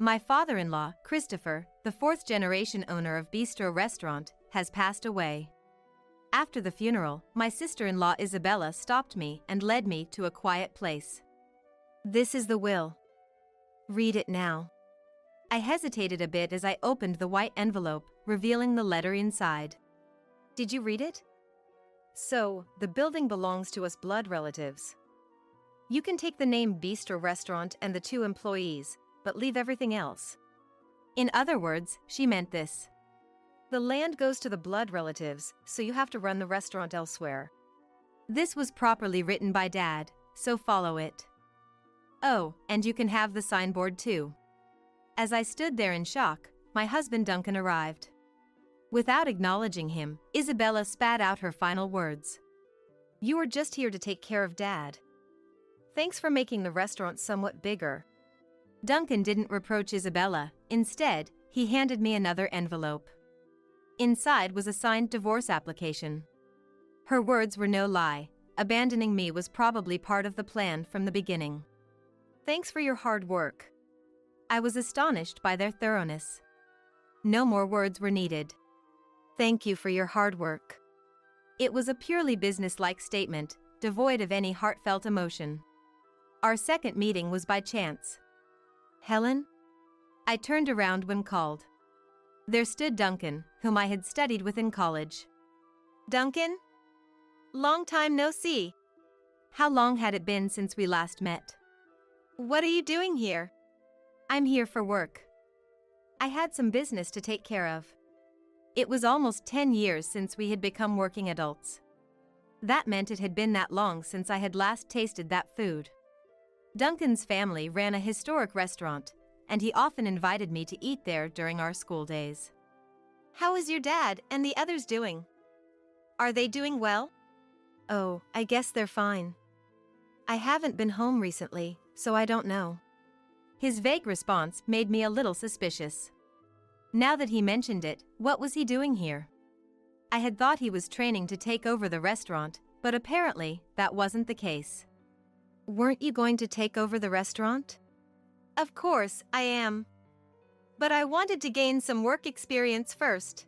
My father-in-law, Christopher, the fourth-generation owner of Bistro Restaurant, has passed away. After the funeral, my sister-in-law Isabella stopped me and led me to a quiet place. This is the will. Read it now. I hesitated a bit as I opened the white envelope, revealing the letter inside. Did you read it? So, the building belongs to us blood relatives. You can take the name Bistro Restaurant and the 2 employees, but leave everything else. In other words, she meant this. The land goes to the blood relatives, so you have to run the restaurant elsewhere. This was properly written by Dad, so follow it. Oh, and you can have the signboard too. As I stood there in shock, my husband Duncan arrived. Without acknowledging him, Isabella spat out her final words. You were just here to take care of Dad. Thanks for making the restaurant somewhat bigger. Duncan didn't reproach Isabella. Instead, he handed me another envelope. Inside was a signed divorce application. Her words were no lie. Abandoning me was probably part of the plan from the beginning. Thanks for your hard work. I was astonished by their thoroughness. No more words were needed. Thank you for your hard work. It was a purely business-like statement, devoid of any heartfelt emotion. Our second meeting was by chance. Helen? I turned around when called. There stood Duncan, whom I had studied with in college. Duncan? Long time no see. How long had it been since we last met? What are you doing here? I'm here for work. I had some business to take care of. It was almost 10 years since we had become working adults. That meant it had been that long since I had last tasted that food. Duncan's family ran a historic restaurant, and he often invited me to eat there during our school days. How is your dad and the others doing? Are they doing well? Oh, I guess they're fine. I haven't been home recently, so I don't know. His vague response made me a little suspicious. Now that he mentioned it, what was he doing here? I had thought he was training to take over the restaurant, but apparently that wasn't the case. Weren't you going to take over the restaurant? Of course, I am. But I wanted to gain some work experience first.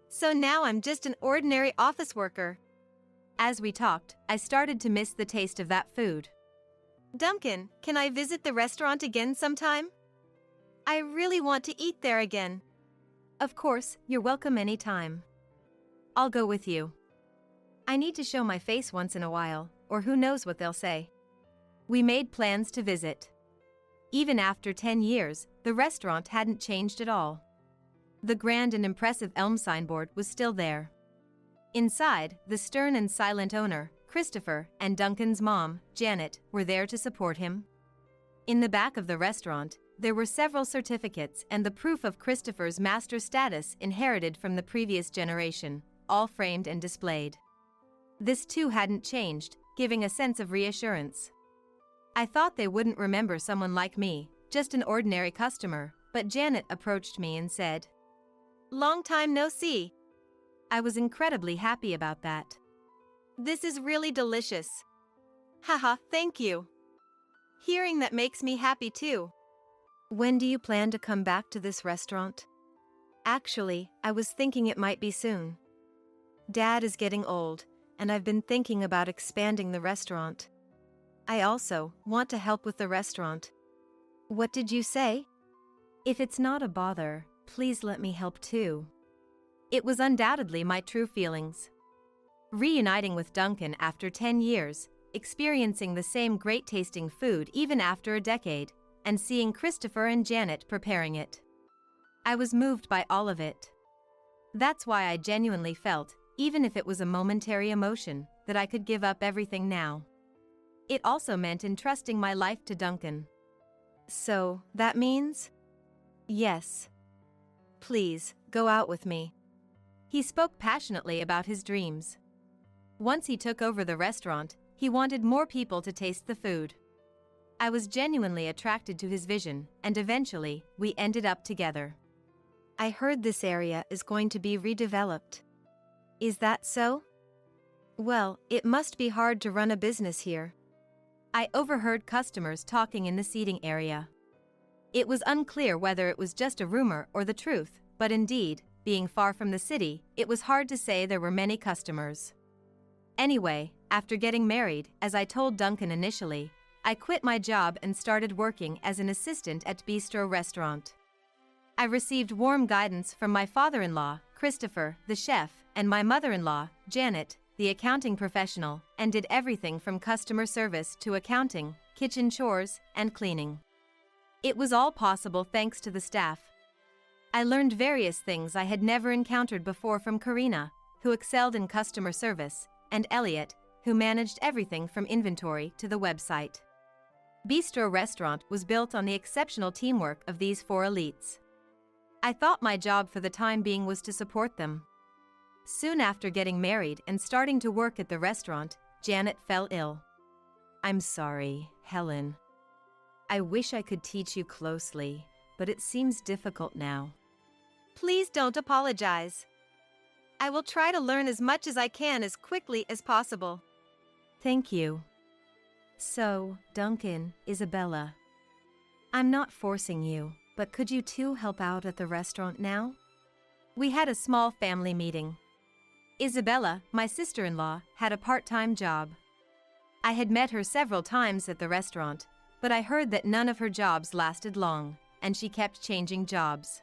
So now I'm just an ordinary office worker. As we talked, I started to miss the taste of that food. Duncan, can I visit the restaurant again sometime? I really want to eat there again. Of course, you're welcome anytime. I'll go with you. I need to show my face once in a while, or who knows what they'll say. We made plans to visit. Even after 10 years, the restaurant hadn't changed at all. The grand and impressive elm signboard was still there. Inside, the stern and silent owner, Christopher, and Duncan's mom, Janet, were there to support him. In the back of the restaurant, there were several certificates and the proof of Christopher's master status inherited from the previous generation, all framed and displayed. This too hadn't changed, giving a sense of reassurance. I thought they wouldn't remember someone like me, just an ordinary customer, but Janet approached me and said, "Long time no see." I was incredibly happy about that. This is really delicious. Haha, thank you. Hearing that makes me happy too. When do you plan to come back to this restaurant? Actually, I was thinking it might be soon. Dad is getting old, and I've been thinking about expanding the restaurant. I also want to help with the restaurant. What did you say? If it's not a bother, please let me help too. It was undoubtedly my true feelings. Reuniting with Duncan after 10 years, experiencing the same great-tasting food even after a decade, and seeing Christopher and Janet preparing it. I was moved by all of it. That's why I genuinely felt, even if it was a momentary emotion, that I could give up everything now. It also meant entrusting my life to Duncan. So, that means? Yes. Please, go out with me. He spoke passionately about his dreams. Once he took over the restaurant, he wanted more people to taste the food. I was genuinely attracted to his vision, and eventually, we ended up together. I heard this area is going to be redeveloped. Is that so? Well, it must be hard to run a business here. I overheard customers talking in the seating area. It was unclear whether it was just a rumor or the truth, but indeed, being far from the city, it was hard to say there were many customers. Anyway, after getting married, as I told Duncan initially, I quit my job and started working as an assistant at Bistro Restaurant. I received warm guidance from my father-in-law, Christopher, the chef, and my mother-in-law, Janet, the accounting professional, and did everything from customer service to accounting, kitchen chores, and cleaning. It was all possible thanks to the staff. I learned various things I had never encountered before from Karina, who excelled in customer service, and Elliot, who managed everything from inventory to the website. Bistro Restaurant was built on the exceptional teamwork of these four elites. I thought my job for the time being was to support them. Soon after getting married and starting to work at the restaurant, Janet fell ill. "I'm sorry, Helen. I wish I could teach you closely, but it seems difficult now." "Please don't apologize. I will try to learn as much as I can as quickly as possible." "Thank you. So, Duncan, Isabella. I'm not forcing you, but could you two help out at the restaurant now?" We had a small family meeting. Isabella, my sister-in-law, had a part-time job. I had met her several times at the restaurant, but I heard that none of her jobs lasted long, and she kept changing jobs.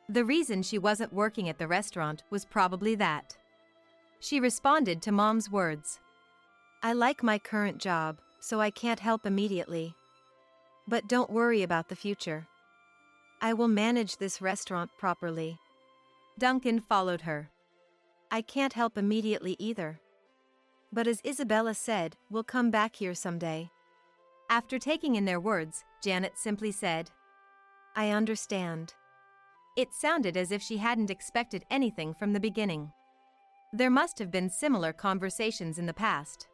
The reason she wasn't working at the restaurant was probably that. She responded to Mom's words. "I like my current job, so I can't help immediately. But don't worry about the future. I will manage this restaurant properly." Duncan followed her. "I can't help immediately either. But as Isabella said, we'll come back here someday." After taking in their words, Janet simply said, "I understand." It sounded as if she hadn't expected anything from the beginning. There must have been similar conversations in the past.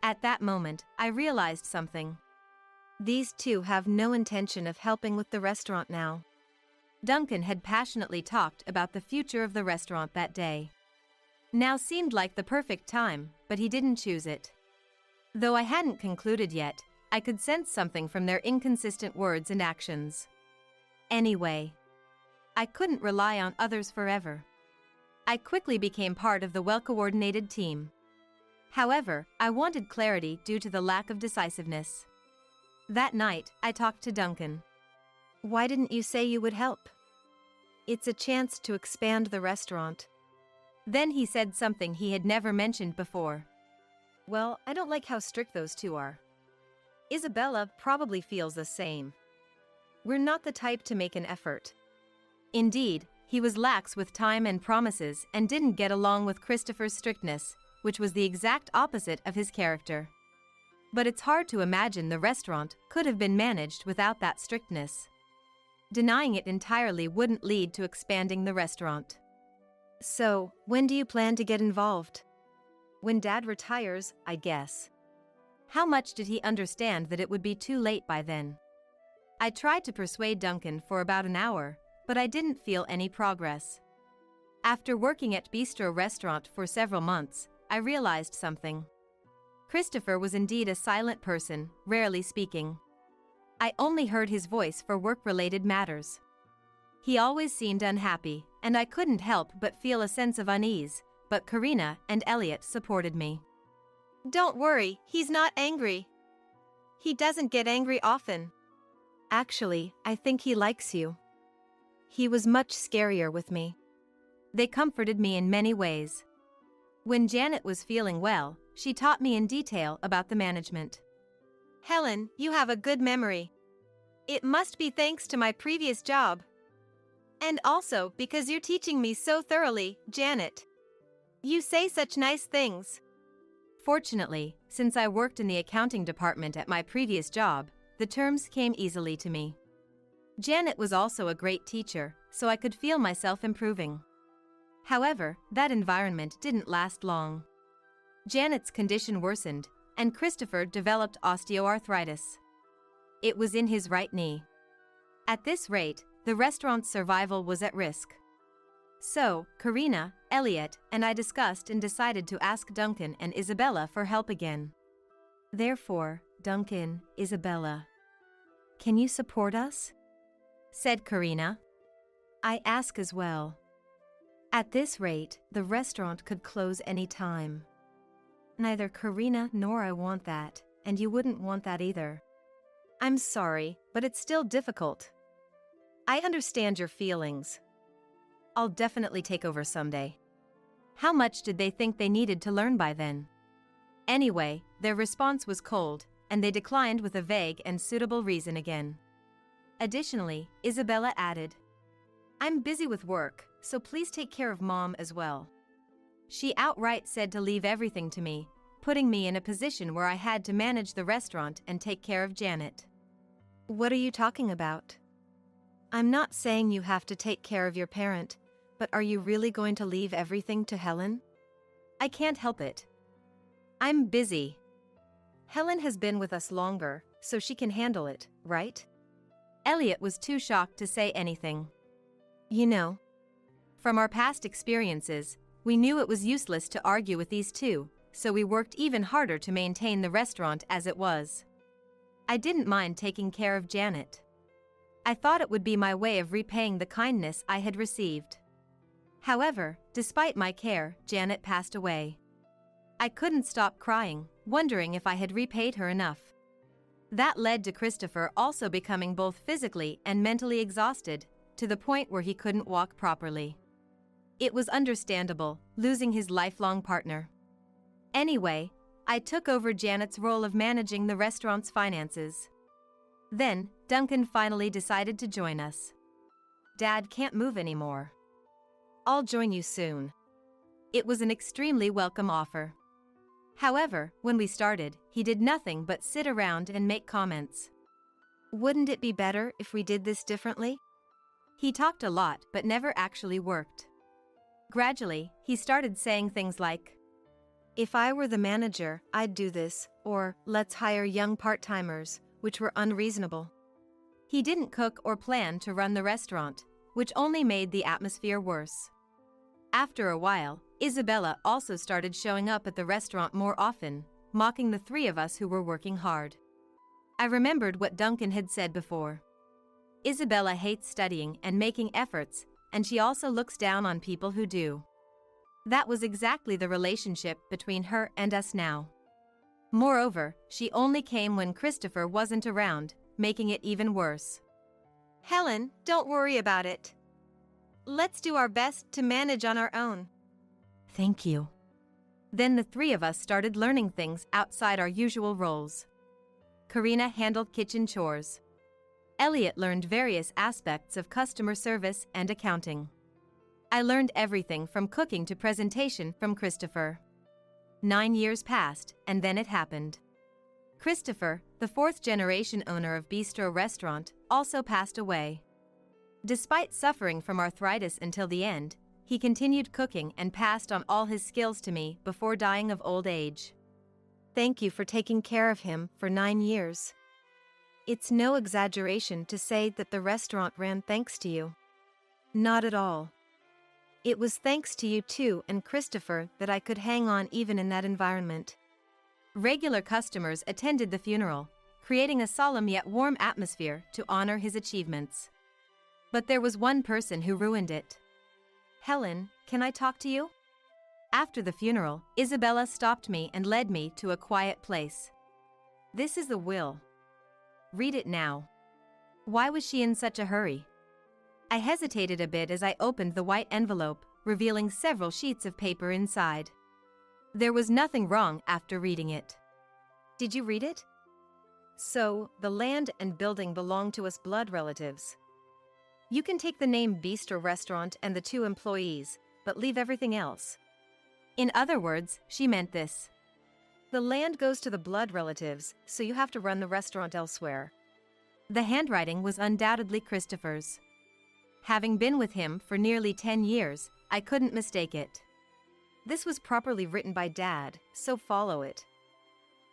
At that moment, I realized something. These two have no intention of helping with the restaurant now. Duncan had passionately talked about the future of the restaurant that day. Now seemed like the perfect time, but he didn't choose it. Though I hadn't concluded yet, I could sense something from their inconsistent words and actions. Anyway, I couldn't rely on others forever. I quickly became part of the well-coordinated team. However, I wanted clarity due to the lack of decisiveness. That night, I talked to Duncan. "Why didn't you say you would help? It's a chance to expand the restaurant." Then he said something he had never mentioned before. "Well, I don't like how strict those two are. Isabella probably feels the same. We're not the type to make an effort." Indeed, he was lax with time and promises and didn't get along with Christopher's strictness, which was the exact opposite of his character. But it's hard to imagine the restaurant could have been managed without that strictness. Denying it entirely wouldn't lead to expanding the restaurant. "So, when do you plan to get involved?" "When Dad retires, I guess." How much did he understand that it would be too late by then? I tried to persuade Duncan for about an hour, but I didn't feel any progress. After working at Bistro Restaurant for several months, I realized something. Christopher was indeed a silent person, rarely speaking. I only heard his voice for work-related matters. He always seemed unhappy, and I couldn't help but feel a sense of unease, but Karina and Elliot supported me. "Don't worry, he's not angry. He doesn't get angry often." "Actually, I think he likes you. He was much scarier with me." They comforted me in many ways. When Janet was feeling well, she taught me in detail about the management. "Helen, you have a good memory. It must be thanks to my previous job. And also because you're teaching me so thoroughly, Janet. You say such nice things." Fortunately, since I worked in the accounting department at my previous job, the terms came easily to me. Janet was also a great teacher, so I could feel myself improving. However, that environment didn't last long. Janet's condition worsened, and Christopher developed osteoarthritis. It was in his right knee. At this rate, the restaurant's survival was at risk. So, Karina, Elliot, and I discussed and decided to ask Duncan and Isabella for help again. Therefore, Duncan, Isabella, Can you support us? Said Karina. I ask as well. At this rate, the restaurant could close any time. Neither Karina nor I want that, and you wouldn't want that either. I'm sorry, but it's still difficult. I understand your feelings. I'll definitely take over someday. How much did they think they needed to learn by then? Anyway, their response was cold, and they declined with a vague and suitable reason again. Additionally, Isabella added, I'm busy with work, so please take care of Mom as well. She outright said to leave everything to me, putting me in a position where I had to manage the restaurant and take care of Janet. What are you talking about? I'm not saying you have to take care of your parent, but are you really going to leave everything to Helen? I can't help it. I'm busy. Helen has been with us longer, so she can handle it, right? Elliot was too shocked to say anything. You know, from our past experiences, we knew it was useless to argue with these two, so we worked even harder to maintain the restaurant as it was. I didn't mind taking care of Janet. I thought it would be my way of repaying the kindness I had received. However, despite my care, Janet passed away. I couldn't stop crying, wondering if I had repaid her enough. That led to Christopher also becoming both physically and mentally exhausted, to the point where he couldn't walk properly. It was understandable, losing his lifelong partner. Anyway, I took over Janet's role of managing the restaurant's finances. Then, Duncan finally decided to join us. Dad can't move anymore. I'll join you soon. It was an extremely welcome offer. However, when we started, he did nothing but sit around and make comments. Wouldn't it be better if we did this differently? He talked a lot but never actually worked. Gradually, he started saying things like, if I were the manager, I'd do this, or let's hire young part-timers, which were unreasonable. He didn't cook or plan to run the restaurant, which only made the atmosphere worse. After a while, Isabella also started showing up at the restaurant more often, mocking the three of us who were working hard. I remembered what Duncan had said before. Isabella hates studying and making efforts, and she also looks down on people who do. That was exactly the relationship between her and us now. Moreover, she only came when Christopher wasn't around, making it even worse. Helen, don't worry about it. Let's do our best to manage on our own. Thank you. Then the three of us started learning things outside our usual roles. Karina handled kitchen chores. Elliot learned various aspects of customer service and accounting. I learned everything from cooking to presentation from Christopher. 9 years passed, and then it happened. Christopher, the fourth-generation owner of Bistro Restaurant, also passed away. Despite suffering from arthritis until the end, he continued cooking and passed on all his skills to me before dying of old age. Thank you for taking care of him for 9 years. It's no exaggeration to say that the restaurant ran thanks to you. Not at all. It was thanks to you too and Christopher that I could hang on even in that environment. Regular customers attended the funeral, creating a solemn yet warm atmosphere to honor his achievements. But there was one person who ruined it. Helen, can I talk to you? After the funeral, Isabella stopped me and led me to a quiet place. This is the will. Read it now. Why was she in such a hurry? I hesitated a bit as I opened the white envelope, revealing several sheets of paper inside. There was nothing wrong after reading it. Did you read it? So, the land and building belong to us blood relatives. You can take the name Bistro Restaurant and the 2 employees, but leave everything else. In other words, she meant this. The land goes to the blood relatives, so you have to run the restaurant elsewhere. The handwriting was undoubtedly Christopher's. Having been with him for nearly 10 years, I couldn't mistake it. This was properly written by Dad, so follow it.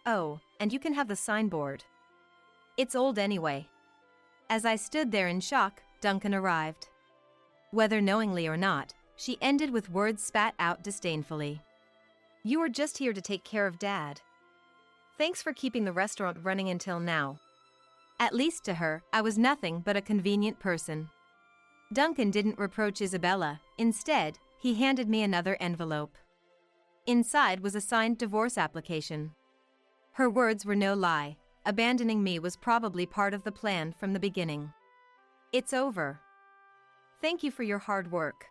Oh, and you can have the signboard. It's old anyway. As I stood there in shock, Duncan arrived. Whether knowingly or not, she ended with words spat out disdainfully. You were just here to take care of Dad. Thanks for keeping the restaurant running until now. At least to her, I was nothing but a convenient person. Duncan didn't reproach Isabella. Instead, he handed me another envelope. Inside was a signed divorce application. Her words were no lie. Abandoning me was probably part of the plan from the beginning. It's over. Thank you for your hard work.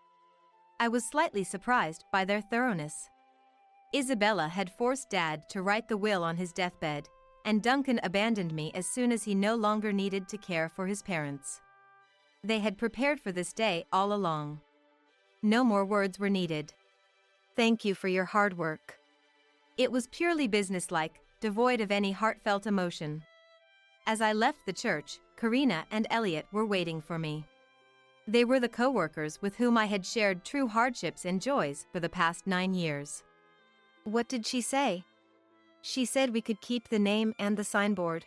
I was slightly surprised by their thoroughness. Isabella had forced Dad to write the will on his deathbed, and Duncan abandoned me as soon as he no longer needed to care for his parents. They had prepared for this day all along. No more words were needed. Thank you for your hard work. It was purely businesslike, devoid of any heartfelt emotion. As I left the church, Karina and Elliot were waiting for me. They were the co-workers with whom I had shared true hardships and joys for the past 9 years. What did she say? She said we could keep the name and the signboard.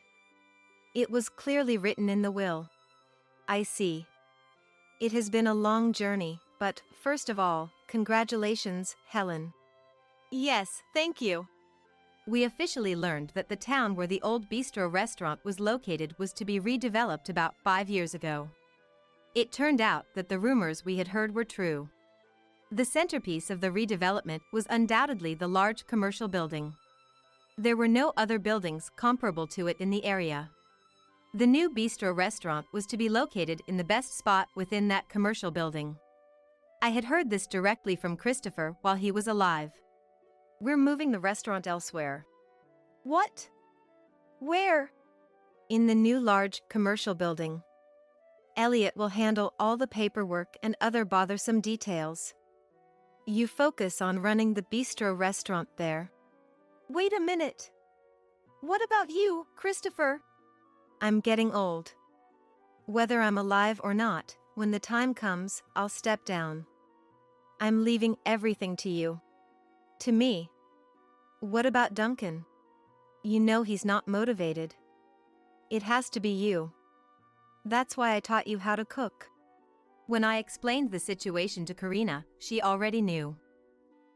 It was clearly written in the will. I see. It has been a long journey, but first of all, congratulations, Helen. Yes, thank you. We officially learned that the town where the old bistro restaurant was located was to be redeveloped about 5 years ago. It turned out that the rumors we had heard were true. The centerpiece of the redevelopment was undoubtedly the large commercial building. There were no other buildings comparable to it in the area. The new bistro restaurant was to be located in the best spot within that commercial building. I had heard this directly from Christopher while he was alive. We're moving the restaurant elsewhere. What? Where? In the new large commercial building. Elliot will handle all the paperwork and other bothersome details. You focus on running the bistro restaurant there. Wait a minute. What about you, Christopher? I'm getting old. Whether I'm alive or not, when the time comes, I'll step down. I'm leaving everything to you. To me. What about Duncan? You know he's not motivated. It has to be you. That's why I taught you how to cook. When I explained the situation to Karina, she already knew.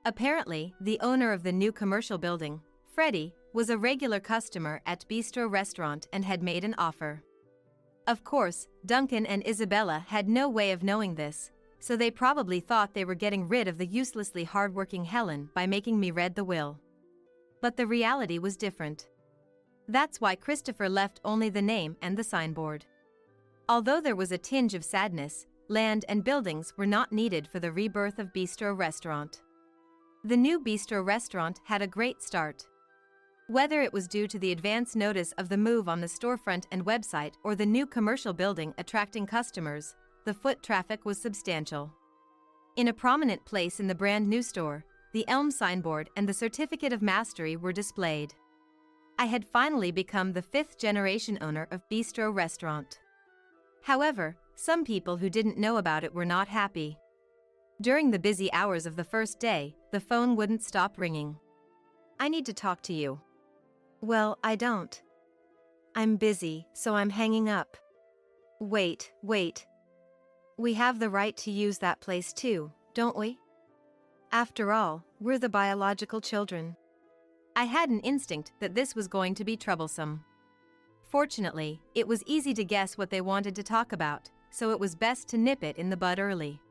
Apparently, the owner of the new commercial building, Freddie, was a regular customer at Bistro Restaurant and had made an offer. Of course, Duncan and Isabella had no way of knowing this, so they probably thought they were getting rid of the uselessly hardworking Helen by making me read the will. But the reality was different. That's why Christopher left only the name and the signboard. Although there was a tinge of sadness, land and buildings were not needed for the rebirth of Bistro Restaurant. The new Bistro Restaurant had a great start. Whether it was due to the advance notice of the move on the storefront and website or the new commercial building attracting customers, the foot traffic was substantial. In a prominent place in the brand new store, the Elm signboard and the Certificate of Mastery were displayed. I had finally become the 5th generation owner of Bistro Restaurant. However, some people who didn't know about it were not happy. During the busy hours of the first day, the phone wouldn't stop ringing. I need to talk to you. Well, I don't. I'm busy, so I'm hanging up. Wait. We have the right to use that place too, don't we? After all, we're the biological children. I had an instinct that this was going to be troublesome. Fortunately, it was easy to guess what they wanted to talk about, so it was best to nip it in the bud early.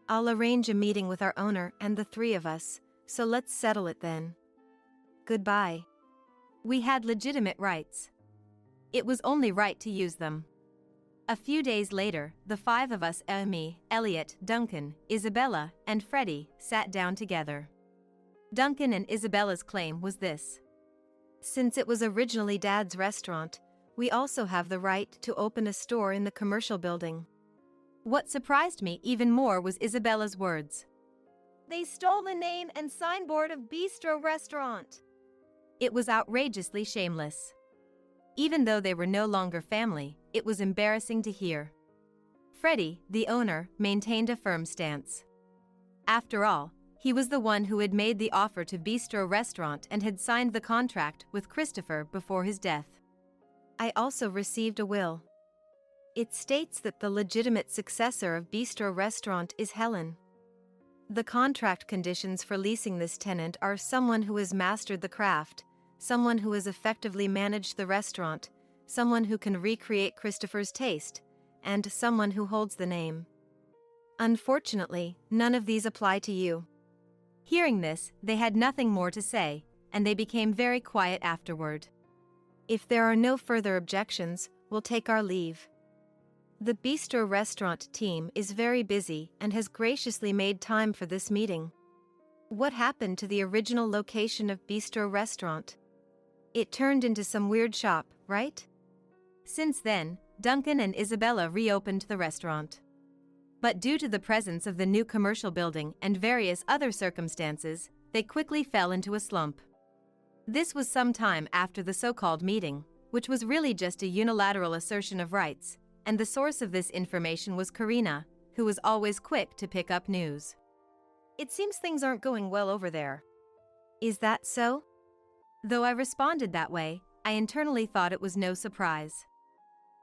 I'll arrange a meeting with our owner and the 3 of us, so let's settle it then. Goodbye. We had legitimate rights. It was only right to use them. A few days later, the 5 of us, me, Elliot, Duncan, Isabella, and Freddie, sat down together. Duncan and Isabella's claim was this. Since it was originally Dad's restaurant, we also have the right to open a store in the commercial building. What surprised me even more was Isabella's words. They stole the name and signboard of Bistro Restaurant. It was outrageously shameless. Even though they were no longer family, it was embarrassing to hear. Freddie, the owner, maintained a firm stance. After all, he was the one who had made the offer to Bistro Restaurant and had signed the contract with Christopher before his death. I also received a will. It states that the legitimate successor of Bistro Restaurant is Helen. The contract conditions for leasing this tenant are someone who has mastered the craft, someone who has effectively managed the restaurant, someone who can recreate Christopher's taste, and someone who holds the name. Unfortunately, none of these apply to you." Hearing this, they had nothing more to say, and they became very quiet afterward. If there are no further objections, we'll take our leave. The Bistro Restaurant team is very busy and has graciously made time for this meeting. What happened to the original location of Bistro Restaurant? It turned into some weird shop, right? Since then, Duncan and Isabella reopened the restaurant. But due to the presence of the new commercial building and various other circumstances, they quickly fell into a slump. This was some time after the so-called meeting, which was really just a unilateral assertion of rights, and the source of this information was Karina, who was always quick to pick up news. It seems things aren't going well over there. Is that so? Though I responded that way, I internally thought it was no surprise.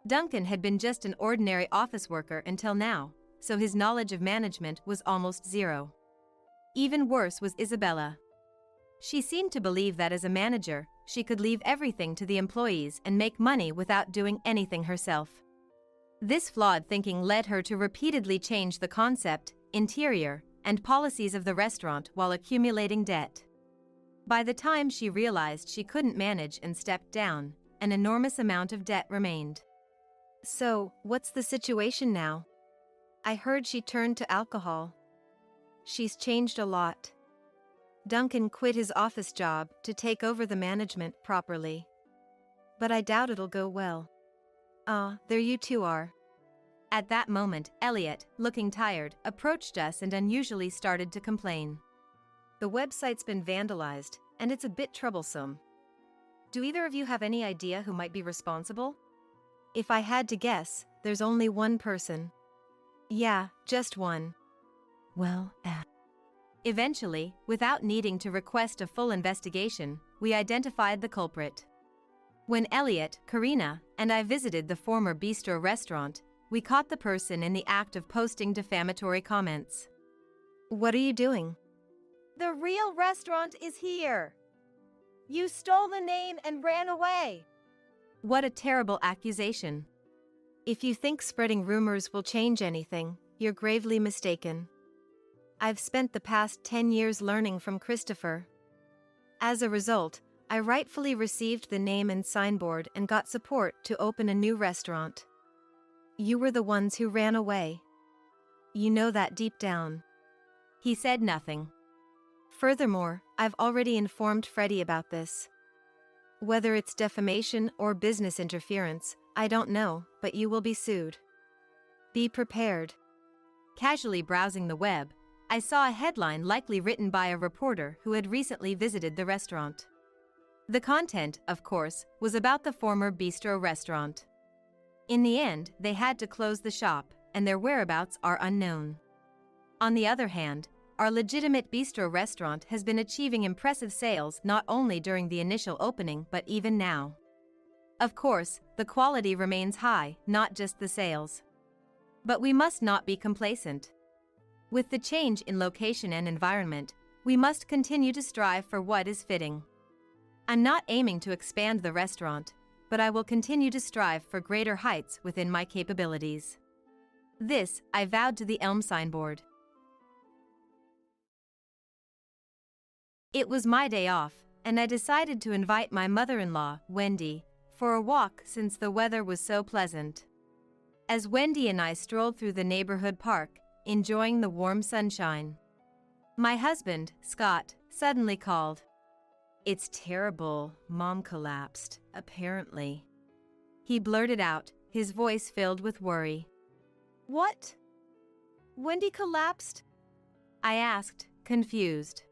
Duncan had been just an ordinary office worker until now, so his knowledge of management was almost zero. Even worse was Isabella. She seemed to believe that as a manager, she could leave everything to the employees and make money without doing anything herself. This flawed thinking led her to repeatedly change the concept, interior, and policies of the restaurant while accumulating debt. By the time she realized she couldn't manage and stepped down, an enormous amount of debt remained. So, what's the situation now? I heard she turned to alcohol. She's changed a lot. Duncan quit his office job to take over the management properly. But I doubt it'll go well. There you two are. At that moment, Elliot, looking tired, approached us and unusually started to complain. The website's been vandalized, and it's a bit troublesome. Do either of you have any idea who might be responsible? If I had to guess, there's only one person. Yeah, just one. Well, Eventually, without needing to request a full investigation, we identified the culprit. When Elliot, Karina, and I visited the former Bistro restaurant, we caught the person in the act of posting defamatory comments. What are you doing? The real restaurant is here. You stole the name and ran away. What a terrible accusation. If you think spreading rumors will change anything, you're gravely mistaken. I've spent the past 10 years learning from Christopher. As a result, I rightfully received the name and signboard and got support to open a new restaurant. You were the ones who ran away. You know that deep down. He said nothing. Furthermore, I've already informed Freddie about this. Whether it's defamation or business interference, I don't know, but you will be sued. Be prepared. Casually browsing the web, I saw a headline likely written by a reporter who had recently visited the restaurant. The content, of course, was about the former Bistro restaurant. In the end, they had to close the shop, and their whereabouts are unknown. On the other hand, our legitimate Bistro restaurant has been achieving impressive sales not only during the initial opening but even now. Of course, the quality remains high, not just the sales. But we must not be complacent. With the change in location and environment, we must continue to strive for what is fitting. I'm not aiming to expand the restaurant, but I will continue to strive for greater heights within my capabilities. This, I vowed to the Elm signboard. It was my day off, and I decided to invite my mother-in-law, Wendy, for a walk since the weather was so pleasant. As Wendy and I strolled through the neighborhood park, enjoying the warm sunshine, my husband, Scott, suddenly called. "It's terrible, Mom collapsed, apparently." He blurted out, his voice filled with worry. What? Wendy collapsed? I asked, confused.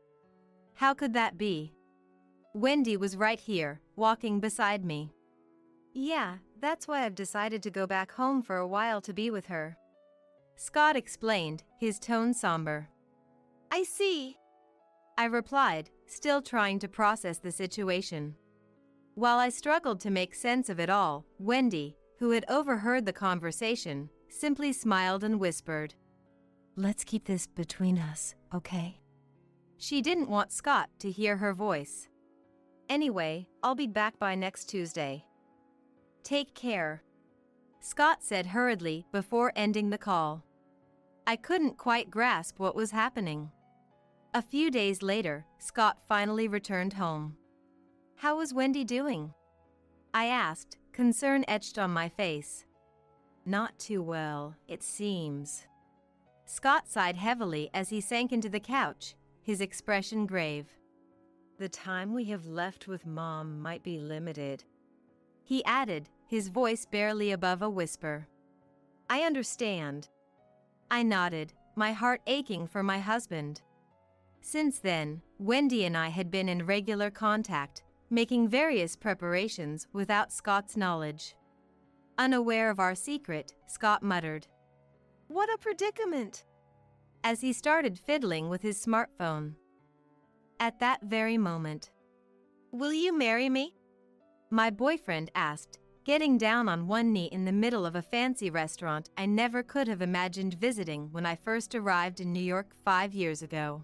How could that be? Wendy was right here, walking beside me. Yeah, that's why I've decided to go back home for a while to be with her. Scott explained, his tone somber. I see. I replied, still trying to process the situation. While I struggled to make sense of it all, Wendy, who had overheard the conversation, simply smiled and whispered, "Let's keep this between us, okay?" She didn't want Scott to hear her voice. Anyway, I'll be back by next Tuesday. Take care," Scott said hurriedly before ending the call. I couldn't quite grasp what was happening. A few days later, Scott finally returned home. "How was Wendy doing?" I asked, concern etched on my face. "Not too well, it seems." Scott sighed heavily as he sank into the couch, his expression grave. "The time we have left with Mom might be limited," he added, his voice barely above a whisper. "I understand." I nodded, my heart aching for my husband. Since then, Wendy and I had been in regular contact, making various preparations without Scott's knowledge. Unaware of our secret, Scott muttered, "What a predicament!" as he started fiddling with his smartphone. At that very moment, "Will you marry me?" my boyfriend asked, getting down on one knee in the middle of a fancy restaurant I never could have imagined visiting when I first arrived in New York 5 years ago.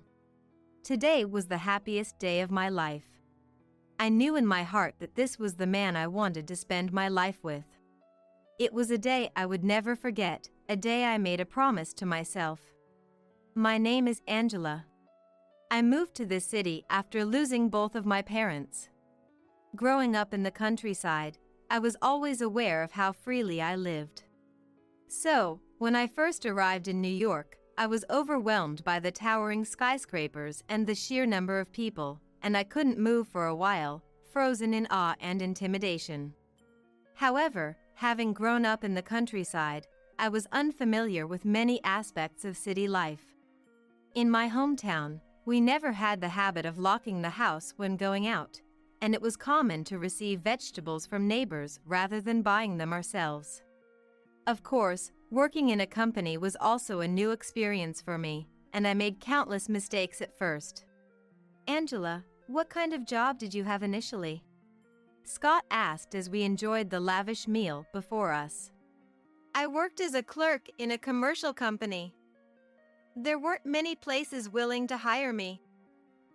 Today was the happiest day of my life. I knew in my heart that this was the man I wanted to spend my life with. It was a day I would never forget, a day I made a promise to myself. My name is Angela. I moved to this city after losing both of my parents. Growing up in the countryside, I was always aware of how freely I lived. So, when I first arrived in New York, I was overwhelmed by the towering skyscrapers and the sheer number of people, and I couldn't move for a while, frozen in awe and intimidation. However, having grown up in the countryside, I was unfamiliar with many aspects of city life. In my hometown, we never had the habit of locking the house when going out, and it was common to receive vegetables from neighbors rather than buying them ourselves. Of course, working in a company was also a new experience for me, and I made countless mistakes at first. "Angela, what kind of job did you have initially?" Scott asked as we enjoyed the lavish meal before us. "I worked as a clerk in a commercial company. There weren't many places willing to hire me,"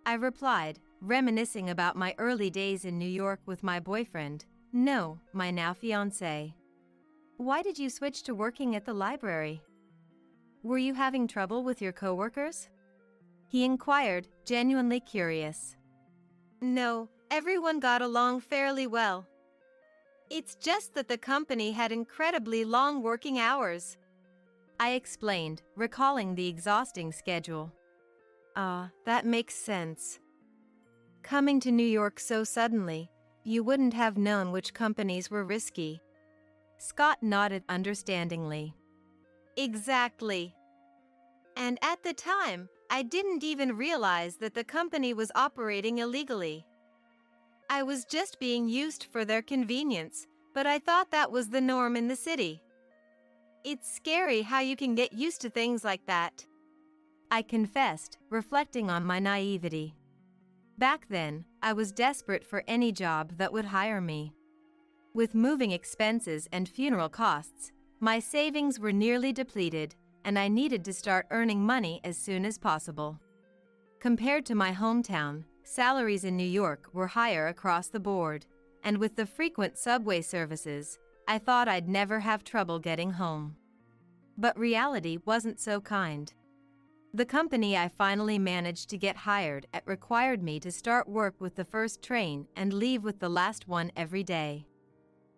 I replied, reminiscing about my early days in New York with my boyfriend, no, my now fiancé. "Why did you switch to working at the library? Were you having trouble with your coworkers?" he inquired, genuinely curious. "No, everyone got along fairly well. It's just that the company had incredibly long working hours," I explained, recalling the exhausting schedule. That makes sense. Coming to New York so suddenly, you wouldn't have known which companies were risky." Scott nodded understandingly. "Exactly. And at the time, I didn't even realize that the company was operating illegally. I was just being used for their convenience, but I thought that was the norm in the city. It's scary how you can get used to things like that," I confessed, reflecting on my naivety. Back then, I was desperate for any job that would hire me. With moving expenses and funeral costs, my savings were nearly depleted, and I needed to start earning money as soon as possible. Compared to my hometown, salaries in New York were higher across the board, and with the frequent subway services, I thought I'd never have trouble getting home. But reality wasn't so kind. The company I finally managed to get hired at required me to start work with the first train and leave with the last one every day.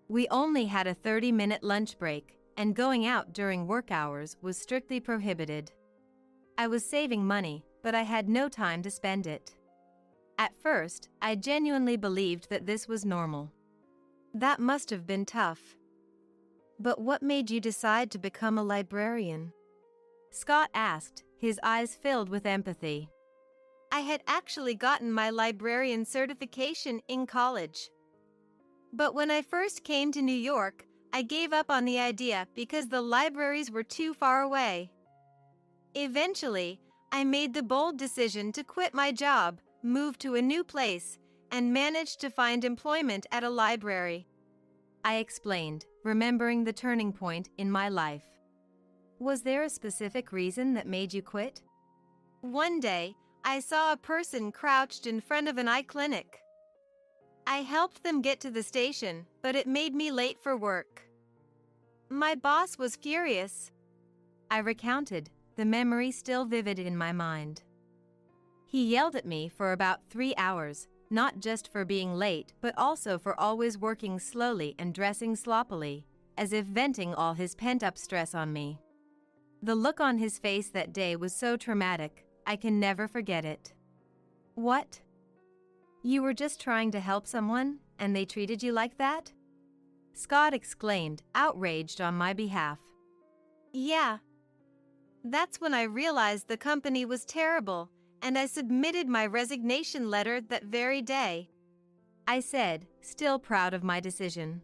We only had a 30-minute lunch break, and going out during work hours was strictly prohibited. I was saving money, but I had no time to spend it. At first, I genuinely believed that this was normal. That must have been tough. But what made you decide to become a librarian? Scott asked, his eyes filled with empathy. I had actually gotten my librarian certification in college. But when I first came to New York, I gave up on the idea because the libraries were too far away. Eventually, I made the bold decision to quit my job, move to a new place, and managed to find employment at a library. I explained, remembering the turning point in my life. Was there a specific reason that made you quit? One day, I saw a person crouched in front of an eye clinic. I helped them get to the station, but it made me late for work. My boss was furious. I recounted, the memory still vivid in my mind. He yelled at me for about 3 hours, not just for being late but also for always working slowly and dressing sloppily, as if venting all his pent-up stress on me. The look on his face that day was so traumatic, I can never forget it. What? You were just trying to help someone, and they treated you like that? Scott exclaimed, outraged on my behalf. Yeah. That's when I realized the company was terrible, and I submitted my resignation letter that very day. I said, still proud of my decision.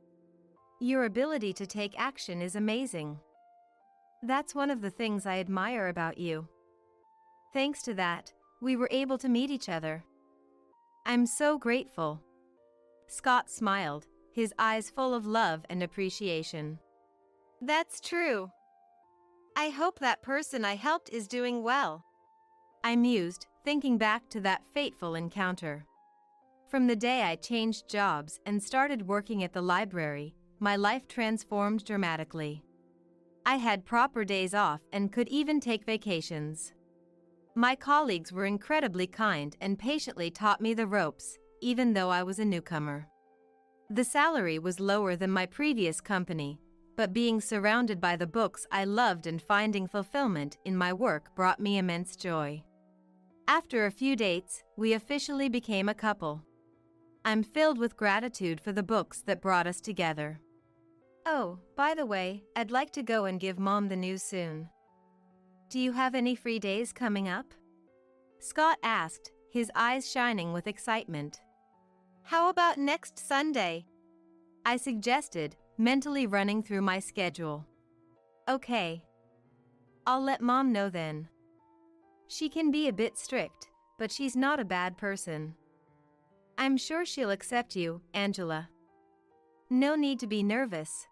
Your ability to take action is amazing. That's one of the things I admire about you. Thanks to that, we were able to meet each other. I'm so grateful. Scott smiled, his eyes full of love and appreciation. That's true. I hope that person I helped is doing well. I mused, thinking back to that fateful encounter. From the day I changed jobs and started working at the library, my life transformed dramatically. I had proper days off and could even take vacations. My colleagues were incredibly kind and patiently taught me the ropes, even though I was a newcomer. The salary was lower than my previous company, but being surrounded by the books I loved and finding fulfillment in my work brought me immense joy. After a few dates, we officially became a couple. I'm filled with gratitude for the books that brought us together. Oh, by the way, I'd like to go and give Mom the news soon. Do you have any free days coming up? Scott asked, his eyes shining with excitement. How about next Sunday? I suggested, mentally running through my schedule. Okay. I'll let Mom know then. She can be a bit strict, but she's not a bad person. I'm sure she'll accept you, Angela. No need to be nervous.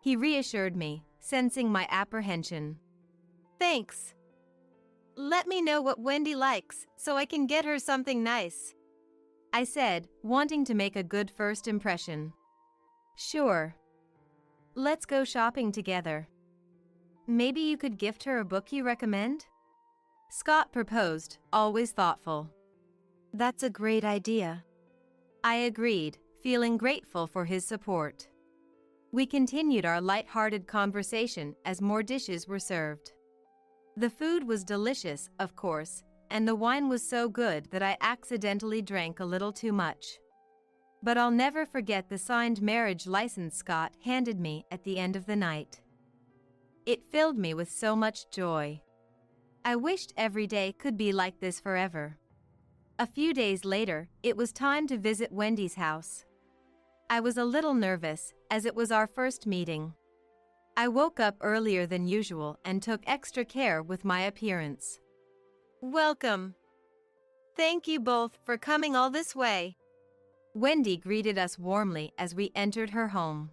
He reassured me, sensing my apprehension. Thanks. Let me know what Wendy likes, so I can get her something nice. I said, wanting to make a good first impression. Sure. Let's go shopping together. Maybe you could gift her a book you recommend? Scott proposed, always thoughtful. That's a great idea. I agreed, feeling grateful for his support. We continued our light-hearted conversation as more dishes were served. The food was delicious, of course, and the wine was so good that I accidentally drank a little too much. But I'll never forget the signed marriage license Scott handed me at the end of the night. It filled me with so much joy. I wished every day could be like this forever. A few days later, it was time to visit Wendy's house. I was a little nervous, as it was our first meeting. I woke up earlier than usual and took extra care with my appearance. Welcome. Thank you both for coming all this way. Wendy greeted us warmly as we entered her home.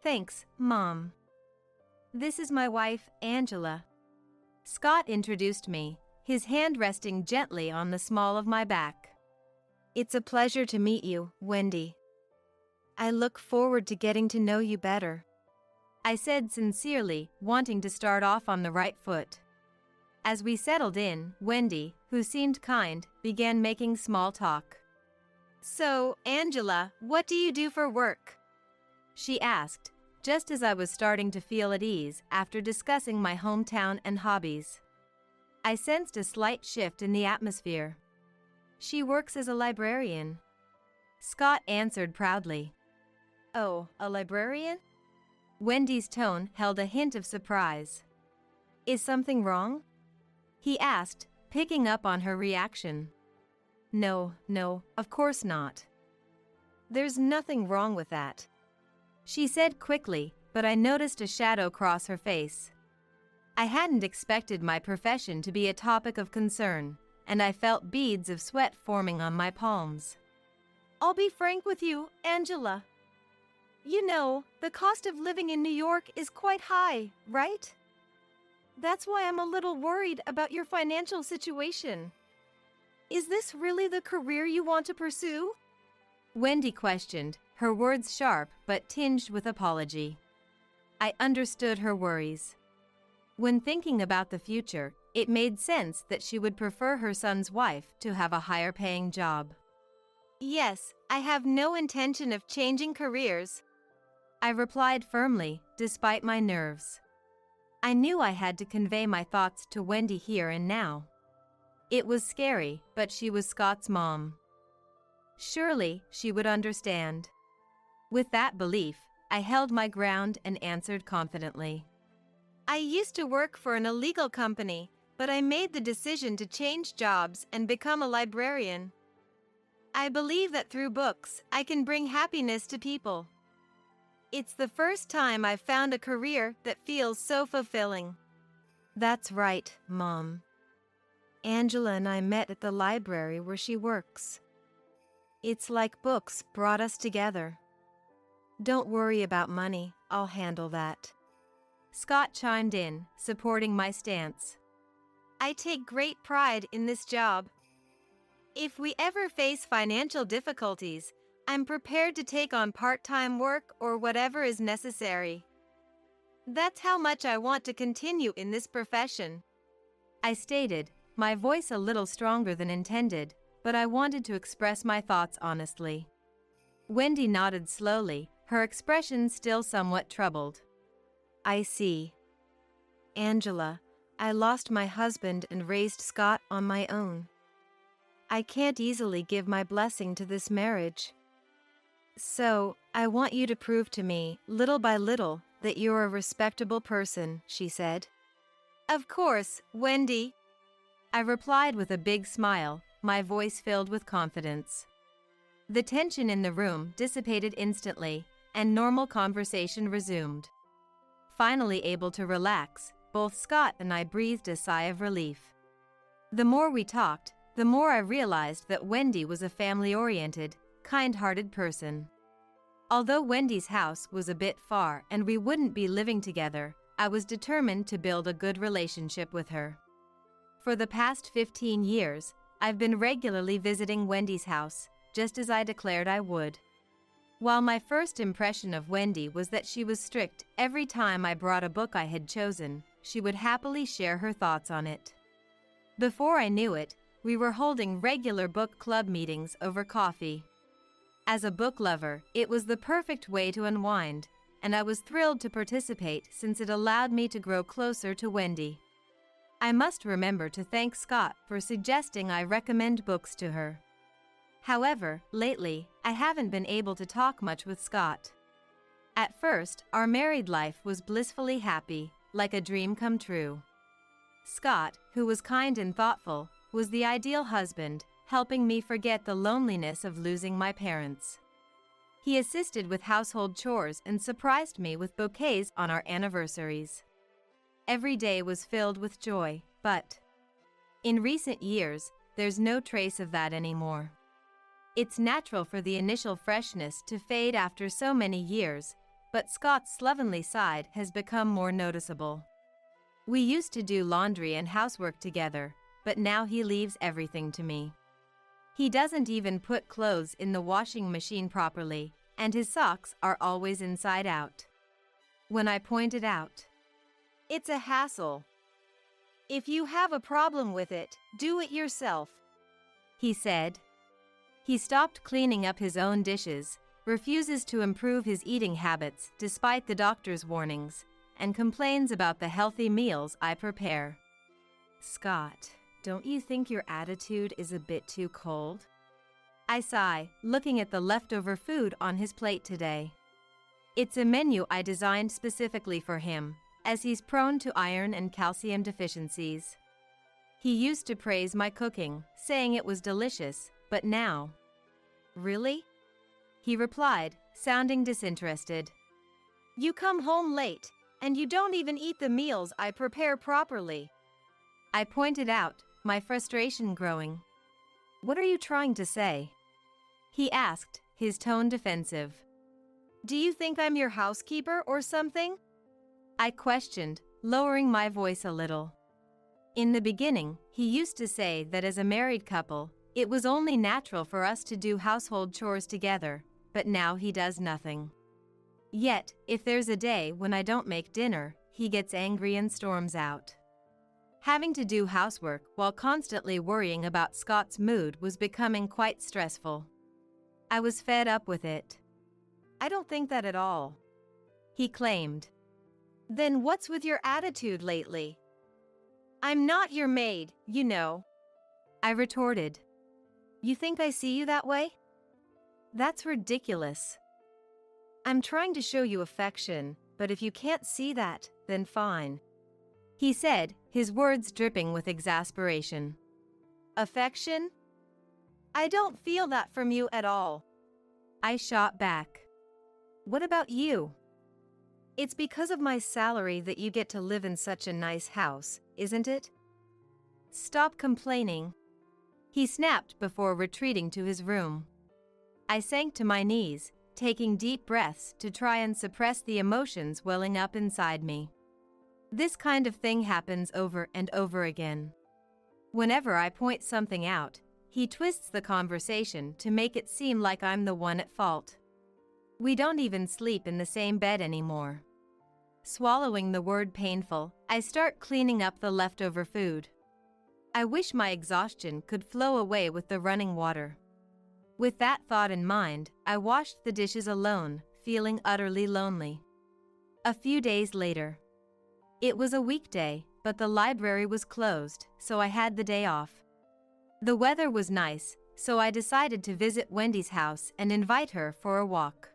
Thanks, Mom. This is my wife, Angela. Scott introduced me, his hand resting gently on the small of my back. It's a pleasure to meet you, Wendy. I look forward to getting to know you better. I said sincerely, wanting to start off on the right foot. As we settled in, Wendy, who seemed kind, began making small talk. So, Angela, what do you do for work? She asked, just as I was starting to feel at ease after discussing my hometown and hobbies. I sensed a slight shift in the atmosphere. She works as a librarian. Scott answered proudly. Oh, a librarian? Wendy's tone held a hint of surprise. Is something wrong? He asked, picking up on her reaction. No, of course not. There's nothing wrong with that. She said quickly, but I noticed a shadow cross her face. I hadn't expected my profession to be a topic of concern, and I felt beads of sweat forming on my palms. I'll be frank with you, Angela. You know, the cost of living in New York is quite high, right? That's why I'm a little worried about your financial situation. Is this really the career you want to pursue? Wendy questioned, her words sharp but tinged with apology. I understood her worries. When thinking about the future, it made sense that she would prefer her son's wife to have a higher-paying job. Yes, I have no intention of changing careers, I replied firmly, despite my nerves. I knew I had to convey my thoughts to Wendy here and now. It was scary, but she was Scott's mom. Surely, she would understand. With that belief, I held my ground and answered confidently. I used to work for an illegal company, but I made the decision to change jobs and become a librarian. I believe that through books, I can bring happiness to people. It's the first time I've found a career that feels so fulfilling. That's right, Mom. Angela and I met at the library where she works. It's like books brought us together. Don't worry about money, I'll handle that. Scott chimed in, supporting my stance. I take great pride in this job. If we ever face financial difficulties, I'm prepared to take on part-time work or whatever is necessary. That's how much I want to continue in this profession, I stated, my voice a little stronger than intended, but I wanted to express my thoughts honestly. Wendy nodded slowly, her expression still somewhat troubled. I see. Angela, I lost my husband and raised Scott on my own. I can't easily give my blessing to this marriage. So, I want you to prove to me, little by little, that you're a respectable person, she said. Of course, Wendy, I replied with a big smile, my voice filled with confidence. The tension in the room dissipated instantly, and normal conversation resumed. Finally able to relax, both Scott and I breathed a sigh of relief. The more we talked, the more I realized that Wendy was a family-oriented, kind-hearted person. Although Wendy's house was a bit far and we wouldn't be living together, I was determined to build a good relationship with her. For the past 15 years, I've been regularly visiting Wendy's house, just as I declared I would. While my first impression of Wendy was that she was strict every time I brought a book I had chosen, she would happily share her thoughts on it. Before I knew it, we were holding regular book club meetings over coffee. As a book lover, it was the perfect way to unwind, and I was thrilled to participate since it allowed me to grow closer to Wendy. I must remember to thank Scott for suggesting I recommend books to her. However, lately, I haven't been able to talk much with Scott. At first, our married life was blissfully happy, like a dream come true. Scott, who was kind and thoughtful, was the ideal husband, helping me forget the loneliness of losing my parents. He assisted with household chores and surprised me with bouquets on our anniversaries. Every day was filled with joy, but in recent years, there's no trace of that anymore. It's natural for the initial freshness to fade after so many years, but Scott's slovenly side has become more noticeable. We used to do laundry and housework together, but now he leaves everything to me. He doesn't even put clothes in the washing machine properly, and his socks are always inside out. When I pointed out, it's a hassle. If you have a problem with it, do it yourself, he said. He stopped cleaning up his own dishes, refuses to improve his eating habits despite the doctor's warnings, and complains about the healthy meals I prepare. Scott, don't you think your attitude is a bit too cold? I sigh, looking at the leftover food on his plate today. It's a menu I designed specifically for him, as he's prone to iron and calcium deficiencies. He used to praise my cooking, saying it was delicious, but now... Really? He replied, sounding disinterested. You come home late, and you don't even eat the meals I prepare properly, I pointed out, my frustration growing. What are you trying to say? He asked, his tone defensive. Do you think I'm your housekeeper or something? I questioned, lowering my voice a little. In the beginning, he used to say that as a married couple, It was only natural for us to do household chores together, but now he does nothing. Yet, if there's a day when I don't make dinner, he gets angry and storms out. Having to do housework while constantly worrying about Scott's mood was becoming quite stressful. I was fed up with it. I don't think that at all, he claimed. Then what's with your attitude lately? I'm not your maid, you know, I retorted. You think I see you that way? That's ridiculous. I'm trying to show you affection, but if you can't see that, then fine, he said, his words dripping with exasperation. Affection? I don't feel that from you at all, I shot back. What about you? It's because of my salary that you get to live in such a nice house, isn't it? Stop complaining, he snapped before retreating to his room. I sank to my knees, taking deep breaths to try and suppress the emotions welling up inside me. This kind of thing happens over and over again. Whenever I point something out, he twists the conversation to make it seem like I'm the one at fault. We don't even sleep in the same bed anymore. Swallowing the word painful, I start cleaning up the leftover food. I wish my exhaustion could flow away with the running water. With that thought in mind, I washed the dishes alone, feeling utterly lonely. A few days later. It was a weekday, but the library was closed, so I had the day off. The weather was nice, so I decided to visit Wendy's house and invite her for a walk.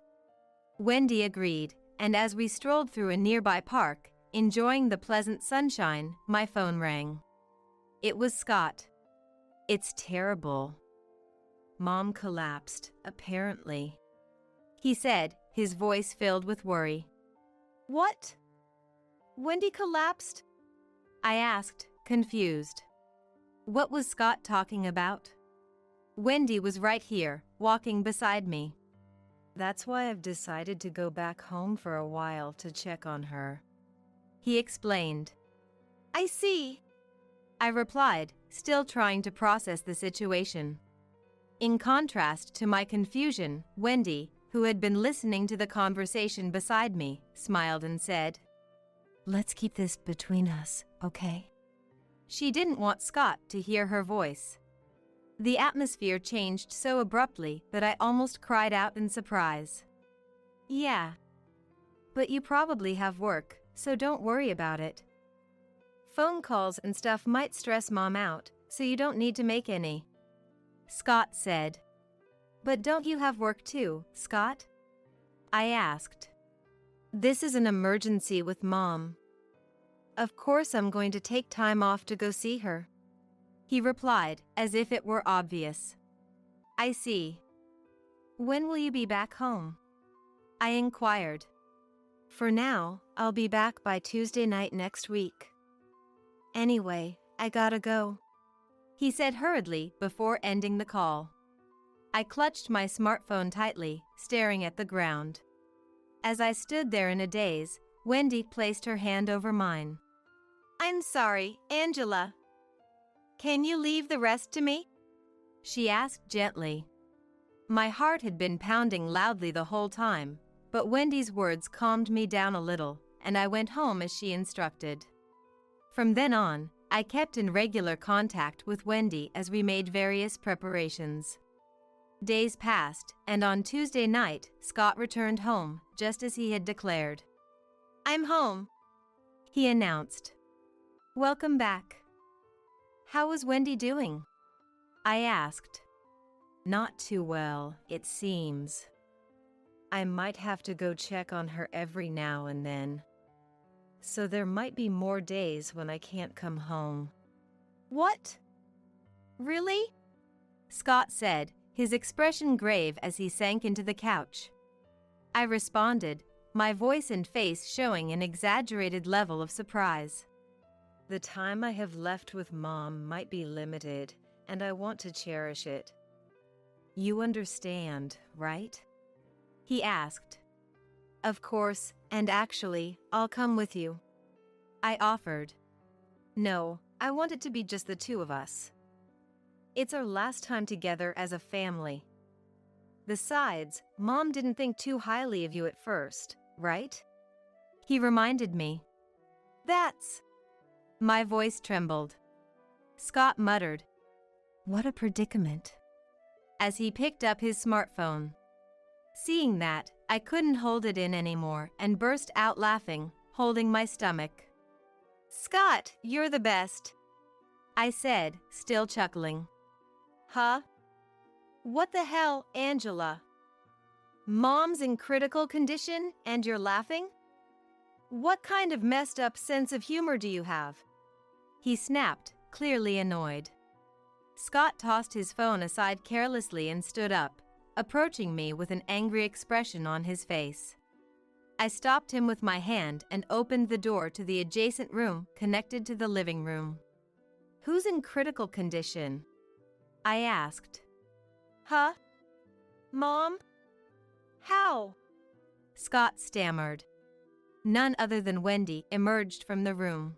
Wendy agreed, and as we strolled through a nearby park, enjoying the pleasant sunshine, my phone rang. It was Scott. It's terrible. Mom collapsed, apparently, he said, his voice filled with worry. What? Wendy collapsed? I asked, confused. What was Scott talking about? Wendy was right here, walking beside me. That's why I've decided to go back home for a while to check on her, he explained. I see, I replied, still trying to process the situation. In contrast to my confusion, Wendy, who had been listening to the conversation beside me, smiled and said, Let's keep this between us, okay? She didn't want Scott to hear her voice. The atmosphere changed so abruptly that I almost cried out in surprise. Yeah. But you probably have work, so don't worry about it. Phone calls and stuff might stress Mom out, so you don't need to make any, Scott said. But don't you have work too, Scott? I asked. This is an emergency with Mom. Of course I'm going to take time off to go see her, he replied, as if it were obvious. I see. When will you be back home? I inquired. For now, I'll be back by Tuesday night next week. Anyway, I gotta go, he said hurriedly before ending the call. I clutched my smartphone tightly, staring at the ground. As I stood there in a daze, Wendy placed her hand over mine. I'm sorry, Angela. Can you leave the rest to me? She asked gently. My heart had been pounding loudly the whole time, but Wendy's words calmed me down a little, and I went home as she instructed. From then on, I kept in regular contact with Wendy as we made various preparations. Days passed, and on Tuesday night, Scott returned home, just as he had declared. I'm home, he announced. Welcome back. How was Wendy doing? I asked. Not too well, it seems. I might have to go check on her every now and then. So there might be more days when I can't come home. What? Really? Scott said, his expression grave as he sank into the couch. I responded, my voice and face showing an exaggerated level of surprise. The time I have left with Mom might be limited, and I want to cherish it. You understand, right? He asked. Of course, and actually, I'll come with you, I offered. No, I want it to be just the two of us. It's our last time together as a family. Besides, Mom didn't think too highly of you at first, right? He reminded me. That's... My voice trembled. Scott muttered, "What a predicament," as he picked up his smartphone. Seeing that, I couldn't hold it in anymore and burst out laughing, holding my stomach. Scott, you're the best, I said, still chuckling. Huh? What the hell, Angela? Mom's in critical condition and you're laughing? What kind of messed up sense of humor do you have? He snapped, clearly annoyed. Scott tossed his phone aside carelessly and stood up, approaching me with an angry expression on his face. I stopped him with my hand and opened the door to the adjacent room connected to the living room. "Who's in critical condition?" I asked. Huh? Mom? How? Scott stammered. None other than Wendy emerged from the room.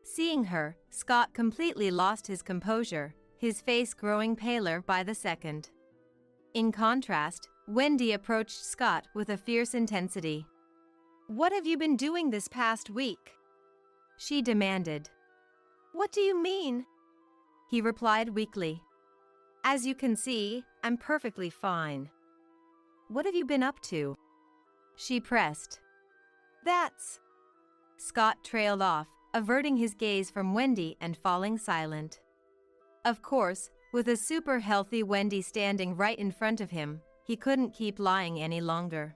Seeing her, Scott completely lost his composure, his face growing paler by the second. In contrast, Wendy approached Scott with a fierce intensity. What have you been doing this past week? She demanded. What do you mean? He replied weakly. As you can see, I'm perfectly fine. What have you been up to? She pressed. That's... Scott trailed off, averting his gaze from Wendy and falling silent. Of course, with a super healthy Wendy standing right in front of him, he couldn't keep lying any longer.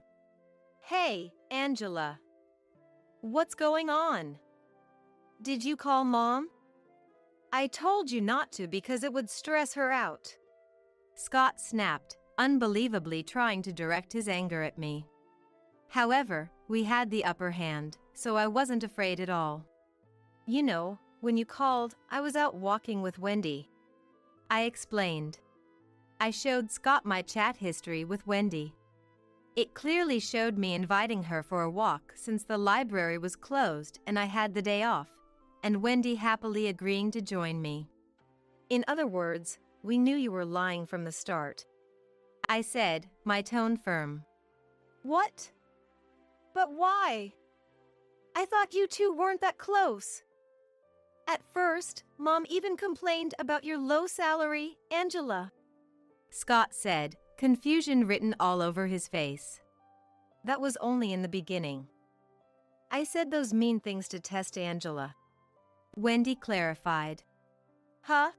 Hey, Angela. What's going on? Did you call Mom? I told you not to because it would stress her out. Scott snapped, unbelievably trying to direct his anger at me. However, we had the upper hand, so I wasn't afraid at all. You know, when you called, I was out walking with Wendy. I explained. I showed Scott my chat history with Wendy. It clearly showed me inviting her for a walk since the library was closed and I had the day off, and Wendy happily agreeing to join me. In other words, we knew you were lying from the start. I said, my tone firm. What? But why? I thought you two weren't that close. At first, Mom even complained about your low salary, Angela. Scott said, confusion written all over his face. That was only in the beginning. I said those mean things to test Angela. Wendy clarified. Huh?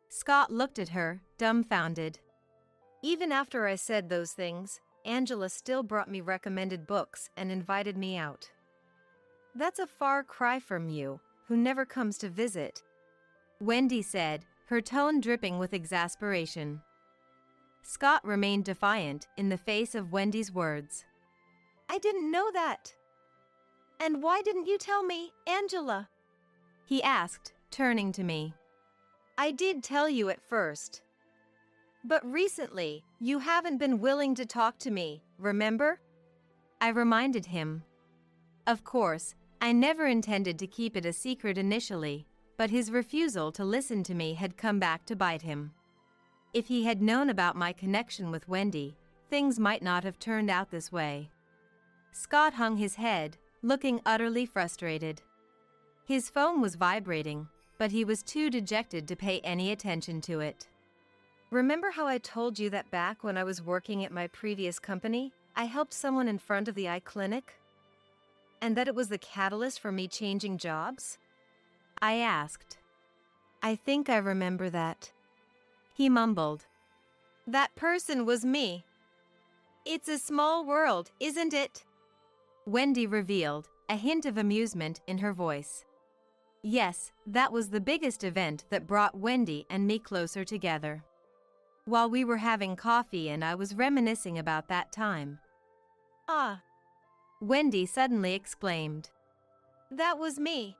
Scott looked at her, dumbfounded. Even after I said those things, Angela still brought me recommended books and invited me out. That's a far cry from you, who never comes to visit, Wendy said, her tone dripping with exasperation. Scott remained defiant in the face of Wendy's words. I didn't know that. And why didn't you tell me, Angela? He asked, turning to me. I did tell you at first. But recently, you haven't been willing to talk to me, remember? I reminded him. Of course, I never intended to keep it a secret initially, but his refusal to listen to me had come back to bite him. If he had known about my connection with Wendy, things might not have turned out this way. Scott hung his head, looking utterly frustrated. His phone was vibrating, but he was too dejected to pay any attention to it. Remember how I told you that back when I was working at my previous company, I helped someone in front of the eye clinic? And that it was the catalyst for me changing jobs? I asked. I think I remember that. He mumbled. That person was me. It's a small world, isn't it? Wendy revealed, a hint of amusement in her voice. Yes, that was the biggest event that brought Wendy and me closer together. While we were having coffee and I was reminiscing about that time. Ah. Wendy suddenly exclaimed. That was me.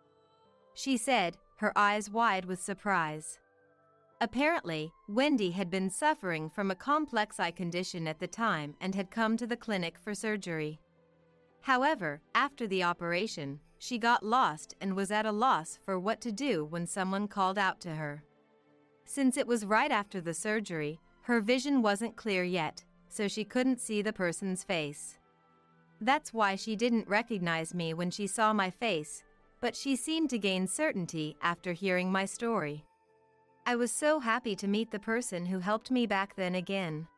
She said, her eyes wide with surprise. Apparently, Wendy had been suffering from a complex eye condition at the time and had come to the clinic for surgery. However, after the operation, she got lost and was at a loss for what to do when someone called out to her. Since it was right after the surgery, her vision wasn't clear yet, so she couldn't see the person's face. That's why she didn't recognize me when she saw my face, but she seemed to gain certainty after hearing my story. I was so happy to meet the person who helped me back then again.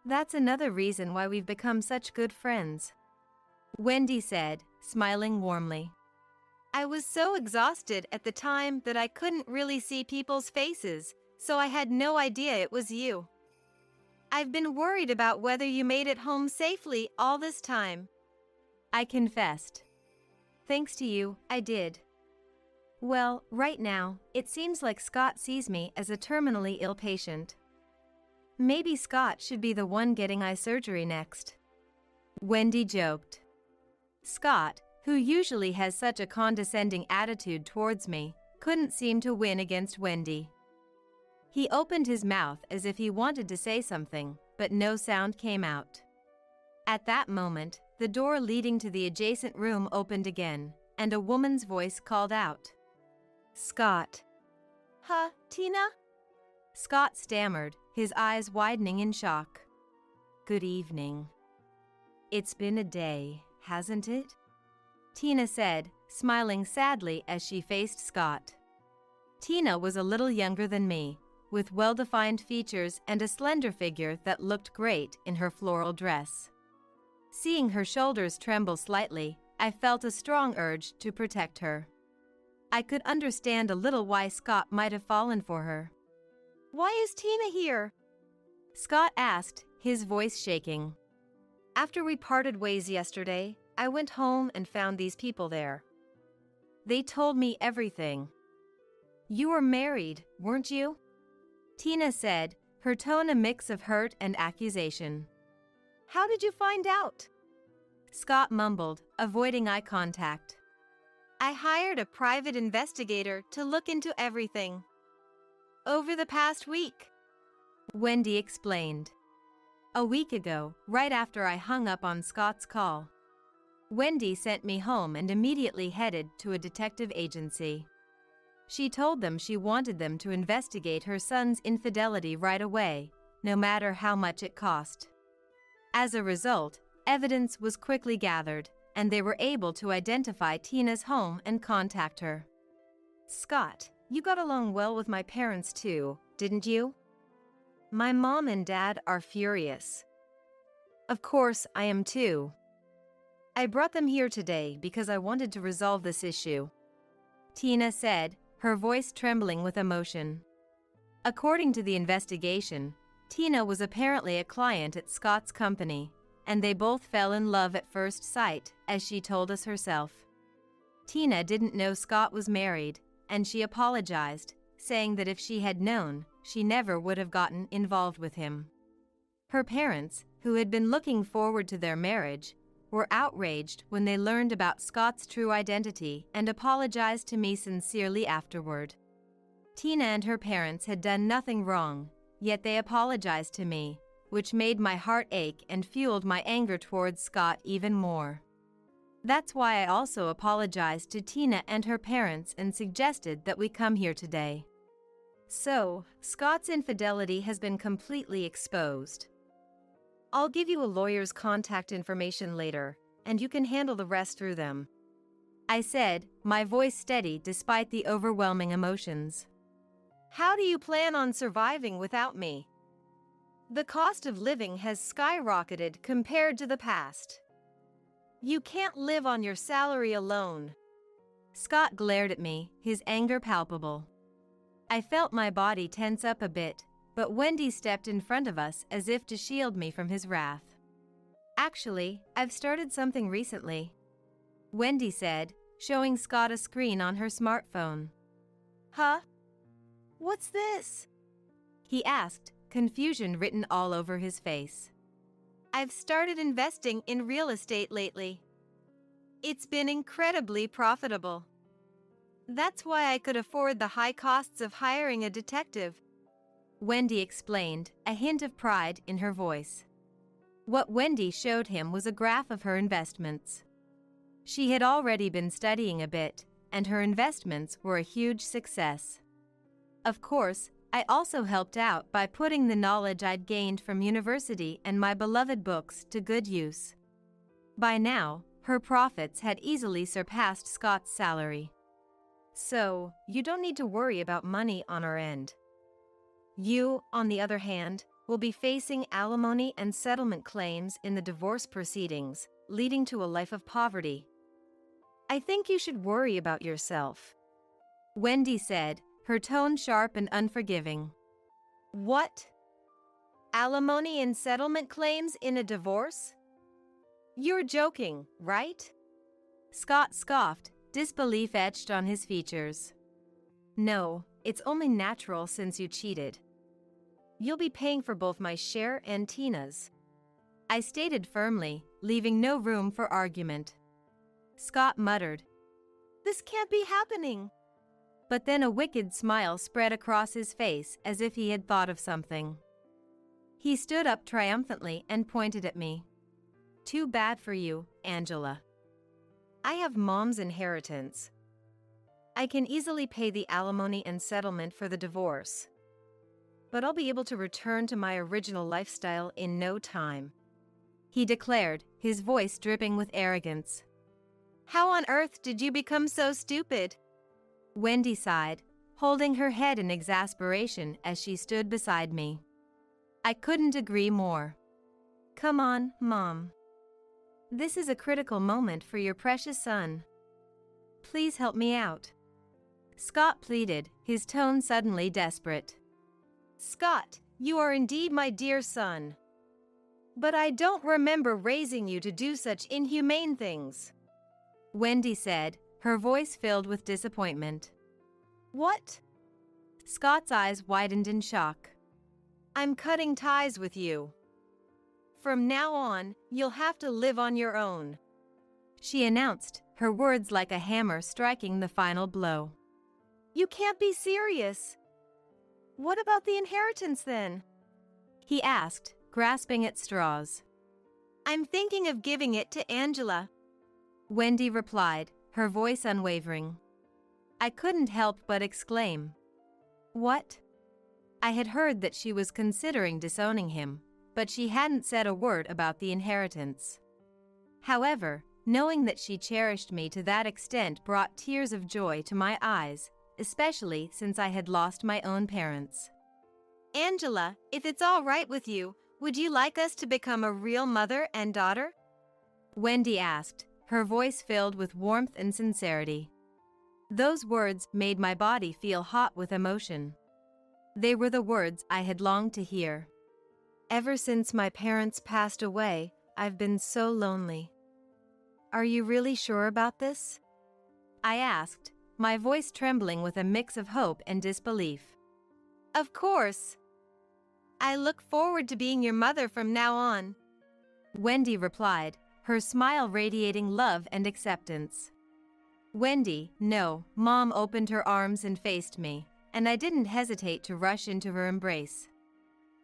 That's another reason why we've become such good friends," Wendy said, smiling warmly. I was so exhausted at the time that I couldn't really see people's faces, so I had no idea it was you. I've been worried about whether you made it home safely all this time, I confessed. Thanks to you, I did. Well, right now, it seems like Scott sees me as a terminally ill patient. Maybe Scott should be the one getting eye surgery next, Wendy joked. Scott, who usually has such a condescending attitude towards me, couldn't seem to win against Wendy. He opened his mouth as if he wanted to say something, but no sound came out. At that moment, the door leading to the adjacent room opened again, and a woman's voice called out, "Scott." "Huh, Tina?" Scott stammered, his eyes widening in shock. "Good evening. It's been a day, hasn't it?" Tina said, smiling sadly as she faced Scott. Tina was a little younger than me, with well-defined features and a slender figure that looked great in her floral dress. Seeing her shoulders tremble slightly, I felt a strong urge to protect her. I could understand a little why Scott might have fallen for her. "Why is Tina here?" Scott asked, his voice shaking. "After we parted ways yesterday, I went home and found these people there. They told me everything." "You were married, weren't you?" Tina said, her tone a mix of hurt and accusation. "How did you find out?" Scott mumbled, avoiding eye contact. "I hired a private investigator to look into everything. Over the past week," Wendy explained. A week ago, right after I hung up on Scott's call, Wendy sent me home and immediately headed to a detective agency. She told them she wanted them to investigate her son's infidelity right away, no matter how much it cost. As a result, evidence was quickly gathered, and they were able to identify Tina's home and contact her. "Scott, you got along well with my parents too, didn't you? My mom and dad are furious. Of course, I am too. I brought them here today because I wanted to resolve this issue," Tina said, her voice trembling with emotion. According to the investigation, Tina was apparently a client at Scott's company, and they both fell in love at first sight, as she told us herself. Tina didn't know Scott was married, and she apologized, saying that if she had known, she never would have gotten involved with him. Her parents, who had been looking forward to their marriage, were outraged when they learned about Scott's true identity and apologized to me sincerely afterward. Tina and her parents had done nothing wrong, yet they apologized to me, which made my heart ache and fueled my anger towards Scott even more. That's why I also apologized to Tina and her parents and suggested that we come here today. So, Scott's infidelity has been completely exposed. I'll give you a lawyer's contact information later, and you can handle the rest through them, I said, my voice steady despite the overwhelming emotions. "How do you plan on surviving without me? The cost of living has skyrocketed compared to the past. You can't live on your salary alone." Scott glared at me, his anger palpable. I felt my body tense up a bit, but Wendy stepped in front of us as if to shield me from his wrath. "Actually, I've started something recently," Wendy said, showing Scott a screen on her smartphone. "Huh? What's this?" He asked, confusion written all over his face. "I've started investing in real estate lately. It's been incredibly profitable. That's why I could afford the high costs of hiring a detective," Wendy explained, a hint of pride in her voice. What Wendy showed him was a graph of her investments. She had already been studying a bit, and her investments were a huge success. Of course, I also helped out by putting the knowledge I'd gained from university and my beloved books to good use. By now, her profits had easily surpassed Scott's salary. So, you don't need to worry about money on our end. You, on the other hand, will be facing alimony and settlement claims in the divorce proceedings, leading to a life of poverty. I think you should worry about yourself," Wendy said, her tone sharp and unforgiving. "What? Alimony and settlement claims in a divorce? You're joking, right?" Scott scoffed, disbelief etched on his features. "No, it's only natural since you cheated. You'll be paying for both my share and Tina's," I stated firmly, leaving no room for argument. Scott muttered, "This can't be happening." but then a wicked smile spread across his face as if he had thought of something. He stood up triumphantly and pointed at me. "Too bad for you, Angela. I have Mom's inheritance. I can easily pay the alimony and settlement for the divorce. But I'll be able to return to my original lifestyle in no time," he declared, his voice dripping with arrogance. "How on earth did you become so stupid?" Wendy sighed, holding her head in exasperation as she stood beside me. I couldn't agree more. "Come on, Mom. This is a critical moment for your precious son. Please help me out," Scott pleaded, his tone suddenly desperate. "Scott, you are indeed my dear son. But I don't remember raising you to do such inhumane things," Wendy said, her voice filled with disappointment. "What?" Scott's eyes widened in shock. "I'm cutting ties with you. From now on, you'll have to live on your own," she announced, her words like a hammer striking the final blow. "You can't be serious. What about the inheritance then?" he asked, grasping at straws. "I'm thinking of giving it to Angela," Wendy replied, her voice unwavering. I couldn't help but exclaim. What? I had heard that she was considering disowning him, but she hadn't said a word about the inheritance. However, knowing that she cherished me to that extent brought tears of joy to my eyes, especially since I had lost my own parents. "Angela, if it's all right with you, would you like us to become a real mother and daughter?" Wendy asked, her voice filled with warmth and sincerity. Those words made my body feel hot with emotion. They were the words I had longed to hear. "Ever since my parents passed away, I've been so lonely. Are you really sure about this?" I asked, my voice trembling with a mix of hope and disbelief. "Of course. I look forward to being your mother from now on," Wendy replied, her smile radiating love and acceptance. "Wendy, no," Mom opened her arms and faced me, and I didn't hesitate to rush into her embrace.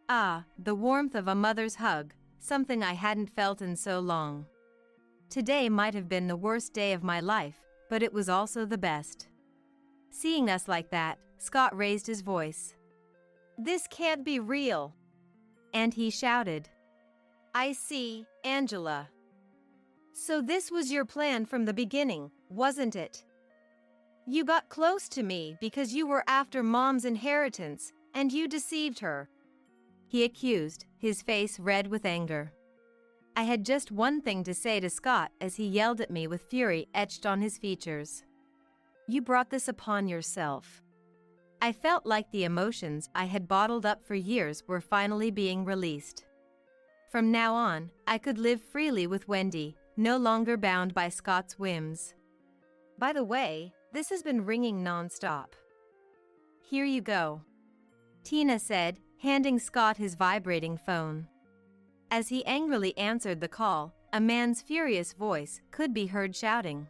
Ah, the warmth of a mother's hug, something I hadn't felt in so long. Today might have been the worst day of my life, but it was also the best. Seeing us like that, Scott raised his voice. "This can't be real." And he shouted, "I see, Angela. So this was your plan from the beginning, wasn't it? You got close to me because you were after Mom's inheritance, and you deceived her," he accused, his face red with anger. I had just one thing to say to Scott as he yelled at me with fury etched on his features. "You brought this upon yourself." I felt like the emotions I had bottled up for years were finally being released. From now on, I could live freely with Wendy, no longer bound by Scott's whims. "By the way, this has been ringing non-stop." "Here you go," Tina said, handing Scott his vibrating phone. As he angrily answered the call, a man's furious voice could be heard shouting,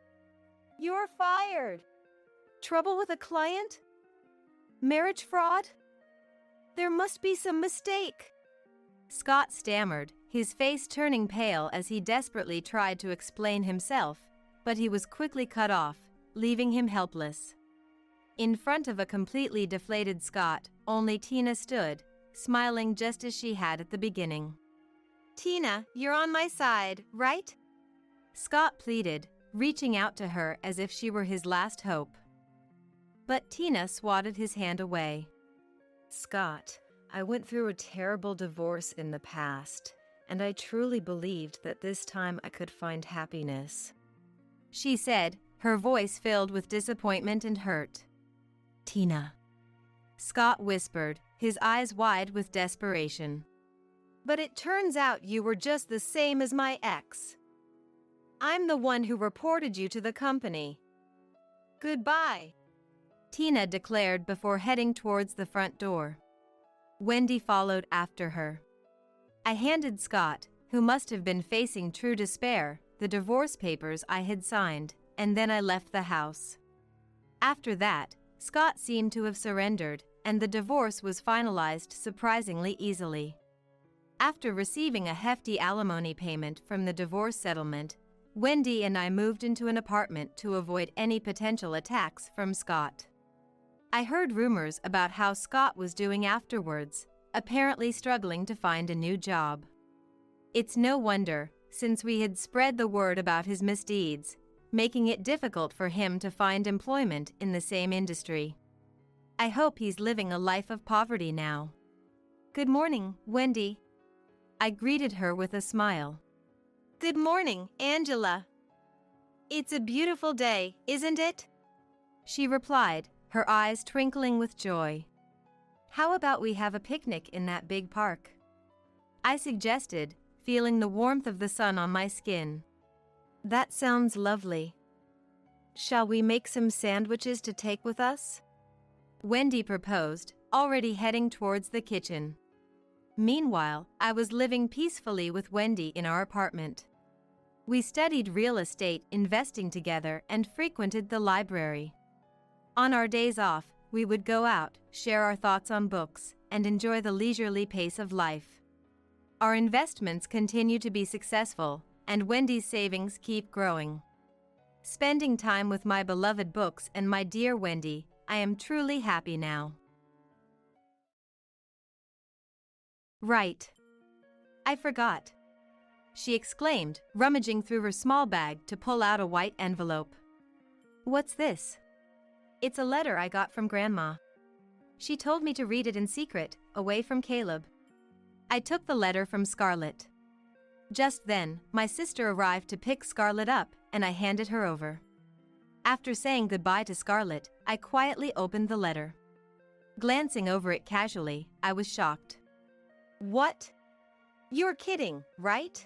"You're fired! Trouble with a client? Marriage fraud? There must be some mistake." Scott stammered, his face turning pale as he desperately tried to explain himself, but he was quickly cut off, leaving him helpless. In front of a completely deflated Scott, only Tina stood, smiling just as she had at the beginning. Tina, you're on my side, right? Scott pleaded, reaching out to her as if she were his last hope. But Tina swatted his hand away. Scott, I went through a terrible divorce in the past, and I truly believed that this time I could find happiness, she said, her voice filled with disappointment and hurt. Tina, Scott whispered, his eyes wide with desperation. But it turns out you were just the same as my ex. I'm the one who reported you to the company. Goodbye, Tina declared before heading towards the front door. Wendy followed after her. I handed Scott, who must have been facing true despair, the divorce papers I had signed, and then I left the house. After that, Scott seemed to have surrendered, and the divorce was finalized surprisingly easily. After receiving a hefty alimony payment from the divorce settlement, Wendy and I moved into an apartment to avoid any potential attacks from Scott. I heard rumors about how Scott was doing afterwards, apparently struggling to find a new job. It's no wonder, since we had spread the word about his misdeeds, making it difficult for him to find employment in the same industry. I hope he's living a life of poverty now. Good morning, Wendy. I greeted her with a smile. Good morning, Angela. It's a beautiful day, isn't it? She replied, her eyes twinkling with joy. How about we have a picnic in that big park? I suggested, feeling the warmth of the sun on my skin. That sounds lovely. Shall we make some sandwiches to take with us? Wendy proposed, already heading towards the kitchen. Meanwhile, I was living peacefully with Wendy in our apartment. We studied real estate investing together and frequented the library. On our days off, we would go out, share our thoughts on books, and enjoy the leisurely pace of life. Our investments continue to be successful, and Wendy's savings keep growing. Spending time with my beloved books and my dear Wendy, I am truly happy now. Right. I forgot, she exclaimed, rummaging through her small bag to pull out a white envelope. What's this? It's a letter I got from Grandma. She told me to read it in secret, away from Caleb. I took the letter from Scarlett. Just then, my sister arrived to pick Scarlett up, and I handed her over. After saying goodbye to Scarlett, I quietly opened the letter. Glancing over it casually, I was shocked. What? You're kidding, right?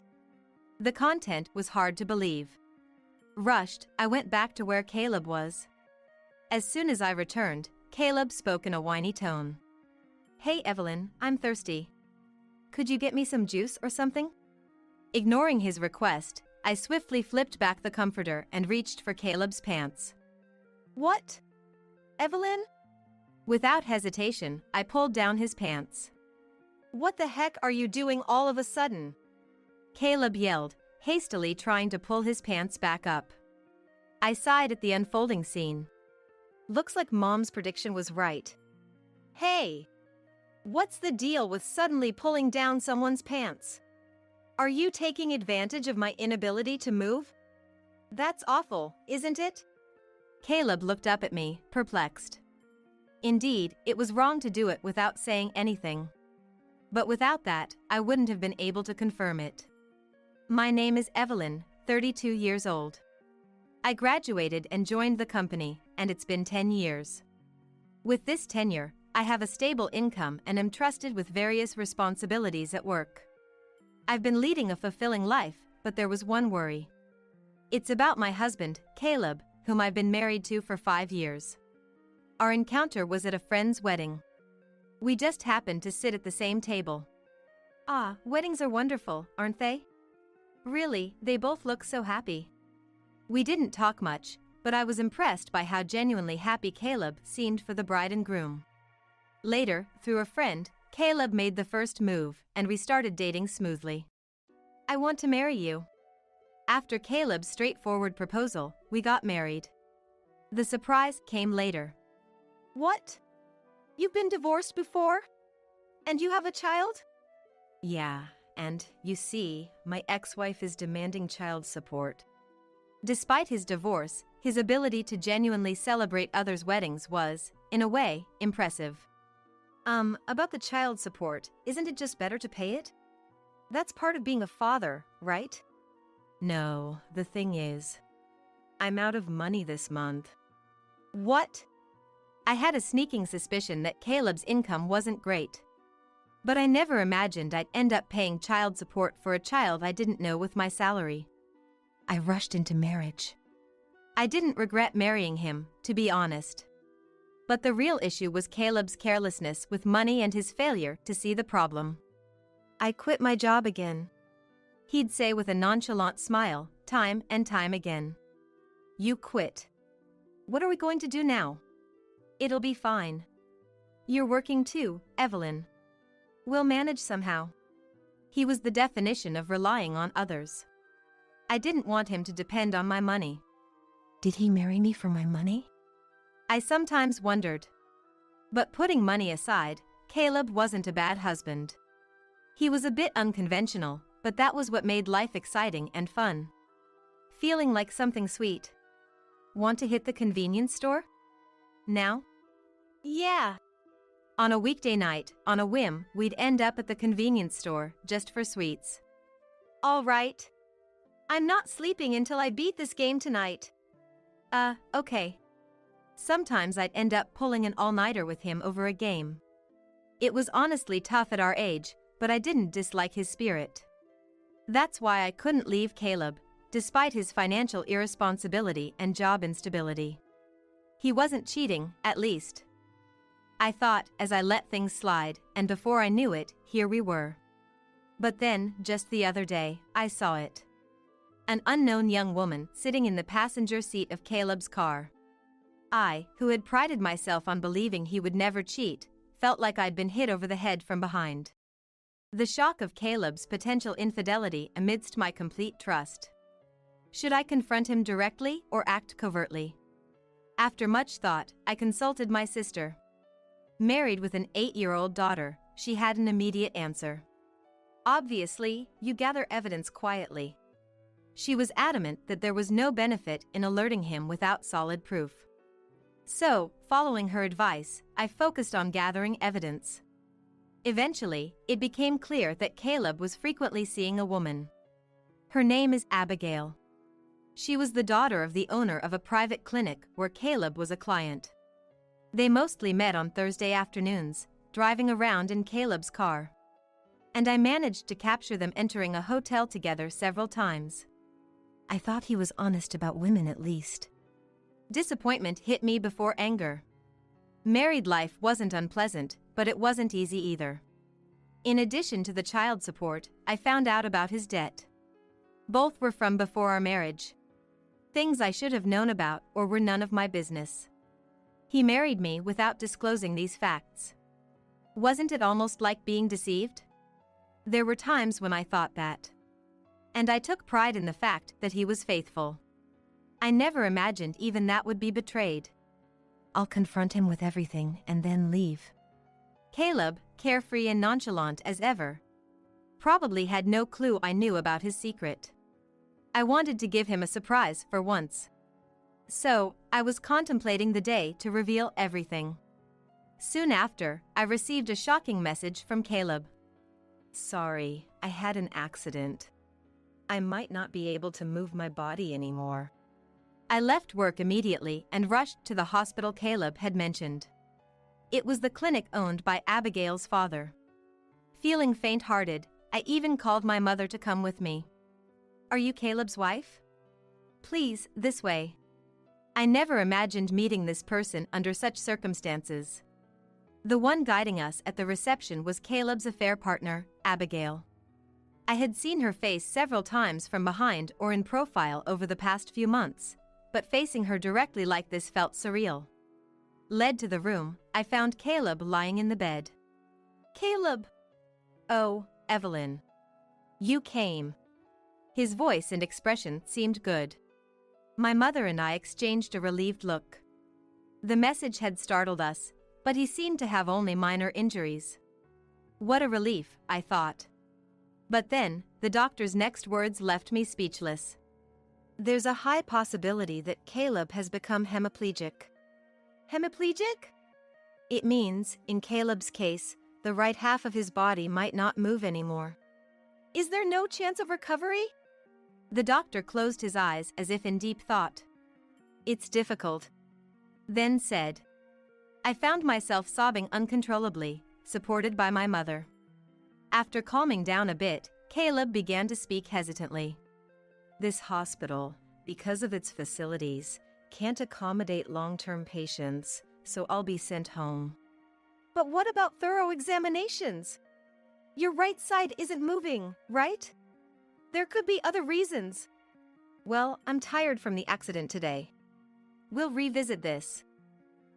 The content was hard to believe. Rushed, I went back to where Caleb was. As soon as I returned, Caleb spoke in a whiny tone. Hey Evelyn, I'm thirsty. Could you get me some juice or something? Ignoring his request, I swiftly flipped back the comforter and reached for Caleb's pants. What? Evelyn? Without hesitation, I pulled down his pants. What the heck are you doing all of a sudden? Caleb yelled, hastily trying to pull his pants back up. I sighed at the unfolding scene. Looks like Mom's prediction was right. Hey! What's the deal with suddenly pulling down someone's pants? Are you taking advantage of my inability to move? That's awful, isn't it? Caleb looked up at me, perplexed. Indeed, it was wrong to do it without saying anything. But without that, I wouldn't have been able to confirm it. My name is Evelyn, 32 years old. I graduated and joined the company, and it's been 10 years. With this tenure, I have a stable income and am trusted with various responsibilities at work. I've been leading a fulfilling life, but there was one worry. It's about my husband, Caleb, whom I've been married to for 5 years. Our encounter was at a friend's wedding. We just happened to sit at the same table. Ah, weddings are wonderful, aren't they? Really, they both look so happy. We didn't talk much, but I was impressed by how genuinely happy Caleb seemed for the bride and groom. Later, through a friend, Caleb made the first move, and we started dating smoothly. I want to marry you. After Caleb's straightforward proposal, we got married. The surprise came later. What? You've been divorced before? And you have a child? Yeah, and you see, my ex-wife is demanding child support. Despite his divorce, his ability to genuinely celebrate others' weddings was, in a way, impressive. About the child support, isn't it just better to pay it? That's part of being a father, right? No, the thing is, I'm out of money this month. What? I had a sneaking suspicion that Caleb's income wasn't great. But I never imagined I'd end up paying child support for a child I didn't know with my salary. I rushed into marriage. I didn't regret marrying him, to be honest. But the real issue was Caleb's carelessness with money and his failure to see the problem. I quit my job again. He'd say with a nonchalant smile, time and time again. You quit. What are we going to do now? It'll be fine. You're working too, Evelyn. We'll manage somehow. He was the definition of relying on others. I didn't want him to depend on my money. Did he marry me for my money? I sometimes wondered. But putting money aside, Caleb wasn't a bad husband. He was a bit unconventional, but that was what made life exciting and fun. Feeling like something sweet. Want to hit the convenience store? Now? Yeah. On a weekday night, on a whim, we'd end up at the convenience store just for sweets. All right. I'm not sleeping until I beat this game tonight. Okay. Sometimes I'd end up pulling an all-nighter with him over a game. It was honestly tough at our age, but I didn't dislike his spirit. That's why I couldn't leave Caleb, despite his financial irresponsibility and job instability. He wasn't cheating, at least. I thought as I let things slide, and before I knew it, here we were. But then, just the other day, I saw it. An unknown young woman sitting in the passenger seat of Caleb's car. I, who had prided myself on believing he would never cheat, felt like I'd been hit over the head from behind. The shock of Caleb's potential infidelity amidst my complete trust. Should I confront him directly or act covertly? After much thought, I consulted my sister. Married with an 8-year-old daughter, she had an immediate answer. Obviously, you gather evidence quietly. She was adamant that there was no benefit in alerting him without solid proof. So, following her advice, I focused on gathering evidence. Eventually, it became clear that Caleb was frequently seeing a woman. Her name is Abigail. She was the daughter of the owner of a private clinic where Caleb was a client. They mostly met on Thursday afternoons, driving around in Caleb's car. And I managed to capture them entering a hotel together several times. I thought he was honest about women at least. Disappointment hit me before anger. Married life wasn't unpleasant, but it wasn't easy either. In addition to the child support, I found out about his debt. Both were from before our marriage. Things I should have known about or were none of my business. He married me without disclosing these facts. Wasn't it almost like being deceived? There were times when I thought that. And I took pride in the fact that he was faithful. I never imagined even that would be betrayed. I'll confront him with everything and then leave. Caleb, carefree and nonchalant as ever, probably had no clue I knew about his secret. I wanted to give him a surprise for once. So, I was contemplating the day to reveal everything. Soon after, I received a shocking message from Caleb. Sorry, I had an accident. I might not be able to move my body anymore. I left work immediately and rushed to the hospital Caleb had mentioned. It was the clinic owned by Abigail's father. Feeling faint-hearted, I even called my mother to come with me. Are you Caleb's wife? Please, this way. I never imagined meeting this person under such circumstances. The one guiding us at the reception was Caleb's affair partner, Abigail. I had seen her face several times from behind or in profile over the past few months, but facing her directly like this felt surreal. Led to the room, I found Caleb lying in the bed. Caleb! Oh, Evelyn. You came. His voice and expression seemed good. My mother and I exchanged a relieved look. The message had startled us, but he seemed to have only minor injuries. What a relief, I thought. But then, the doctor's next words left me speechless. There's a high possibility that Caleb has become hemiplegic. Hemiplegic? It means, in Caleb's case, the right half of his body might not move anymore. Is there no chance of recovery? The doctor closed his eyes as if in deep thought. It's difficult. Then said. I found myself sobbing uncontrollably, supported by my mother. After calming down a bit, Caleb began to speak hesitantly. This hospital, because of its facilities, can't accommodate long-term patients, so I'll be sent home. But what about thorough examinations? Your right side isn't moving, right? There could be other reasons. Well, I'm tired from the accident today. We'll revisit this.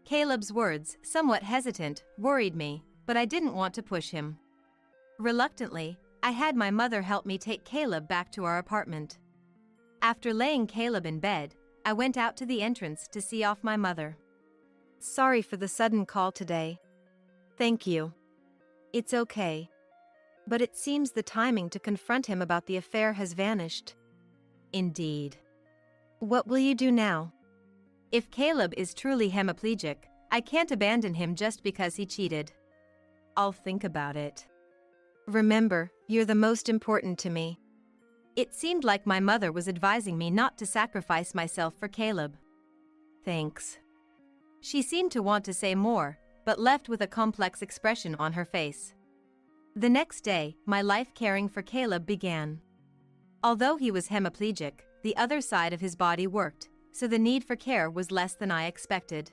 Caleb's words, somewhat hesitant, worried me, but I didn't want to push him. Reluctantly, I had my mother help me take Caleb back to our apartment. After laying Caleb in bed, I went out to the entrance to see off my mother. Sorry for the sudden call today. Thank you. It's okay. But it seems the timing to confront him about the affair has vanished. Indeed. What will you do now? If Caleb is truly hemiplegic, I can't abandon him just because he cheated. I'll think about it. Remember, you're the most important to me. It seemed like my mother was advising me not to sacrifice myself for Caleb. Thanks. She seemed to want to say more, but left with a complex expression on her face. The next day, my life caring for Caleb began. Although he was hemiplegic, the other side of his body worked, so the need for care was less than I expected.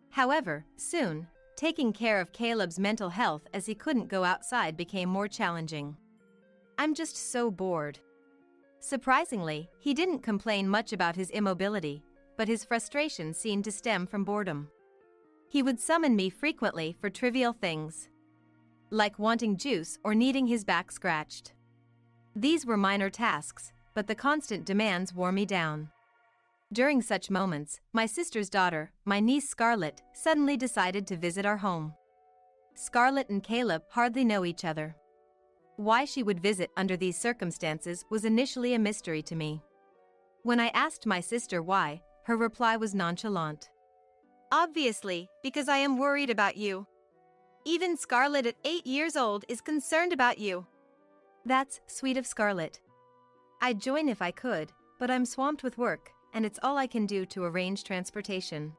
However, soon, taking care of Caleb's mental health as he couldn't go outside became more challenging. I'm just so bored. Surprisingly, he didn't complain much about his immobility, but his frustration seemed to stem from boredom. He would summon me frequently for trivial things, like wanting juice or needing his back scratched. These were minor tasks, but the constant demands wore me down. During such moments, my sister's daughter, my niece Scarlett, suddenly decided to visit our home. Scarlett and Caleb hardly know each other. Why she would visit under these circumstances was initially a mystery to me. When I asked my sister why, her reply was nonchalant. Obviously, because I am worried about you. Even Scarlett at 8 years old is concerned about you. That's sweet of Scarlett. I'd join if I could, but I'm swamped with work, and it's all I can do to arrange transportation.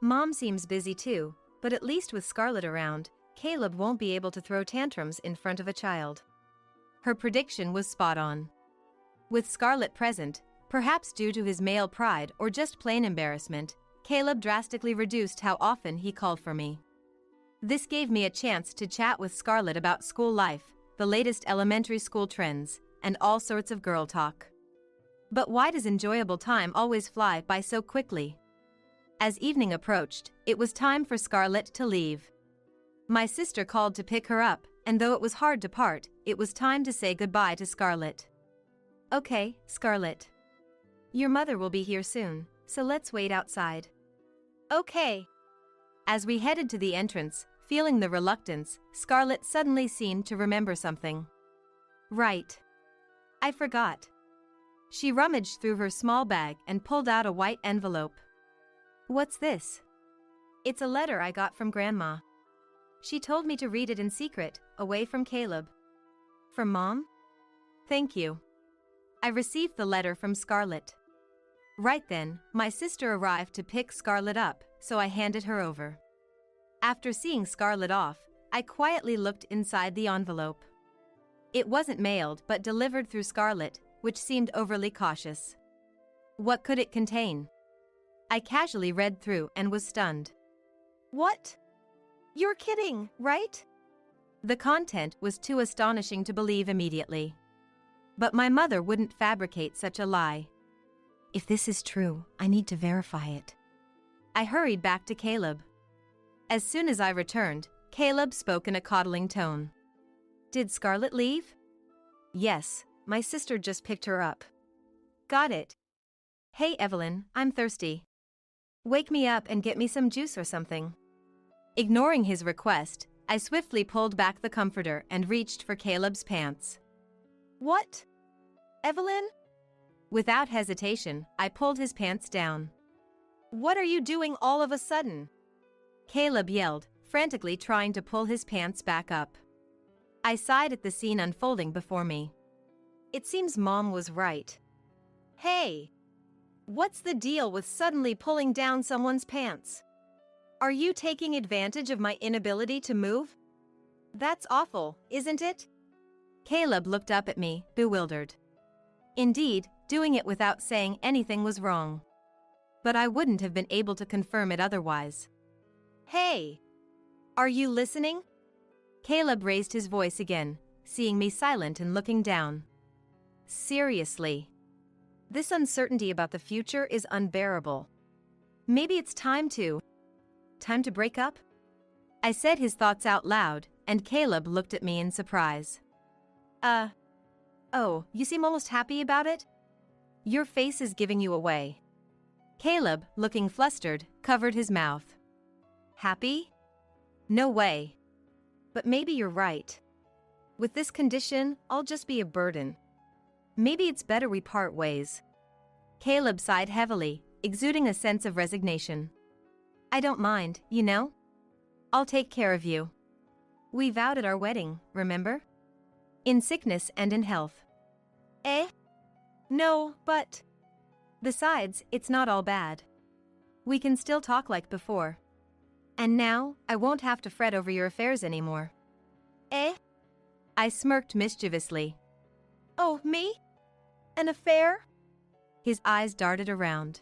Mom seems busy too, but at least with Scarlett around, Caleb won't be able to throw tantrums in front of a child. Her prediction was spot on. With Scarlett present, perhaps due to his male pride or just plain embarrassment, Caleb drastically reduced how often he called for me. This gave me a chance to chat with Scarlett about school life, the latest elementary school trends, and all sorts of girl talk. But why does enjoyable time always fly by so quickly? As evening approached, it was time for Scarlett to leave. My sister called to pick her up, and though it was hard to part, it was time to say goodbye to Scarlett. Okay, Scarlett. Your mother will be here soon, so let's wait outside. Okay. As we headed to the entrance, feeling the reluctance, Scarlett suddenly seemed to remember something. Right. I forgot. She rummaged through her small bag and pulled out a white envelope. What's this? It's a letter I got from Grandma. She told me to read it in secret, away from Caleb. From Mom? Thank you. I received the letter from Scarlett. Right then, my sister arrived to pick Scarlett up, so I handed her over. After seeing Scarlett off, I quietly looked inside the envelope. It wasn't mailed but delivered through Scarlett, which seemed overly cautious. What could it contain? I casually read through and was stunned. What? You're kidding, right? The content was too astonishing to believe immediately. But my mother wouldn't fabricate such a lie. If this is true, I need to verify it. I hurried back to Caleb. As soon as I returned, Caleb spoke in a coddling tone. Did Scarlett leave? Yes, my sister just picked her up. Got it. Hey Evelyn, I'm thirsty. Wake me up and get me some juice or something. Ignoring his request, I swiftly pulled back the comforter and reached for Caleb's pants. What? Evelyn? Without hesitation, I pulled his pants down. What are you doing all of a sudden? Caleb yelled, frantically trying to pull his pants back up. I sighed at the scene unfolding before me. It seems Mom was right. Hey! What's the deal with suddenly pulling down someone's pants? Are you taking advantage of my inability to move? That's awful, isn't it? Caleb looked up at me, bewildered. Indeed, doing it without saying anything was wrong. But I wouldn't have been able to confirm it otherwise. Hey! Are you listening? Caleb raised his voice again, seeing me silent and looking down. Seriously. This uncertainty about the future is unbearable. Maybe it's time to break up? I said his thoughts out loud, and Caleb looked at me in surprise. Oh, you seem almost happy about it? Your face is giving you away. Caleb, looking flustered, covered his mouth. Happy? No way. But maybe you're right. With this condition, I'll just be a burden. Maybe it's better we part ways. Caleb sighed heavily, exuding a sense of resignation. I don't mind, you know? I'll take care of you. We vowed at our wedding, remember? In sickness and in health. Eh? No, but... Besides, it's not all bad. We can still talk like before. And now, I won't have to fret over your affairs anymore. Eh? I smirked mischievously. Oh, me? An affair? His eyes darted around.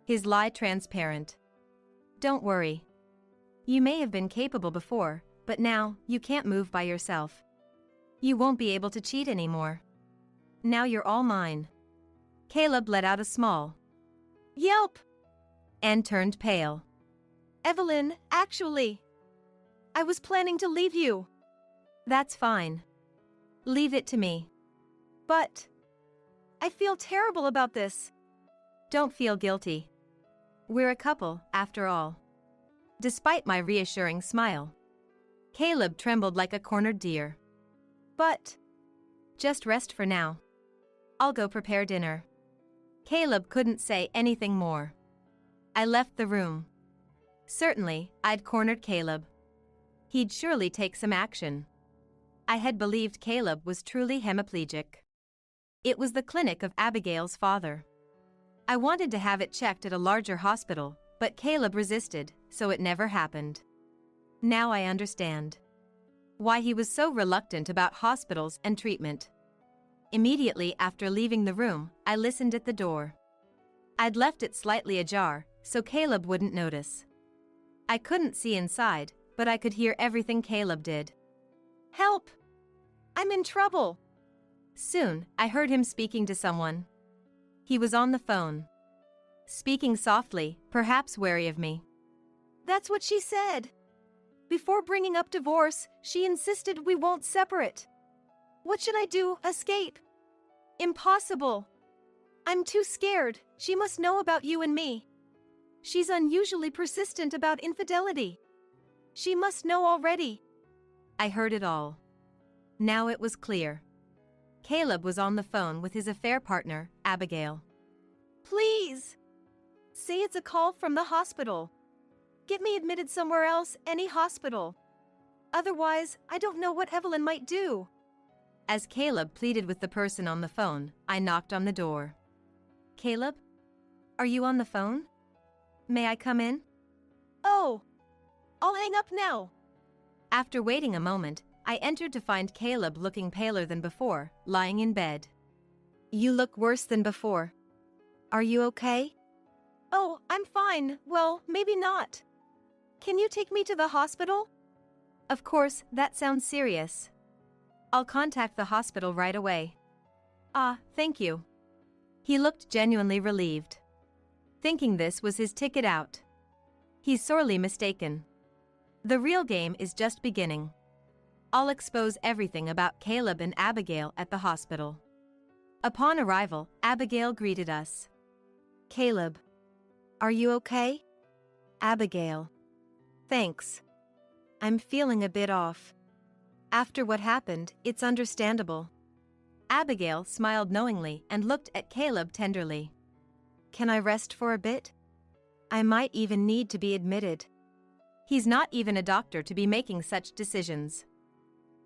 His lie transparent. Don't worry. You may have been capable before, but now, you can't move by yourself. You won't be able to cheat anymore. Now you're all mine. Caleb let out a small yelp and turned pale. Evelyn, actually, I was planning to leave you. That's fine. Leave it to me. But I feel terrible about this. Don't feel guilty. We're a couple, after all. Despite my reassuring smile, Caleb trembled like a cornered deer. But just rest for now. I'll go prepare dinner. Caleb couldn't say anything more. I left the room. Certainly, I'd cornered Caleb. He'd surely take some action. I had believed Caleb was truly hemiplegic. It was the clinic of Abigail's father. I wanted to have it checked at a larger hospital, but Caleb resisted, so it never happened. Now I understand why he was so reluctant about hospitals and treatment. Immediately after leaving the room, I listened at the door. I'd left it slightly ajar, so Caleb wouldn't notice. I couldn't see inside, but I could hear everything Caleb did. Help! I'm in trouble! Soon, I heard him speaking to someone. He was on the phone. Speaking softly, perhaps wary of me. That's what she said. Before bringing up divorce, she insisted we won't separate. What should I do? Escape? Impossible. I'm too scared. She must know about you and me. She's unusually persistent about infidelity. She must know already. I heard it all. Now it was clear. Caleb was on the phone with his affair partner, Abigail. Please! Say it's a call from the hospital. Get me admitted somewhere else, any hospital. Otherwise, I don't know what Evelyn might do. As Caleb pleaded with the person on the phone, I knocked on the door. Caleb? Are you on the phone? May I come in? Oh! I'll hang up now. After waiting a moment, I entered to find Caleb looking paler than before, lying in bed. You look worse than before. Are you okay? Oh, I'm fine. Well, maybe not. Can you take me to the hospital? Of course, that sounds serious. I'll contact the hospital right away. Ah, thank you. He looked genuinely relieved. Thinking this was his ticket out. He's sorely mistaken. The real game is just beginning. I'll expose everything about Caleb and Abigail at the hospital. Upon arrival, Abigail greeted us. Caleb, are you okay? Abigail. Thanks. I'm feeling a bit off. After what happened, it's understandable. Abigail smiled knowingly and looked at Caleb tenderly. Can I rest for a bit? I might even need to be admitted. He's not even a doctor to be making such decisions.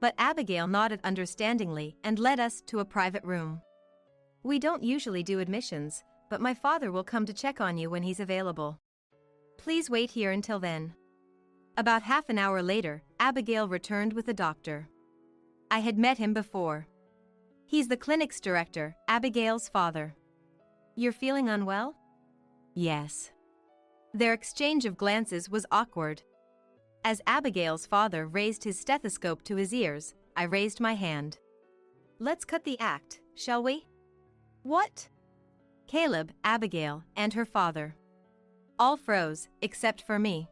But Abigail nodded understandingly and led us to a private room. We don't usually do admissions, but my father will come to check on you when he's available. Please wait here until then. About half an hour later, Abigail returned with a doctor. I had met him before. He's the clinic's director, Abigail's father. You're feeling unwell? Yes. Their exchange of glances was awkward. As Abigail's father raised his stethoscope to his ears, I raised my hand. Let's cut the act, shall we? What? Caleb, Abigail, and her father. All froze, except for me.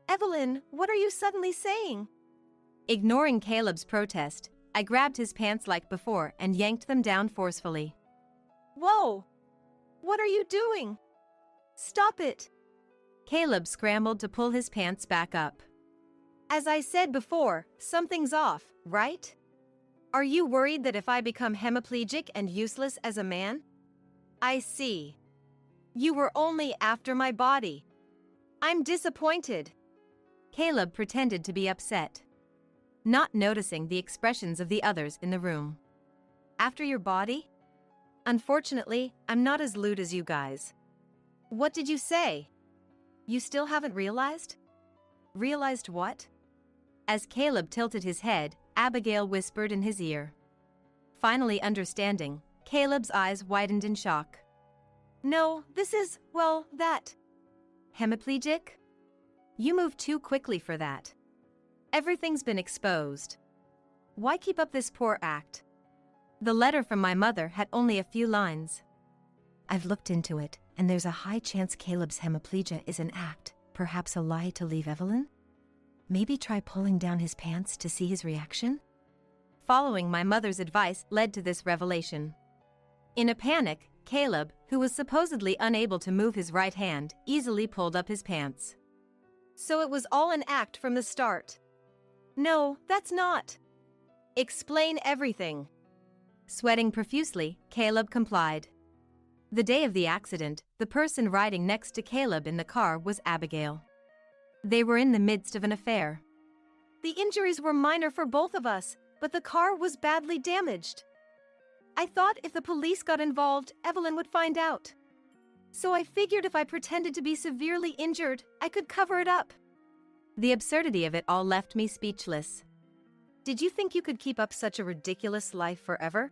Evelyn, what are you suddenly saying? Ignoring Caleb's protest, I grabbed his pants like before and yanked them down forcefully. Whoa! What are you doing? Stop it! Caleb scrambled to pull his pants back up. As I said before, something's off, right? Are you worried that if I become hemiplegic and useless as a man? I see. You were only after my body. I'm disappointed. Caleb pretended to be upset, not noticing the expressions of the others in the room. After your body? Unfortunately, I'm not as lewd as you guys. What did you say? You still haven't realized? Realized what? As Caleb tilted his head, Abigail whispered in his ear. Finally understanding, Caleb's eyes widened in shock. No, this is, well, that. Hemiplegic? You moved too quickly for that. Everything's been exposed. Why keep up this poor act? The letter from my mother had only a few lines. I've looked into it, and there's a high chance Caleb's hemiplegia is an act, perhaps a lie to leave Evelyn? Maybe try pulling down his pants to see his reaction? Following my mother's advice led to this revelation. In a panic, Caleb, who was supposedly unable to move his right hand, easily pulled up his pants. So it was all an act from the start. No, that's not. Explain everything. Sweating profusely, Caleb complied. The day of the accident, the person riding next to Caleb in the car was Abigail. They were in the midst of an affair. The injuries were minor for both of us, but the car was badly damaged. I thought if the police got involved, Evelyn would find out. So I figured if I pretended to be severely injured, I could cover it up. The absurdity of it all left me speechless. Did you think you could keep up such a ridiculous life forever?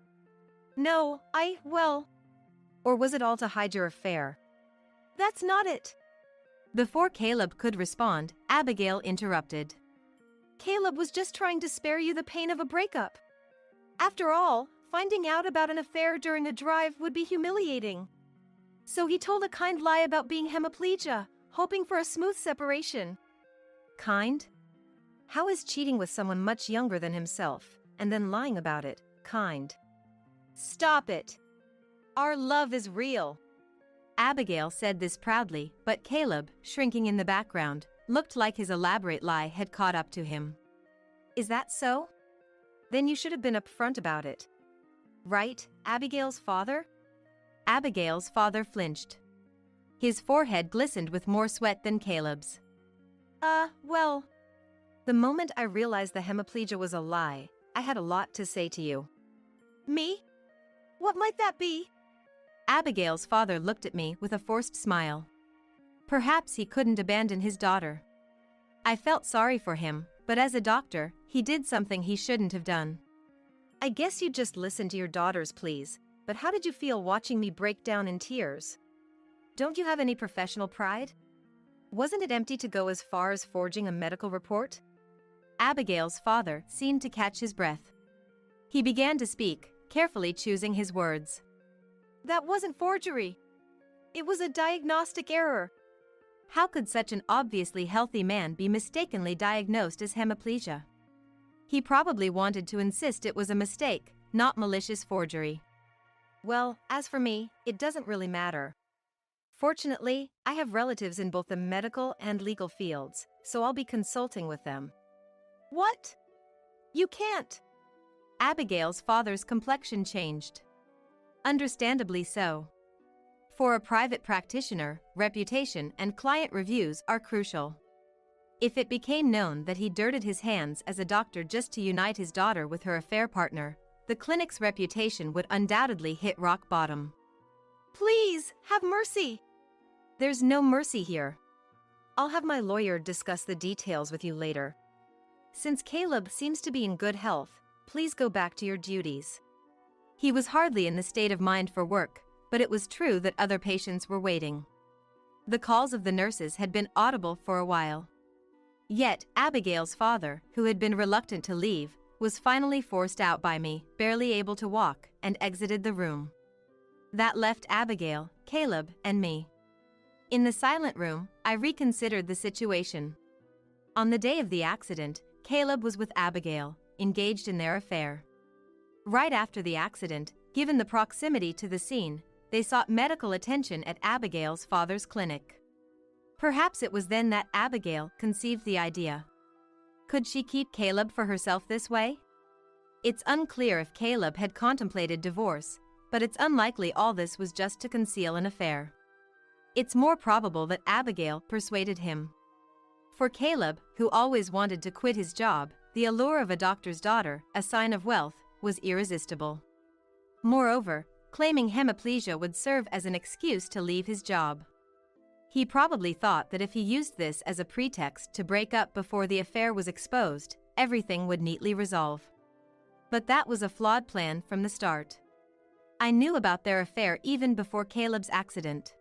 No, well... Or was it all to hide your affair? That's not it. Before Caleb could respond, Abigail interrupted. Caleb was just trying to spare you the pain of a breakup. After all, finding out about an affair during a drive would be humiliating. So he told a kind lie about being hemiplegia, hoping for a smooth separation. Kind? How is cheating with someone much younger than himself, and then lying about it, kind? Stop it. Our love is real. Abigail said this proudly, but Caleb, shrinking in the background, looked like his elaborate lie had caught up to him. Is that so? Then you should have been upfront about it. Right, Abigail's father? Abigail's father flinched. His forehead glistened with more sweat than Caleb's. Well... The moment I realized the hemiplegia was a lie, I had a lot to say to you. Me? What might that be? Abigail's father looked at me with a forced smile. Perhaps he couldn't abandon his daughter. I felt sorry for him, but as a doctor, he did something he shouldn't have done. I guess you just listened to your daughters, please, but how did you feel watching me break down in tears? Don't you have any professional pride? Wasn't it empty to go as far as forging a medical report? Abigail's father seemed to catch his breath. He began to speak, carefully choosing his words. That wasn't forgery. It was a diagnostic error. How could such an obviously healthy man be mistakenly diagnosed as hemiplegia? He probably wanted to insist it was a mistake, not malicious forgery. Well, as for me, it doesn't really matter. Fortunately, I have relatives in both the medical and legal fields, so I'll be consulting with them. What? You can't. Abigail's father's complexion changed. Understandably so. For a private practitioner, reputation and client reviews are crucial. If it became known that he dirtied his hands as a doctor just to unite his daughter with her affair partner, the clinic's reputation would undoubtedly hit rock bottom. Please, have mercy. There's no mercy here. I'll have my lawyer discuss the details with you later. Since Caleb seems to be in good health, please go back to your duties. He was hardly in the state of mind for work, but it was true that other patients were waiting. The calls of the nurses had been audible for a while. Yet, Abigail's father, who had been reluctant to leave, was finally forced out by me, barely able to walk, and exited the room. That left Abigail, Caleb, and me. In the silent room, I reconsidered the situation. On the day of the accident, Caleb was with Abigail, engaged in their affair. Right after the accident, given the proximity to the scene, they sought medical attention at Abigail's father's clinic. Perhaps it was then that Abigail conceived the idea. Could she keep Caleb for herself this way? It's unclear if Caleb had contemplated divorce, but it's unlikely all this was just to conceal an affair. It's more probable that Abigail persuaded him. For Caleb, who always wanted to quit his job, the allure of a doctor's daughter, a sign of wealth, was irresistible. Moreover, claiming hemiplegia would serve as an excuse to leave his job. He probably thought that if he used this as a pretext to break up before the affair was exposed, everything would neatly resolve. But that was a flawed plan from the start. I knew about their affair even before Caleb's accident.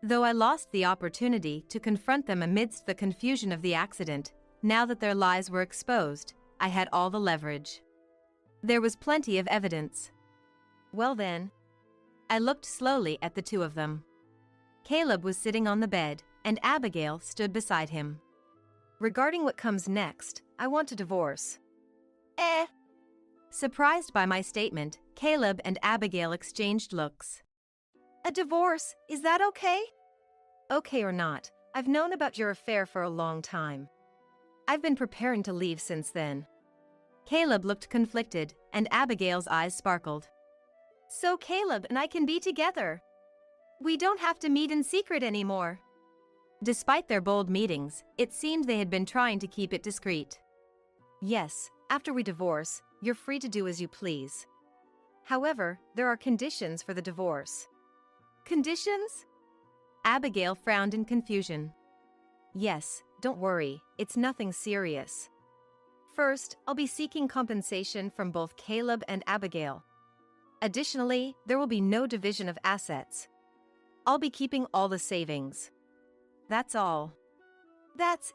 Though I lost the opportunity to confront them amidst the confusion of the accident, now that their lies were exposed, I had all the leverage. There was plenty of evidence. Well then, I looked slowly at the two of them. Caleb was sitting on the bed, and Abigail stood beside him. Regarding what comes next, I want a divorce. Surprised by my statement, Caleb and Abigail exchanged looks. A divorce, is that okay? Okay or not, I've known about your affair for a long time. I've been preparing to leave since then. Caleb looked conflicted, and Abigail's eyes sparkled. So Caleb and I can be together. We don't have to meet in secret anymore. Despite their bold meetings, it seemed they had been trying to keep it discreet. Yes, after we divorce, you're free to do as you please. However, there are conditions for the divorce. Conditions? Abigail frowned in confusion. Yes, don't worry, it's nothing serious. First, I'll be seeking compensation from both Caleb and Abigail. Additionally, there will be no division of assets. I'll be keeping all the savings. That's all.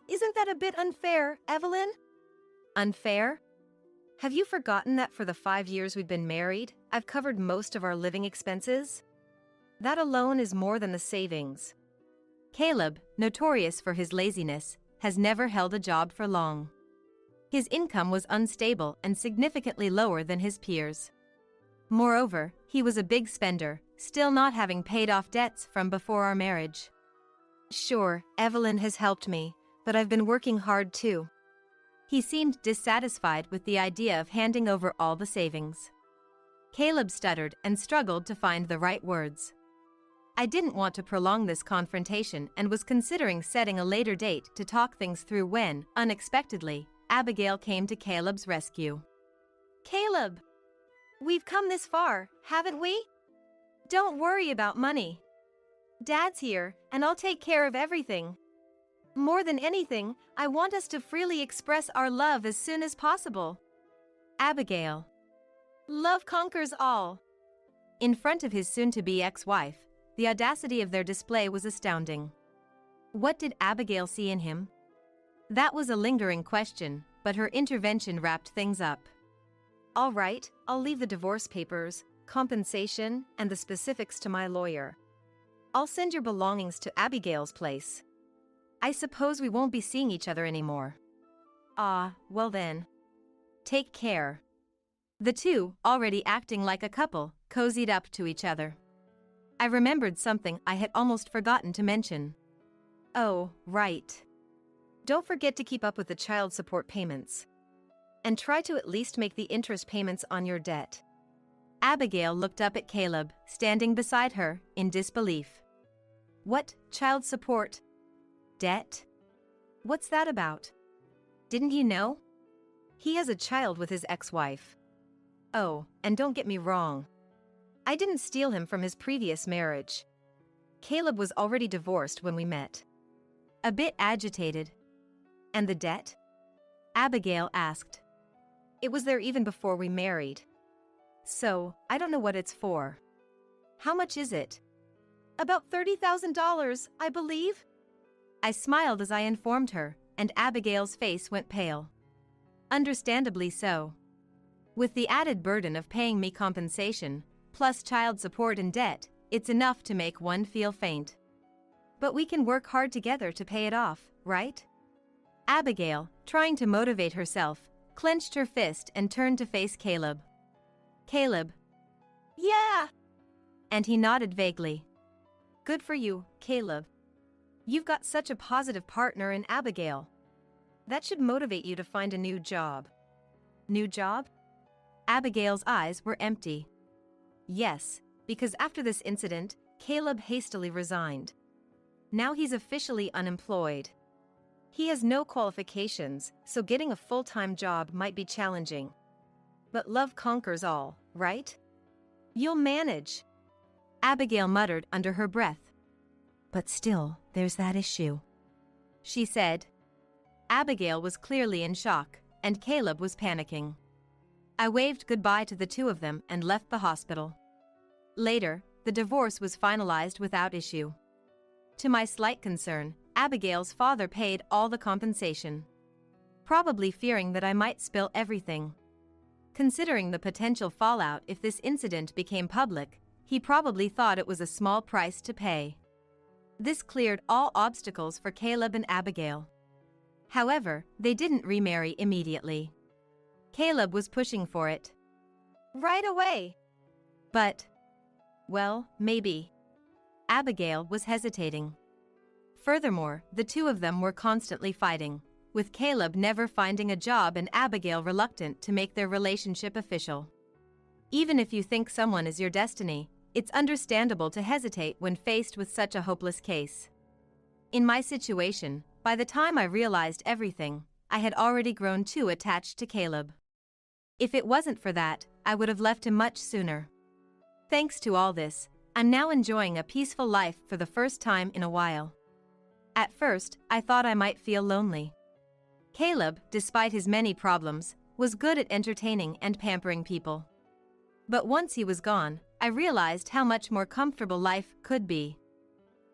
Isn't that a bit unfair, Evelyn? Unfair? Have you forgotten that for the 5 years we've been married, I've covered most of our living expenses? That alone is more than the savings. Caleb, notorious for his laziness, has never held a job for long. His income was unstable and significantly lower than his peers. Moreover, he was a big spender, still not having paid off debts from before our marriage. Sure, Evelyn has helped me, but I've been working hard too. He seemed dissatisfied with the idea of handing over all the savings. Caleb stuttered and struggled to find the right words. I didn't want to prolong this confrontation and was considering setting a later date to talk things through when, unexpectedly, Abigail came to Caleb's rescue. Caleb! We've come this far, haven't we? Don't worry about money. Dad's here, and I'll take care of everything. More than anything, I want us to freely express our love as soon as possible. Abigail. Love conquers all. In front of his soon-to-be ex-wife, the audacity of their display was astounding. What did Abigail see in him? That was a lingering question, but her intervention wrapped things up. All right, I'll leave the divorce papers, compensation, and the specifics to my lawyer. I'll send your belongings to Abigail's place. I suppose we won't be seeing each other anymore. Well then. Take care. The two, already acting like a couple, cozied up to each other. I remembered something I had almost forgotten to mention. Oh, right. Don't forget to keep up with the child support payments. and try to at least make the interest payments on your debt. Abigail looked up at Caleb, standing beside her, in disbelief. What, child support? Debt? What's that about? Didn't you know? He has a child with his ex-wife. Oh, and don't get me wrong. I didn't steal him from his previous marriage. Caleb was already divorced when we met. A bit agitated. And the debt? Abigail asked. It was there even before we married. So, I don't know what it's for. How much is it? About $30,000, I believe. I smiled as I informed her, and Abigail's face went pale. Understandably so. With the added burden of paying me compensation, plus child support and debt, it's enough to make one feel faint. But we can work hard together to pay it off, right? Abigail, trying to motivate herself, clenched her fist and turned to face Caleb. Caleb. Yeah. And he nodded vaguely. Good for you, Caleb. You've got such a positive partner in Abigail. That should motivate you to find a new job. New job? Abigail's eyes were empty. Yes, because after this incident, Caleb hastily resigned. Now he's officially unemployed. He has no qualifications, so getting a full-time job might be challenging. But love conquers all, right? You'll manage. Abigail muttered under her breath. But still, there's that issue, she said. Abigail was clearly in shock, and Caleb was panicking. I waved goodbye to the two of them and left the hospital. Later, the divorce was finalized without issue. To my slight concern, Abigail's father paid all the compensation, probably fearing that I might spill everything. Considering the potential fallout if this incident became public, he probably thought it was a small price to pay. This cleared all obstacles for Caleb and Abigail. However, they didn't remarry immediately. Caleb was pushing for it. Right away. But, well, maybe. Abigail was hesitating. Furthermore, the two of them were constantly fighting, with Caleb never finding a job and Abigail reluctant to make their relationship official. Even if you think someone is your destiny, it's understandable to hesitate when faced with such a hopeless case. In my situation, by the time I realized everything, I had already grown too attached to Caleb. If it wasn't for that, I would have left him much sooner. Thanks to all this, I'm now enjoying a peaceful life for the first time in a while. At first, I thought I might feel lonely. Caleb, despite his many problems, was good at entertaining and pampering people. But once he was gone, I realized how much more comfortable life could be.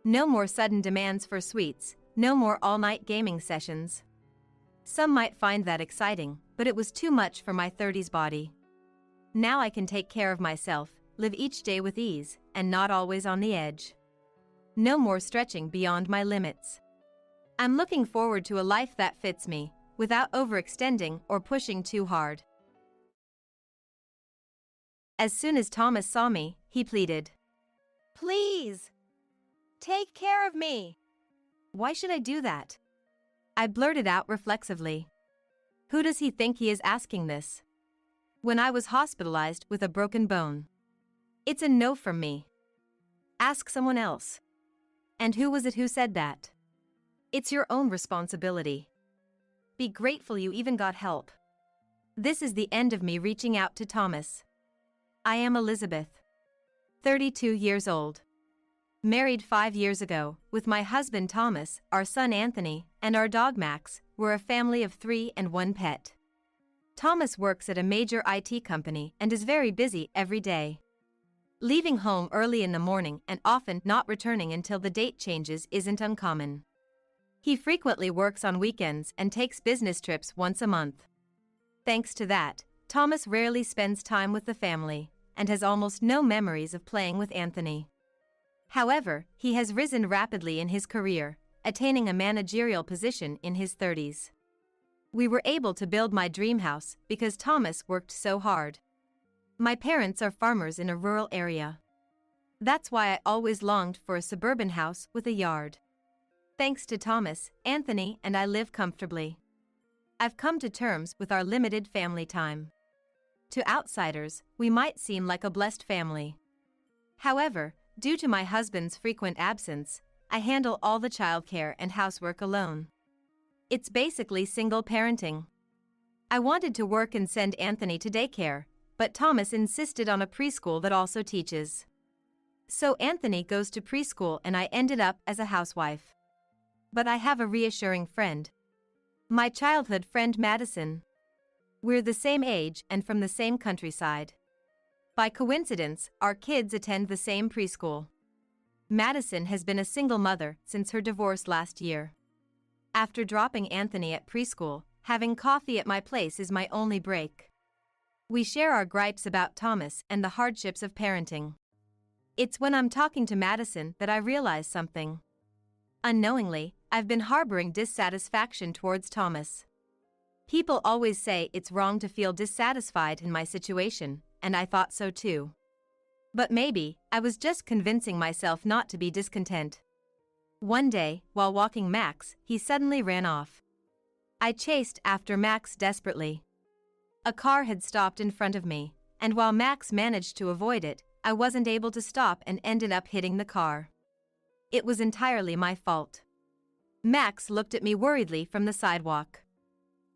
No more sudden demands for sweets, no more all-night gaming sessions. Some might find that exciting, but it was too much for my 30s body. Now I can take care of myself, live each day with ease, and not always on the edge. No more stretching beyond my limits. I'm looking forward to a life that fits me, without overextending or pushing too hard. As soon as Thomas saw me, he pleaded. Please. Take care of me. Why should I do that? I blurted out reflexively. Who does he think he is asking this? When I was hospitalized with a broken bone. It's a no from me. Ask someone else. And who was it who said that? It's your own responsibility. Be grateful you even got help. This is the end of me reaching out to Thomas. I am Elizabeth. 32 years old. Married 5 years ago, with my husband Thomas, our son Anthony, and our dog Max. We're a family of 3 and 1 pet. Thomas works at a major IT company and is very busy every day. Leaving home early in the morning and often not returning until the date changes isn't uncommon. He frequently works on weekends and takes business trips once a month. Thanks to that, Thomas rarely spends time with the family and has almost no memories of playing with Anthony. However, he has risen rapidly in his career, attaining a managerial position in his 30s. We were able to build my dream house because Thomas worked so hard. My parents are farmers in a rural area. That's why I always longed for a suburban house with a yard. Thanks to Thomas, Anthony and I live comfortably. I've come to terms with our limited family time. To outsiders, we might seem like a blessed family. However, due to my husband's frequent absence, I handle all the childcare and housework alone. It's basically single parenting. I wanted to work and send Anthony to daycare, but Thomas insisted on a preschool that also teaches. So Anthony goes to preschool and I ended up as a housewife. But I have a reassuring friend. My childhood friend Madison. We're the same age and from the same countryside. By coincidence, our kids attend the same preschool. Madison has been a single mother since her divorce last year. After dropping Anthony at preschool, having coffee at my place is my only break. We share our gripes about Thomas and the hardships of parenting. It's when I'm talking to Madison that I realize something. Unknowingly, I've been harboring dissatisfaction towards Thomas. People always say it's wrong to feel dissatisfied in my situation, and I thought so too. But maybe, I was just convincing myself not to be discontent. One day, while walking Max, he suddenly ran off. I chased after Max desperately. A car had stopped in front of me, and while Max managed to avoid it, I wasn't able to stop and ended up hitting the car. It was entirely my fault. Max looked at me worriedly from the sidewalk.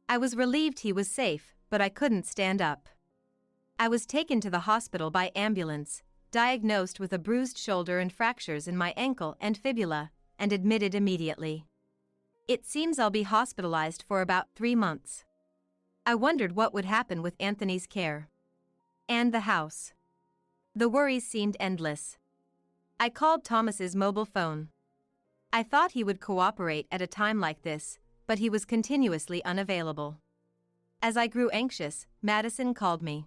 I was relieved he was safe, but I couldn't stand up. I was taken to the hospital by ambulance, diagnosed with a bruised shoulder and fractures in my ankle and fibula, and admitted immediately. It seems I'll be hospitalized for about 3 months. I wondered what would happen with Anthony's care. And the house. The worries seemed endless. I called Thomas's mobile phone. I thought he would cooperate at a time like this, but he was continuously unavailable. As I grew anxious, Madison called me.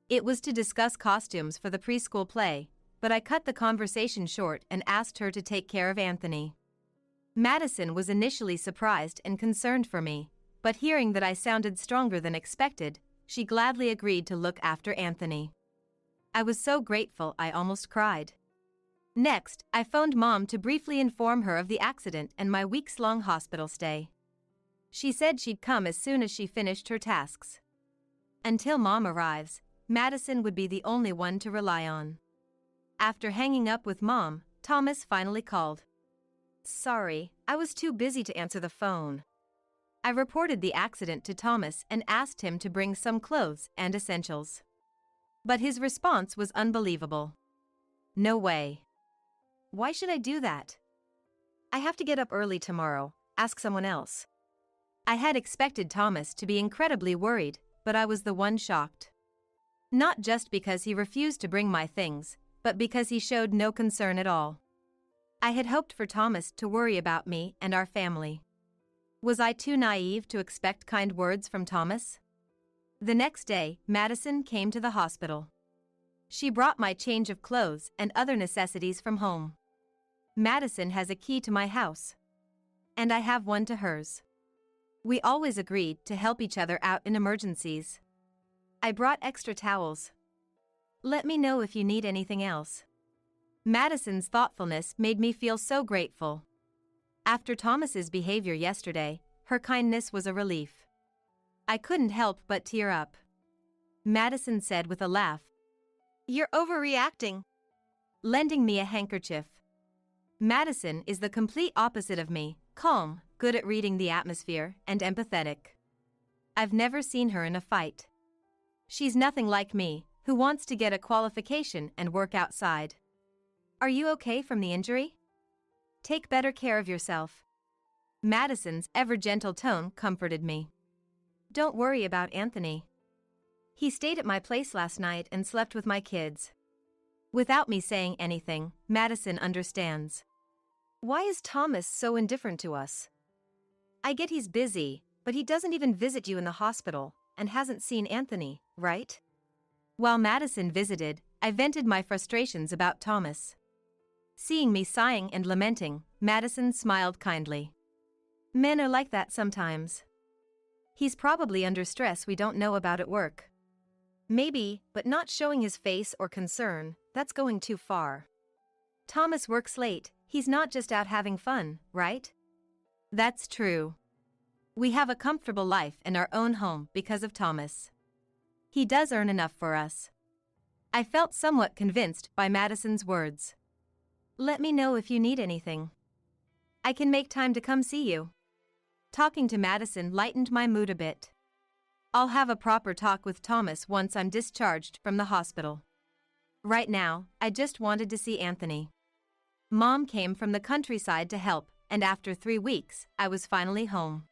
It was to discuss costumes for the preschool play, but I cut the conversation short and asked her to take care of Anthony. Madison was initially surprised and concerned for me, but hearing that I sounded stronger than expected, she gladly agreed to look after Anthony. I was so grateful I almost cried. Next, I phoned Mom to briefly inform her of the accident and my weeks-long hospital stay. She said she'd come as soon as she finished her tasks. Until Mom arrives, Madison would be the only one to rely on. After hanging up with Mom, Thomas finally called. Sorry, I was too busy to answer the phone. I reported the accident to Thomas and asked him to bring some clothes and essentials. But his response was unbelievable. No way. Why should I do that? I have to get up early tomorrow, ask someone else. I had expected Thomas to be incredibly worried, but I was the one shocked. Not just because he refused to bring my things, but because he showed no concern at all. I had hoped for Thomas to worry about me and our family. Was I too naive to expect kind words from Thomas? The next day, Madison came to the hospital. She brought my change of clothes and other necessities from home. Madison has a key to my house. And I have one to hers. We always agreed to help each other out in emergencies. I brought extra towels. Let me know if you need anything else. Madison's thoughtfulness made me feel so grateful. After Thomas's behavior yesterday, her kindness was a relief. I couldn't help but tear up. Madison said with a laugh, "You're overreacting," lending me a handkerchief. Madison is the complete opposite of me, calm, good at reading the atmosphere, and empathetic. I've never seen her in a fight. She's nothing like me, who wants to get a qualification and work outside. Are you okay from the injury? Take better care of yourself. Madison's ever-gentle tone comforted me. Don't worry about Anthony. He stayed at my place last night and slept with my kids. Without me saying anything, Madison understands. Why is Thomas so indifferent to us? I get he's busy, but he doesn't even visit you in the hospital and hasn't seen Anthony, right? While Madison visited, I vented my frustrations about Thomas. Seeing me sighing and lamenting, Madison smiled kindly. Men are like that sometimes. He's probably under stress we don't know about at work. Maybe, but not showing his face or concern, that's going too far. Thomas works late, he's not just out having fun, right? That's true. We have a comfortable life and our own home because of Thomas. He does earn enough for us. I felt somewhat convinced by Madison's words. Let me know if you need anything. I can make time to come see you. Talking to Madison lightened my mood a bit. I'll have a proper talk with Thomas once I'm discharged from the hospital. Right now, I just wanted to see Anthony. Mom came from the countryside to help, and after 3 weeks, I was finally home.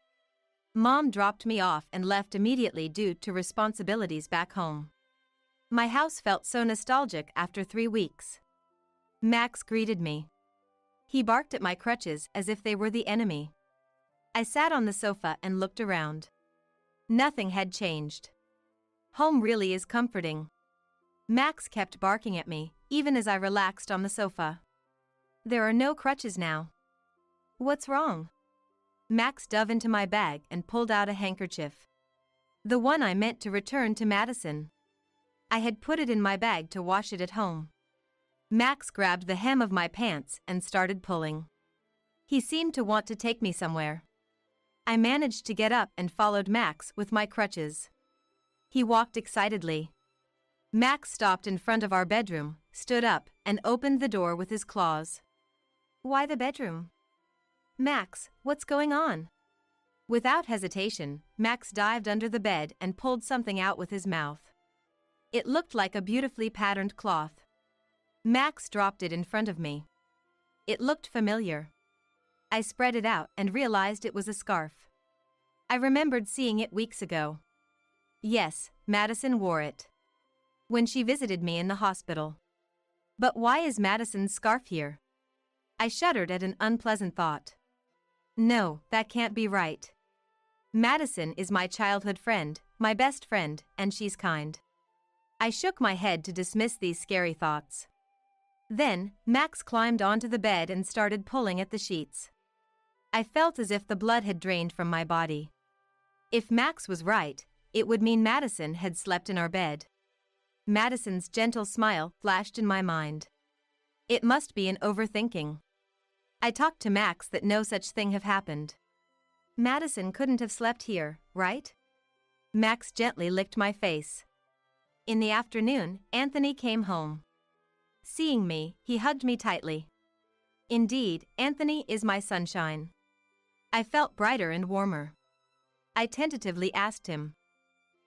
Mom dropped me off and left immediately due to responsibilities back home. My house felt so nostalgic after 3 weeks. Max greeted me. He barked at my crutches as if they were the enemy. I sat on the sofa and looked around. Nothing had changed. Home really is comforting. Max kept barking at me, even as I relaxed on the sofa. There are no crutches now. What's wrong? Max dove into my bag and pulled out a handkerchief. The one I meant to return to Madison. I had put it in my bag to wash it at home. Max grabbed the hem of my pants and started pulling. He seemed to want to take me somewhere. I managed to get up and followed Max with my crutches. He walked excitedly. Max stopped in front of our bedroom, stood up, and opened the door with his claws. Why the bedroom? Max, what's going on? Without hesitation, Max dived under the bed and pulled something out with his mouth. It looked like a beautifully patterned cloth. Max dropped it in front of me. It looked familiar. I spread it out and realized it was a scarf. I remembered seeing it weeks ago. Yes, Madison wore it when she visited me in the hospital. But why is Madison's scarf here? I shuddered at an unpleasant thought. No, that can't be right. Madison is my childhood friend, my best friend, and she's kind. I shook my head to dismiss these scary thoughts. Then, Max climbed onto the bed and started pulling at the sheets. I felt as if the blood had drained from my body. If Max was right, it would mean Madison had slept in our bed. Madison's gentle smile flashed in my mind. It must be an overthinking. I talked to Max that no such thing have happened. Madison couldn't have slept here, right? Max gently licked my face. In the afternoon, Anthony came home. Seeing me, he hugged me tightly. Indeed, Anthony is my sunshine. I felt brighter and warmer. I tentatively asked him,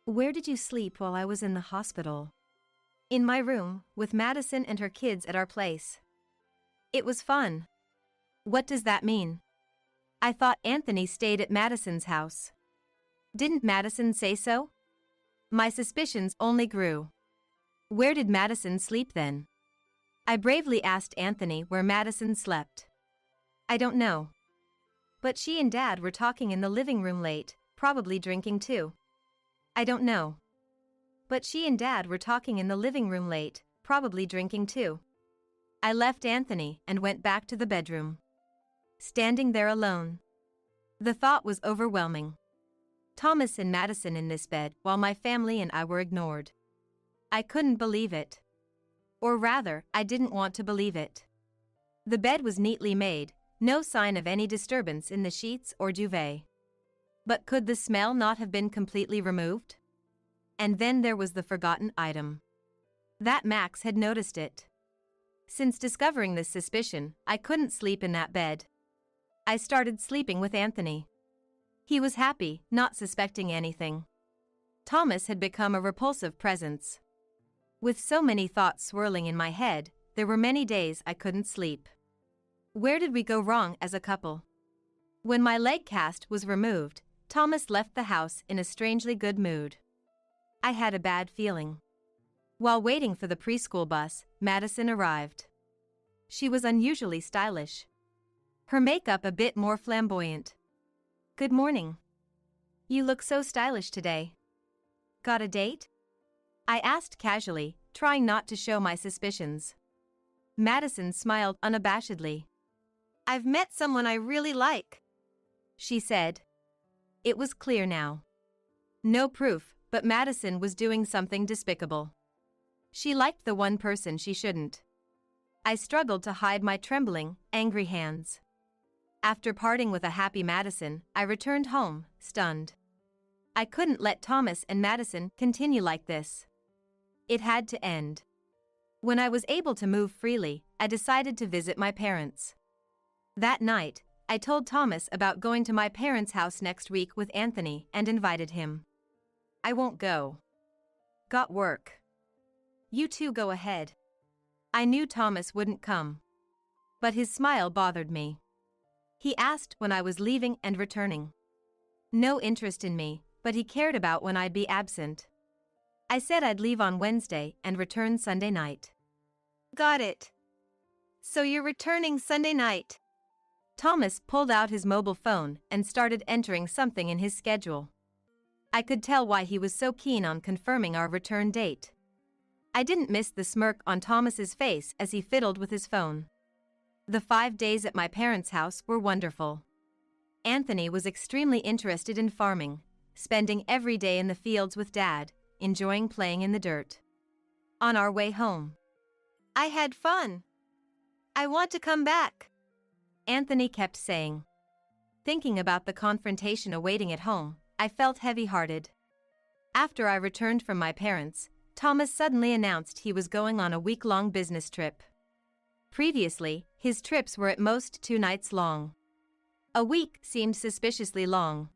"Where did you sleep while I was in the hospital?" "In my room, with Madison and her kids at our place." "It was fun." "What does that mean?" I thought Anthony stayed at Madison's house. Didn't Madison say so? My suspicions only grew. Where did Madison sleep then? I bravely asked Anthony where Madison slept. "I don't know." "But she and Dad were talking in the living room late, probably drinking too." "I don't know." "But she and Dad were talking in the living room late, probably drinking too." I left Anthony and went back to the bedroom. Standing there alone. The thought was overwhelming. Thomas and Madison in this bed while my family and I were ignored. I couldn't believe it. Or rather, I didn't want to believe it. The bed was neatly made, no sign of any disturbance in the sheets or duvet. But could the smell not have been completely removed? And then there was the forgotten item. That Max had noticed it. Since discovering this suspicion, I couldn't sleep in that bed. I started sleeping with Anthony. He was happy, not suspecting anything. Thomas had become a repulsive presence. With so many thoughts swirling in my head, there were many days I couldn't sleep. Where did we go wrong as a couple? When my leg cast was removed, Thomas left the house in a strangely good mood. I had a bad feeling. While waiting for the preschool bus, Madison arrived. She was unusually stylish. Her makeup a bit more flamboyant. "Good morning. You look so stylish today. Got a date?" I asked casually, trying not to show my suspicions. Madison smiled unabashedly. "I've met someone I really like," she said. It was clear now. No proof, but Madison was doing something despicable. She liked the one person she shouldn't. I struggled to hide my trembling, angry hands. After parting with a happy Madison, I returned home, stunned. I couldn't let Thomas and Madison continue like this. It had to end. When I was able to move freely, I decided to visit my parents. That night, I told Thomas about going to my parents' house next week with Anthony and invited him. "I won't go. Got work. You two go ahead." I knew Thomas wouldn't come. But his smile bothered me. He asked when I was leaving and returning. No interest in me, but he cared about when I'd be absent. I said I'd leave on Wednesday and return Sunday night. Got it. So you're returning Sunday night. Thomas pulled out his mobile phone and started entering something in his schedule. I could tell why he was so keen on confirming our return date. I didn't miss the smirk on Thomas's face as he fiddled with his phone. The 5 days at my parents' house were wonderful. Anthony was extremely interested in farming, spending every day in the fields with Dad, enjoying playing in the dirt. On our way home, "I had fun. I want to come back," Anthony kept saying. Thinking about the confrontation awaiting at home, I felt heavy-hearted. After I returned from my parents', Thomas suddenly announced he was going on a week-long business trip. Previously, his trips were at most 2 nights long. A week seemed suspiciously long.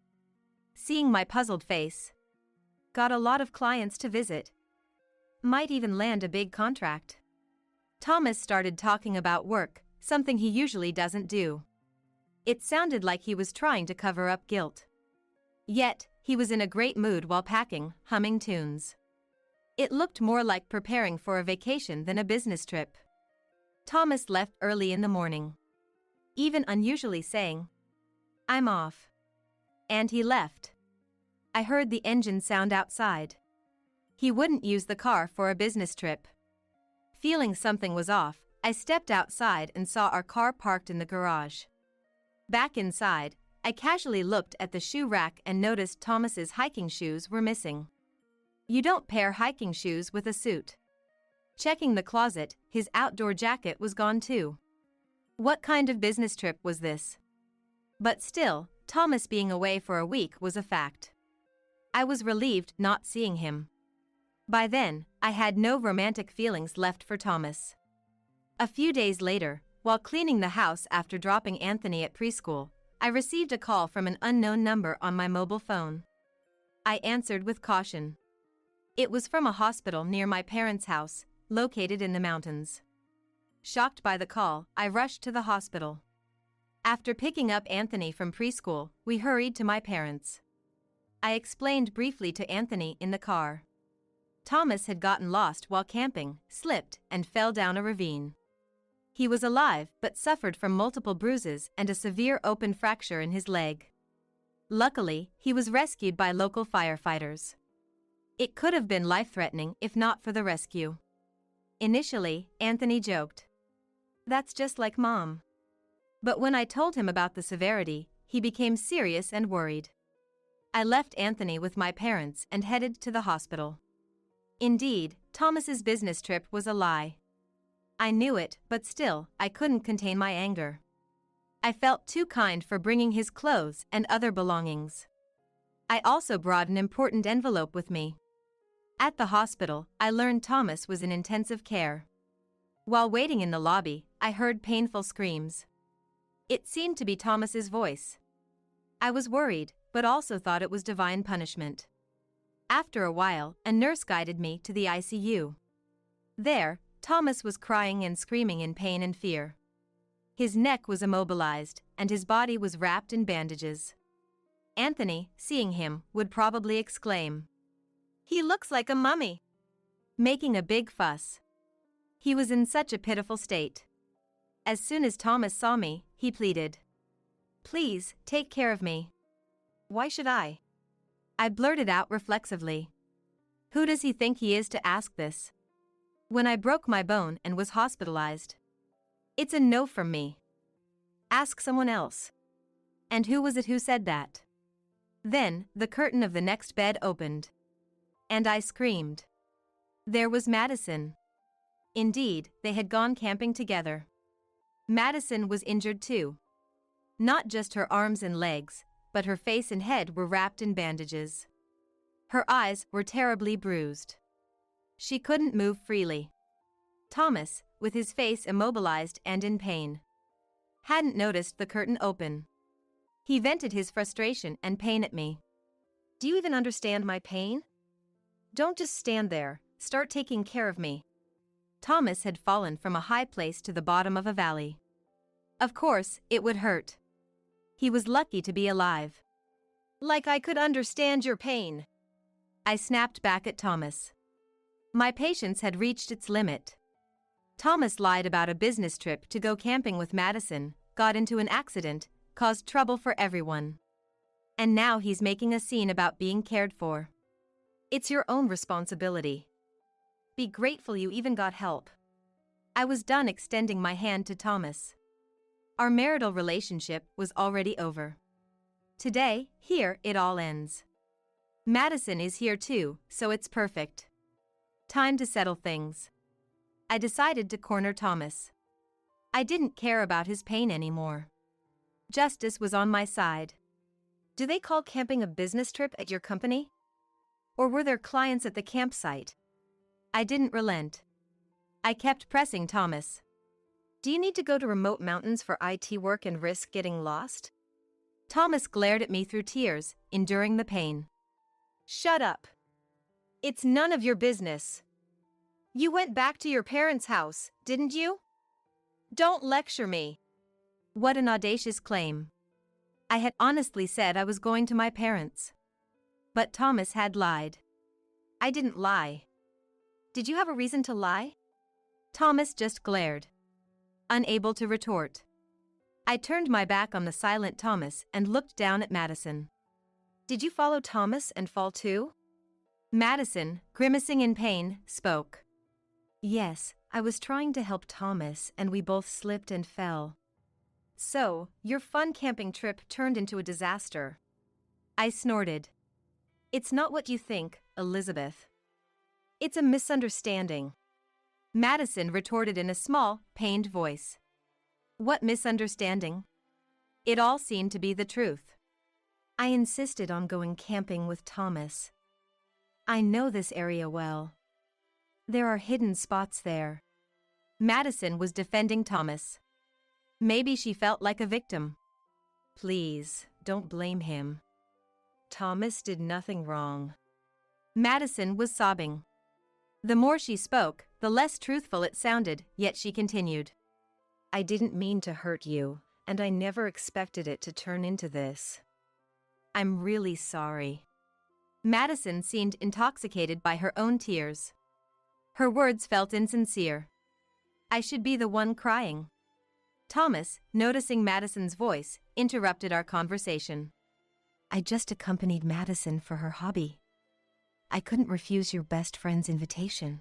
Seeing my puzzled face. Got a lot of clients to visit. Might even land a big contract. Thomas started talking about work, something he usually doesn't do. It sounded like he was trying to cover up guilt. Yet, he was in a great mood while packing, humming tunes. It looked more like preparing for a vacation than a business trip. Thomas left early in the morning. Even unusually saying, "I'm off." And he left. I heard the engine sound outside. He wouldn't use the car for a business trip. Feeling something was off, I stepped outside and saw our car parked in the garage. Back inside, I casually looked at the shoe rack and noticed Thomas's hiking shoes were missing. You don't pair hiking shoes with a suit. Checking the closet, his outdoor jacket was gone too. What kind of business trip was this? But still, Thomas being away for a week was a fact. I was relieved not seeing him. By then, I had no romantic feelings left for Thomas. A few days later, while cleaning the house after dropping Anthony at preschool, I received a call from an unknown number on my mobile phone. I answered with caution. It was from a hospital near my parents' house, located in the mountains. Shocked by the call, I rushed to the hospital. After picking up Anthony from preschool, we hurried to my parents'. I explained briefly to Anthony in the car. Thomas had gotten lost while camping, slipped, and fell down a ravine. He was alive but suffered from multiple bruises and a severe open fracture in his leg. Luckily, he was rescued by local firefighters. It could have been life-threatening if not for the rescue. Initially, Anthony joked, "That's just like Mom." But when I told him about the severity, he became serious and worried. I left Anthony with my parents and headed to the hospital. Indeed, Thomas's business trip was a lie. I knew it, but still, I couldn't contain my anger. I felt too kind for bringing his clothes and other belongings. I also brought an important envelope with me. At the hospital, I learned Thomas was in intensive care. While waiting in the lobby, I heard painful screams. It seemed to be Thomas's voice. I was worried, but also thought it was divine punishment. After a while, a nurse guided me to the ICU. There, Thomas was crying and screaming in pain and fear. His neck was immobilized, and his body was wrapped in bandages. Anthony, seeing him, would probably exclaim, "He looks like a mummy," making a big fuss. He was in such a pitiful state. As soon as Thomas saw me, he pleaded, "Please, take care of me." "Why should I?" I blurted out reflexively. Who does he think he is to ask this? When I broke my bone and was hospitalized. It's a no from me. Ask someone else. And who was it who said that? Then, the curtain of the next bed opened. And I screamed. There was Madison. Indeed, they had gone camping together. Madison was injured too. Not just her arms and legs, but her face and head were wrapped in bandages. Her eyes were terribly bruised. She couldn't move freely. Thomas, with his face immobilized and in pain, hadn't noticed the curtain open. He vented his frustration and pain at me. Do you even understand my pain? Don't just stand there, start taking care of me. Thomas had fallen from a high place to the bottom of a valley. Of course, it would hurt. He was lucky to be alive. Like I could understand your pain. I snapped back at Thomas. My patience had reached its limit. Thomas lied about a business trip to go camping with Madison, got into an accident, caused trouble for everyone. And now he's making a scene about being cared for. It's your own responsibility. Be grateful you even got help. I was done extending my hand to Thomas. Our marital relationship was already over. Today, here, it all ends. Madison is here too, so it's perfect. Time to settle things. I decided to corner Thomas. I didn't care about his pain anymore. Justice was on my side. Do they call camping a business trip at your company? Or were there clients at the campsite? I didn't relent. I kept pressing Thomas. Do you need to go to remote mountains for IT work and risk getting lost? Thomas glared at me through tears, enduring the pain. Shut up. It's none of your business. You went back to your parents' house, didn't you? Don't lecture me. What an audacious claim. I had honestly said I was going to my parents. But Thomas had lied. I didn't lie. Did you have a reason to lie? Thomas just glared, unable to retort. I turned my back on the silent Thomas and looked down at Madison. Did you follow Thomas and fall too? Madison, grimacing in pain, spoke. Yes, I was trying to help Thomas and we both slipped and fell. So, your fun camping trip turned into a disaster. I snorted. It's not what you think, Elizabeth. It's a misunderstanding. Madison retorted in a small, pained voice. What misunderstanding? It all seemed to be the truth. I insisted on going camping with Thomas. I know this area well. There are hidden spots there. Madison was defending Thomas. Maybe she felt like a victim. Please, don't blame him. Thomas did nothing wrong. Madison was sobbing. The more she spoke, the less truthful it sounded, yet she continued. I didn't mean to hurt you, and I never expected it to turn into this. I'm really sorry. Madison seemed intoxicated by her own tears. Her words felt insincere. I should be the one crying. Thomas, noticing Madison's voice, interrupted our conversation. I just accompanied Madison for her hobby. I couldn't refuse your best friend's invitation.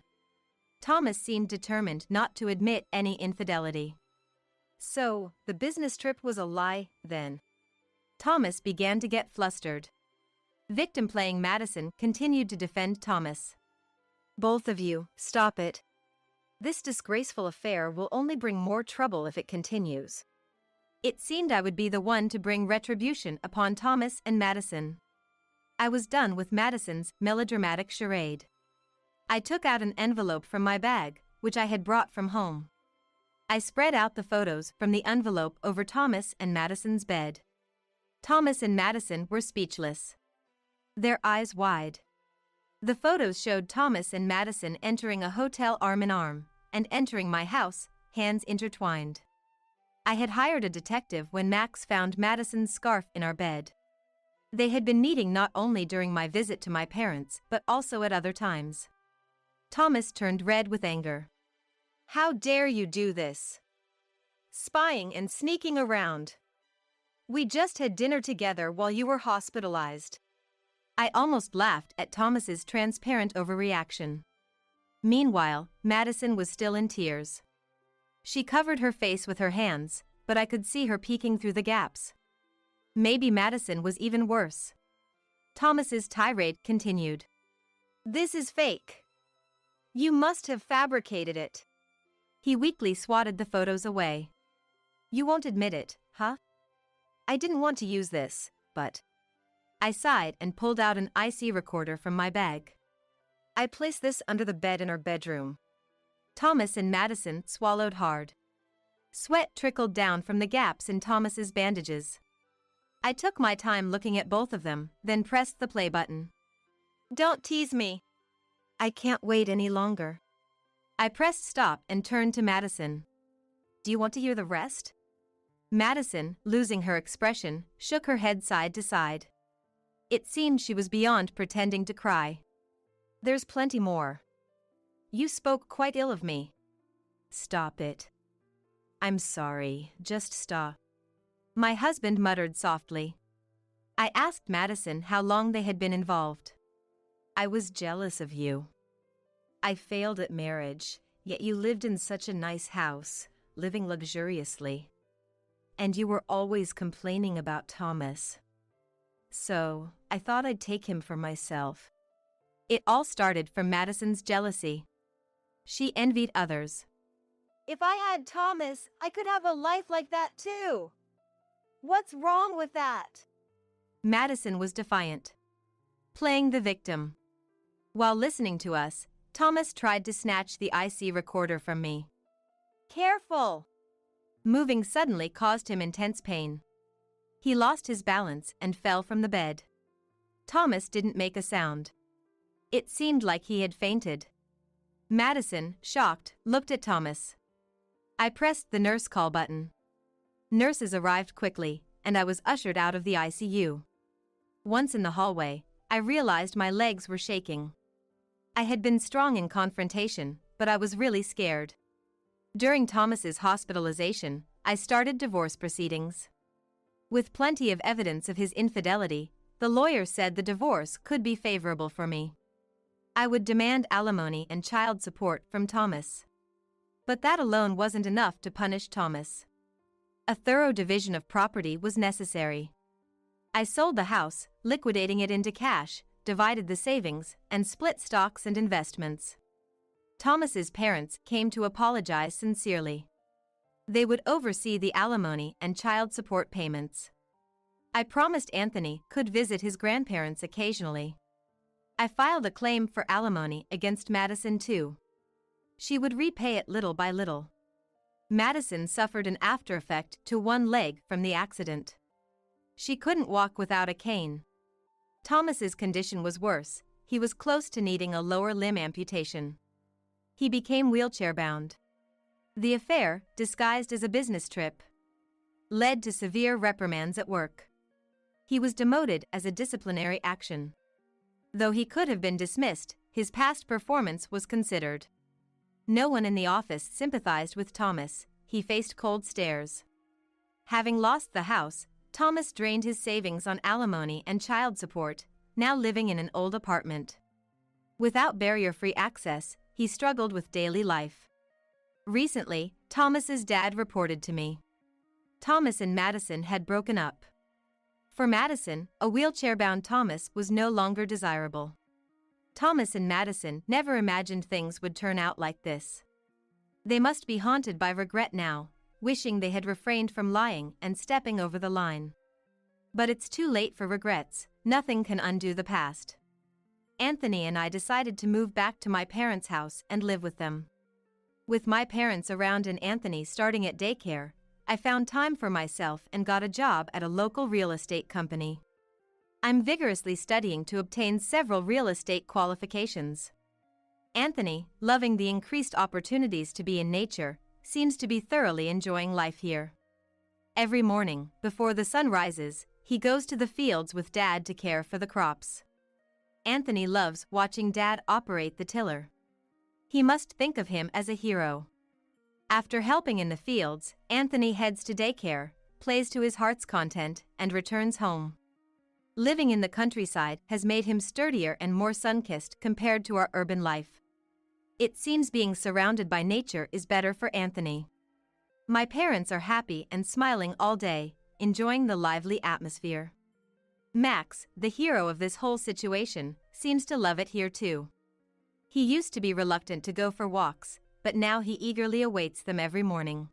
Thomas seemed determined not to admit any infidelity. So, the business trip was a lie, then? Thomas began to get flustered. Victim-playing Madison continued to defend Thomas. Both of you, stop it. This disgraceful affair will only bring more trouble if it continues. It seemed I would be the one to bring retribution upon Thomas and Madison. I was done with Madison's melodramatic charade. I took out an envelope from my bag, which I had brought from home. I spread out the photos from the envelope over Thomas and Madison's bed. Thomas and Madison were speechless, their eyes wide. The photos showed Thomas and Madison entering a hotel arm in arm, and entering my house, hands intertwined. I had hired a detective when Max found Madison's scarf in our bed. They had been meeting not only during my visit to my parents, but also at other times. Thomas turned red with anger. How dare you do this? Spying and sneaking around. We just had dinner together while you were hospitalized. I almost laughed at Thomas's transparent overreaction. Meanwhile, Madison was still in tears. She covered her face with her hands, but I could see her peeking through the gaps. Maybe Madison was even worse. Thomas's tirade continued. This is fake. You must have fabricated it. He weakly swatted the photos away. You won't admit it, huh? I didn't want to use this, but I sighed and pulled out an IC recorder from my bag. I placed this under the bed in our bedroom. Thomas and Madison swallowed hard. Sweat trickled down from the gaps in Thomas's bandages. I took my time looking at both of them, then pressed the play button. Don't tease me. I can't wait any longer. I pressed stop and turned to Madison. Do you want to hear the rest? Madison, losing her expression, shook her head side to side. It seemed she was beyond pretending to cry. There's plenty more. You spoke quite ill of me. Stop it. I'm sorry, just stop. My husband muttered softly. I asked Madison how long they had been involved. I was jealous of you. I failed at marriage, yet you lived in such a nice house, living luxuriously. And you were always complaining about Thomas. So, I thought I'd take him for myself. It all started from Madison's jealousy. She envied others. If I had Thomas, I could have a life like that too. What's wrong with that? Madison was defiant, playing the victim. While listening to us, Thomas tried to snatch the IC recorder from me. Careful! Moving suddenly caused him intense pain. He lost his balance and fell from the bed. Thomas didn't make a sound. It seemed like he had fainted. Madison, shocked, looked at Thomas. I pressed the nurse call button. Nurses arrived quickly, and I was ushered out of the ICU. Once in the hallway, I realized my legs were shaking. I had been strong in confrontation, but I was really scared. During Thomas's hospitalization, I started divorce proceedings. With plenty of evidence of his infidelity, the lawyer said the divorce could be favorable for me. I would demand alimony and child support from Thomas. But that alone wasn't enough to punish Thomas. A thorough division of property was necessary. I sold the house, liquidating it into cash, divided the savings, and split stocks and investments. Thomas's parents came to apologize sincerely. They would oversee the alimony and child support payments. I promised Anthony could visit his grandparents occasionally. I filed a claim for alimony against Madison too. She would repay it little by little. Madison suffered an after effect to one leg from the accident. She couldn't walk without a cane. Thomas's condition was worse. He was close to needing a lower limb amputation. He became wheelchair-bound. The affair, disguised as a business trip, led to severe reprimands at work. He was demoted as a disciplinary action. Though he could have been dismissed, his past performance was considered. No one in the office sympathized with Thomas. He faced cold stares. Having lost the house, Thomas drained his savings on alimony and child support, now living in an old apartment. Without barrier-free access, he struggled with daily life. Recently, Thomas's dad reported to me. Thomas and Madison had broken up. For Madison, a wheelchair-bound Thomas was no longer desirable. Thomas and Madison never imagined things would turn out like this. They must be haunted by regret now, wishing they had refrained from lying and stepping over the line. But it's too late for regrets. Nothing can undo the past. Anthony and I decided to move back to my parents' house and live with them. With my parents around and Anthony starting at daycare, I found time for myself and got a job at a local real estate company. I'm vigorously studying to obtain several real estate qualifications. Anthony, loving the increased opportunities to be in nature, seems to be thoroughly enjoying life here. Every morning, before the sun rises, he goes to the fields with Dad to care for the crops. Anthony loves watching Dad operate the tiller. He must think of him as a hero. After helping in the fields, Anthony heads to daycare, plays to his heart's content, and returns home. Living in the countryside has made him sturdier and more sun-kissed compared to our urban life. It seems being surrounded by nature is better for Anthony. My parents are happy and smiling all day, enjoying the lively atmosphere. Max, the hero of this whole situation, seems to love it here too. He used to be reluctant to go for walks, but now he eagerly awaits them every morning.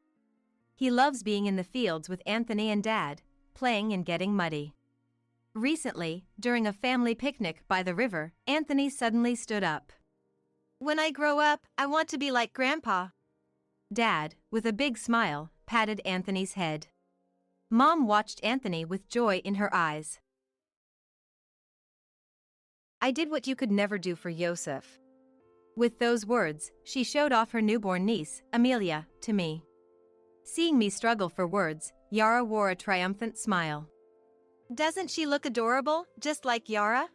He loves being in the fields with Anthony and Dad, playing and getting muddy. Recently, during a family picnic by the river, Anthony suddenly stood up. When I grow up, I want to be like Grandpa. Dad, with a big smile, patted Anthony's head. Mom watched Anthony with joy in her eyes. I did what you could never do for Yosef. With those words, she showed off her newborn niece, Amelia, to me. Seeing me struggle for words, Yara wore a triumphant smile. Doesn't she look adorable, just like Yara?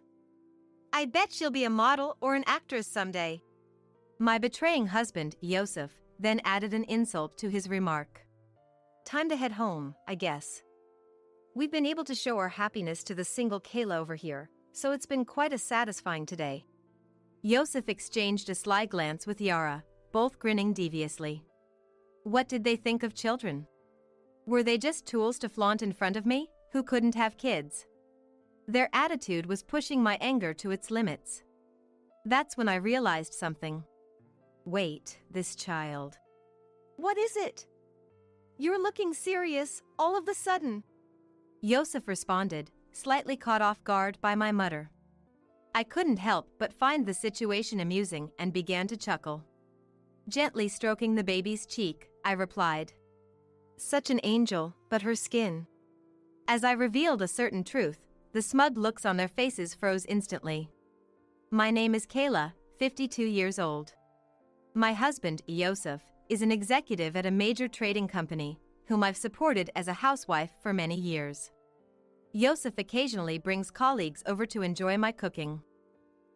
I bet she'll be a model or an actress someday. My betraying husband, Yosef, then added an insult to his remark. Time to head home, I guess. We've been able to show our happiness to the single Kayla over here, so it's been quite as satisfying today. Yosef exchanged a sly glance with Yara, both grinning deviously. What did they think of children? Were they just tools to flaunt in front of me, who couldn't have kids? Their attitude was pushing my anger to its limits. That's when I realized something. Wait, this child. What is it? You're looking serious, all of a sudden. Yosef responded, slightly caught off guard by my mutter. I couldn't help but find the situation amusing and began to chuckle. Gently stroking the baby's cheek, I replied. Such an angel, but her skin. As I revealed a certain truth, the smug looks on their faces froze instantly. My name is Kayla, 52 years old. My husband, Yosef, is an executive at a major trading company, whom I've supported as a housewife for many years. Yosef occasionally brings colleagues over to enjoy my cooking.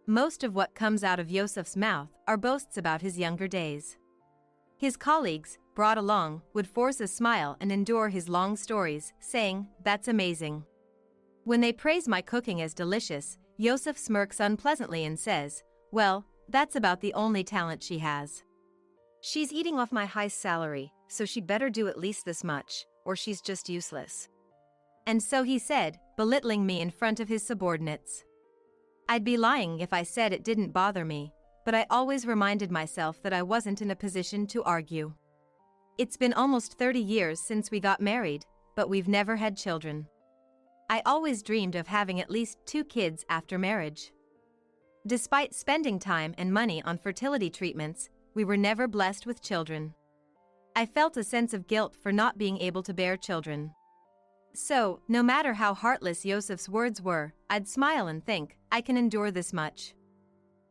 Most of what comes out of Yosef's mouth are boasts about his younger days. His colleagues, brought along, would force a smile and endure his long stories, saying, "That's amazing." When they praise my cooking as delicious, Yosef smirks unpleasantly and says, "Well, that's about the only talent she has." She's eating off my high salary, so she better do at least this much, or she's just useless. And so he said, belittling me in front of his subordinates. I'd be lying if I said it didn't bother me, but I always reminded myself that I wasn't in a position to argue. It's been almost 30 years since we got married, but we've never had children. I always dreamed of having at least 2 kids after marriage. Despite spending time and money on fertility treatments, we were never blessed with children. I felt a sense of guilt for not being able to bear children. So, no matter how heartless Yosef's words were, I'd smile and think, I can endure this much.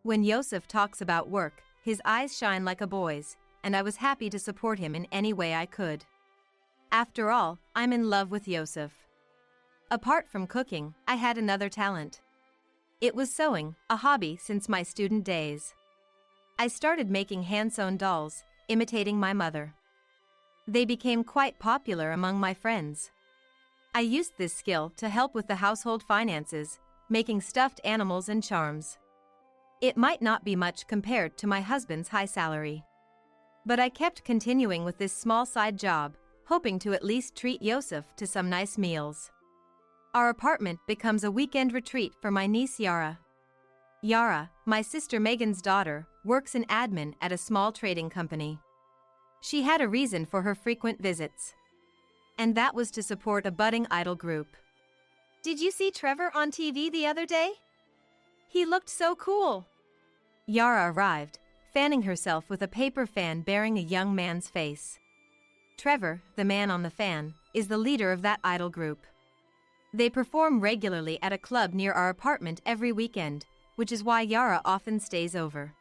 When Yosef talks about work, his eyes shine like a boy's, and I was happy to support him in any way I could. After all, I'm in love with Yosef. Apart from cooking, I had another talent. It was sewing, a hobby since my student days. I started making hand-sewn dolls, imitating my mother. They became quite popular among my friends. I used this skill to help with the household finances, making stuffed animals and charms. It might not be much compared to my husband's high salary. But I kept continuing with this small side job, hoping to at least treat Yosef to some nice meals. Our apartment becomes a weekend retreat for my niece Yara. Yara, my sister Megan's daughter, works in admin at a small trading company. She had a reason for her frequent visits. And that was to support a budding idol group. Did you see Trevor on TV the other day? He looked so cool. Yara arrived, fanning herself with a paper fan bearing a young man's face. Trevor, the man on the fan, is the leader of that idol group. They perform regularly at a club near our apartment every weekend, which is why Yara often stays over.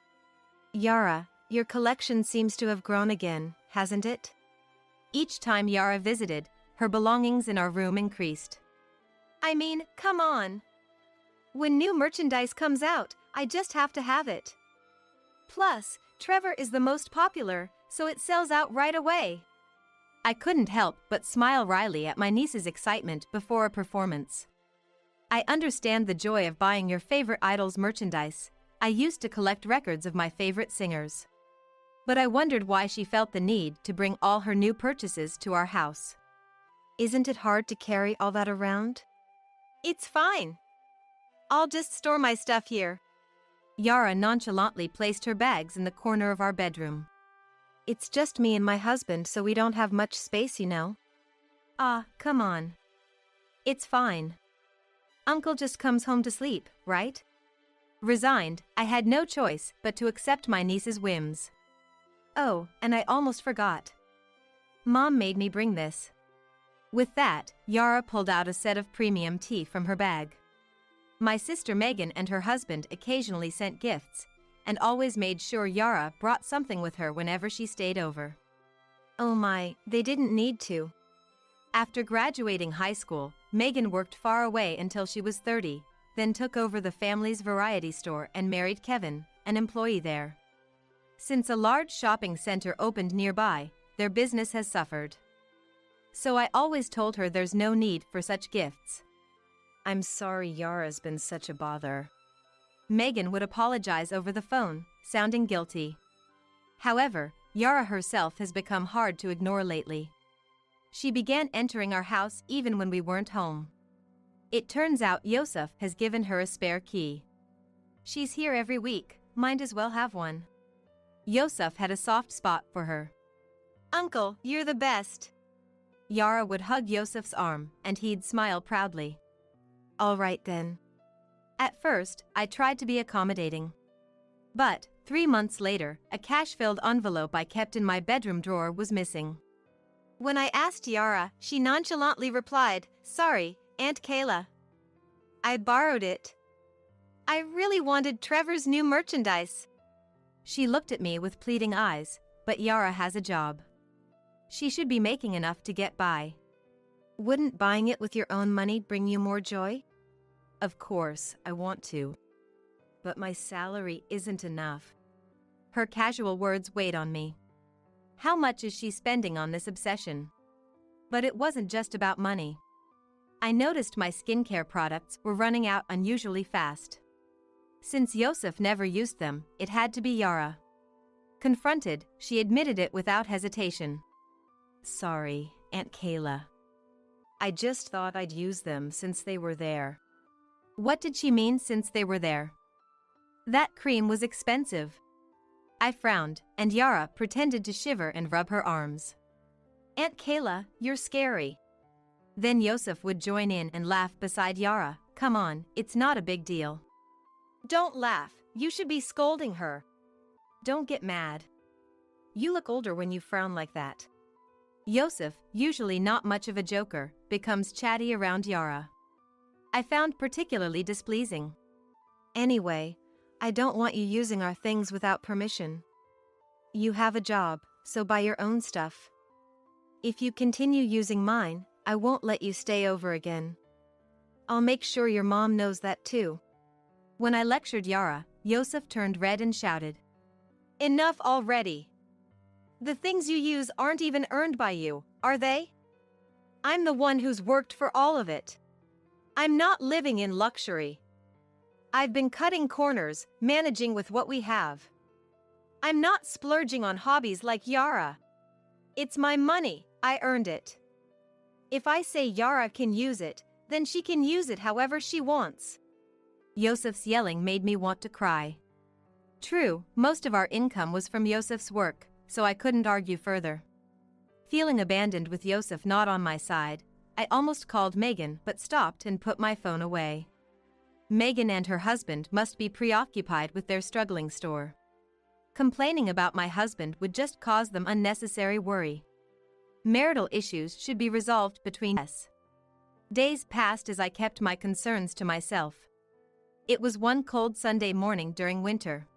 Yara, your collection seems to have grown again, hasn't it? Each time Yara visited, her belongings in our room increased. I mean, come on. When new merchandise comes out, I just have to have it. Plus, Trevor is the most popular, so it sells out right away. I couldn't help but smile wryly at my niece's excitement before a performance. I understand the joy of buying your favorite idol's merchandise. I used to collect records of my favorite singers. But I wondered why she felt the need to bring all her new purchases to our house. Isn't it hard to carry all that around? It's fine. I'll just store my stuff here. Yara nonchalantly placed her bags in the corner of our bedroom. It's just me and my husband, so we don't have much space, you know. Ah, come on. It's fine. Uncle just comes home to sleep, right? Resigned, I had no choice but to accept my niece's whims. Oh, and I almost forgot. Mom made me bring this. With that, Yara pulled out a set of premium tea from her bag. My sister Megan and her husband occasionally sent gifts, and always made sure Yara brought something with her whenever she stayed over. Oh my, they didn't need to. After graduating high school, Megan worked far away until she was 30, then took over the family's variety store and married Kevin, an employee there. Since a large shopping center opened nearby, their business has suffered. So I always told her there's no need for such gifts. I'm sorry Yara's been such a bother. Megan would apologize over the phone, sounding guilty. However, Yara herself has become hard to ignore lately. She began entering our house even when we weren't home. It turns out Yosef has given her a spare key. She's here every week, might as well have one. Yosef had a soft spot for her. Uncle, you're the best. Yara would hug Yosef's arm, and he'd smile proudly. All right then. At first, I tried to be accommodating. But, 3 months later, a cash-filled envelope I kept in my bedroom drawer was missing. When I asked Yara, she nonchalantly replied, "Sorry, Aunt Kayla. I borrowed it. I really wanted Trevor's new merchandise." She looked at me with pleading eyes, but Yara has a job. She should be making enough to get by. Wouldn't buying it with your own money bring you more joy? Of course, I want to. But my salary isn't enough. Her casual words weighed on me. How much is she spending on this obsession? But it wasn't just about money. I noticed my skincare products were running out unusually fast. Since Yosef never used them, it had to be Yara. Confronted, she admitted it without hesitation. Sorry, Aunt Kayla. I just thought I'd use them since they were there. What did she mean since they were there? That cream was expensive. I frowned, and Yara pretended to shiver and rub her arms. Aunt Kayla, you're scary. Then Yosef would join in and laugh beside Yara. Come on, it's not a big deal. Don't laugh, you should be scolding her. Don't get mad. You look older when you frown like that. Yosef, usually not much of a joker, becomes chatty around Yara. I found particularly displeasing. Anyway, I don't want you using our things without permission. You have a job, so buy your own stuff. If you continue using mine, I won't let you stay over again. I'll make sure your mom knows that too. When I lectured Yara, Yosef turned red and shouted. Enough already. The things you use aren't even earned by you, are they? I'm the one who's worked for all of it. I'm not living in luxury. I've been cutting corners, managing with what we have. I'm not splurging on hobbies like Yara. It's my money, I earned it. If I say Yara can use it, then she can use it however she wants. Yosef's yelling made me want to cry. True, most of our income was from Yosef's work, so I couldn't argue further. Feeling abandoned with Yosef not on my side, I almost called Megan but stopped and put my phone away. Megan and her husband must be preoccupied with their struggling store. Complaining about my husband would just cause them unnecessary worry. Marital issues should be resolved between us. Days passed as I kept my concerns to myself. It was one cold Sunday morning during winter.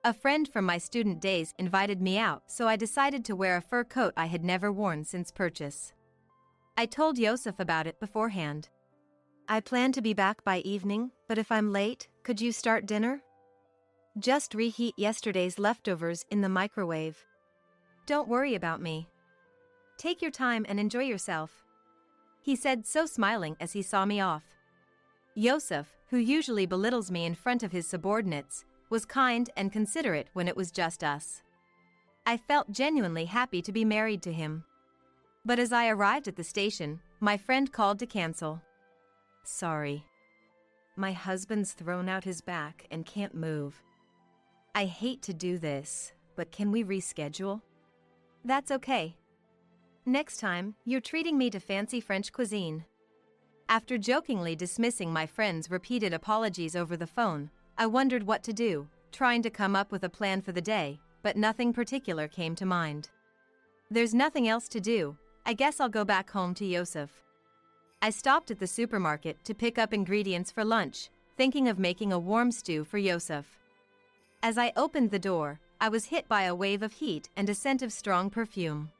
A friend from my student days invited me out, so I decided to wear a fur coat I had never worn since purchase. I told Yosef about it beforehand. I plan to be back by evening, but if I'm late, could you start dinner? Just reheat yesterday's leftovers in the microwave. Don't worry about me. Take your time and enjoy yourself, he said, so smiling as he saw me off. Yosef, who usually belittles me in front of his subordinates, was kind and considerate when it was just us. I felt genuinely happy to be married to him. But as I arrived at the station, my friend called to cancel. Sorry. My husband's thrown out his back and can't move. I hate to do this, but can we reschedule? That's okay. Next time, you're treating me to fancy French cuisine. After jokingly dismissing my friend's repeated apologies over the phone, I wondered what to do, trying to come up with a plan for the day, but nothing particular came to mind. There's nothing else to do, I guess I'll go back home to Yosef. I stopped at the supermarket to pick up ingredients for lunch, thinking of making a warm stew for Yosef. As I opened the door, I was hit by a wave of heat and a scent of strong perfume.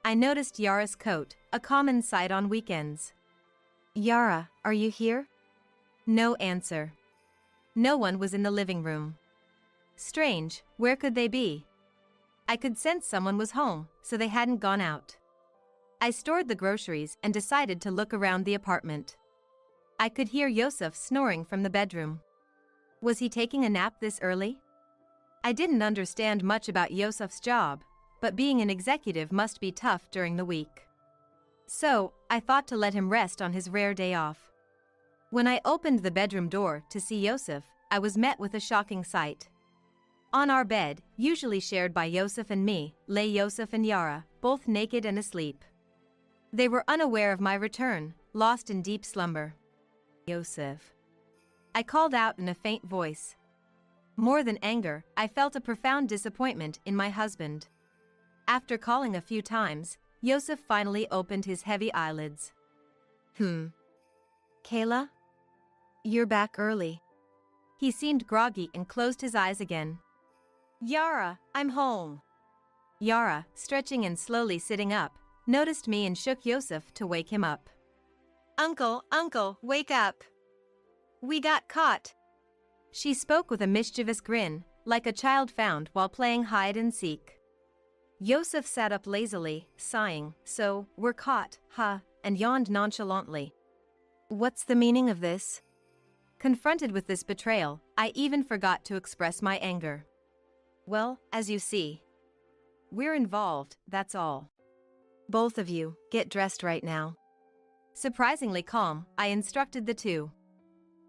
I noticed Yara's coat, a common sight on weekends. Yara, are you here? No answer. No one was in the living room. Strange, where could they be? I could sense someone was home, so they hadn't gone out. I stored the groceries and decided to look around the apartment. I could hear Yosef snoring from the bedroom. Was he taking a nap this early? I didn't understand much about Yosef's job, but being an executive must be tough during the week. So, I thought to let him rest on his rare day off. When I opened the bedroom door to see Yosef, I was met with a shocking sight. On our bed, usually shared by Yosef and me, lay Yosef and Yara, both naked and asleep. They were unaware of my return, lost in deep slumber. Yosef. I called out in a faint voice. More than anger, I felt a profound disappointment in my husband. After calling a few times, Yosef finally opened his heavy eyelids. Kayla? You're back early. He seemed groggy and closed his eyes again. Yara, I'm home. Yara, stretching and slowly sitting up, noticed me and shook Yosef to wake him up. Uncle, wake up. We got caught. She spoke with a mischievous grin, like a child found while playing hide and seek. Yosef sat up lazily, sighing, "So, we're caught, huh?" and yawned nonchalantly. What's the meaning of this? Confronted with this betrayal, I even forgot to express my anger. Well, as you see, we're involved, that's all. Both of you, get dressed right now. Surprisingly calm, I instructed the two.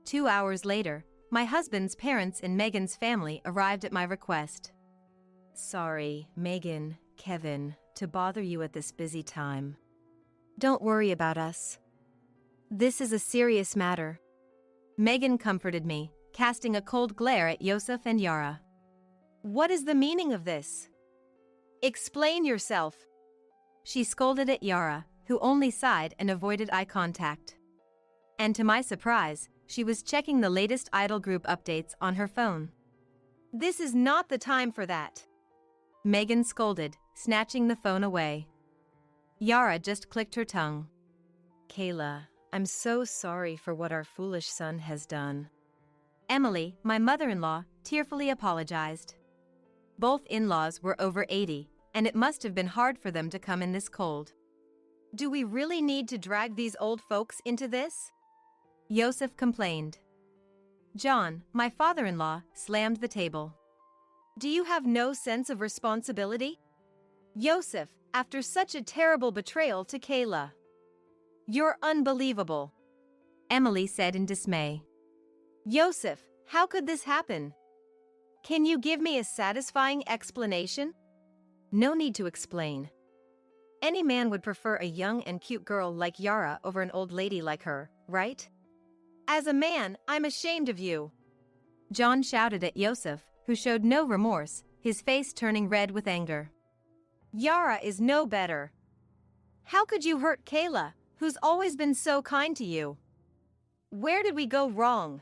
2 hours later, my husband's parents and Megan's family arrived at my request. Sorry, Megan, Kevin, to bother you at this busy time. Don't worry about us. This is a serious matter. Megan comforted me, casting a cold glare at Yosef and Yara. What is the meaning of this? Explain yourself. She scolded at Yara, who only sighed and avoided eye contact. And to my surprise, she was checking the latest Idol group updates on her phone. This is not the time for that. Megan scolded, snatching the phone away. Yara just clicked her tongue. Kayla, I'm so sorry for what our foolish son has done. Emily, my mother-in-law, tearfully apologized. Both in-laws were over 80, and it must have been hard for them to come in this cold. Do we really need to drag these old folks into this? Yosef complained. John, my father-in-law, slammed the table. Do you have no sense of responsibility? Yosef, after such a terrible betrayal to Kayla. You're unbelievable. Emily said in dismay. Yosef, how could this happen? Can you give me a satisfying explanation? No need to explain. Any man would prefer a young and cute girl like Yara over an old lady like her, right? As a man, I'm ashamed of you. John shouted at Yosef, who showed no remorse, his face turning red with anger. Yara is no better. How could you hurt Kayla, who's always been so kind to you? Where did we go wrong?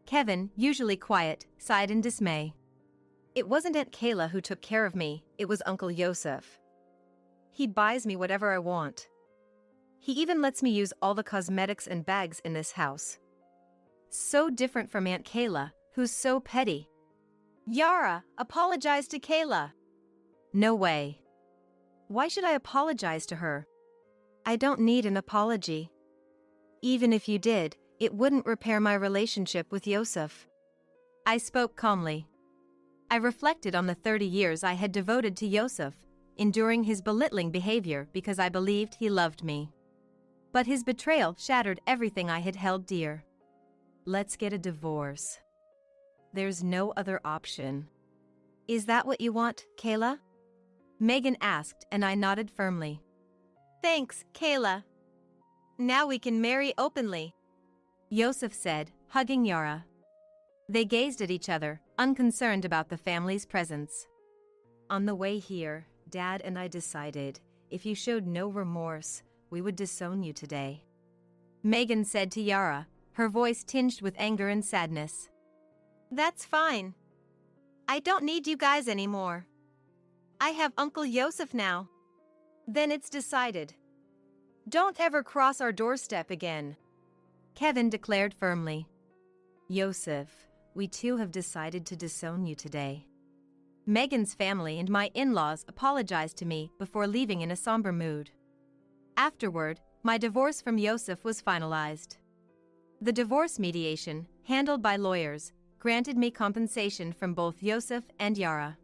Kevin, usually quiet, sighed in dismay. It wasn't Aunt Kayla who took care of me, it was Uncle Yosef. He buys me whatever I want. He even lets me use all the cosmetics and bags in this house. So different from Aunt Kayla, who's so petty. Yara, apologize to Kayla. No way. Why should I apologize to her? I don't need an apology. Even if you did, it wouldn't repair my relationship with Yosef. I spoke calmly. I reflected on the 30 years I had devoted to Yosef, enduring his belittling behavior because I believed he loved me. But his betrayal shattered everything I had held dear. Let's get a divorce. There's no other option. Is that what you want, Kayla? Megan asked, and I nodded firmly. Thanks, Kayla. now we can marry openly," Yosef said, hugging Yara. They gazed at each other, unconcerned about the family's presence. "On the way here, Dad and I decided, if you showed no remorse, we would disown you today," Megan said to Yara, her voice tinged with anger and sadness. "That's fine. I don't need you guys anymore. I have Uncle Yosef now." "Then it's decided. Don't ever cross our doorstep again," Kevin declared firmly. "Yosef, we too have decided to disown you today." Megan's family and my in-laws apologized to me before leaving in a somber mood. Afterward, my divorce from Yosef was finalized. The divorce mediation, handled by lawyers, granted me compensation from both Yosef and Yara.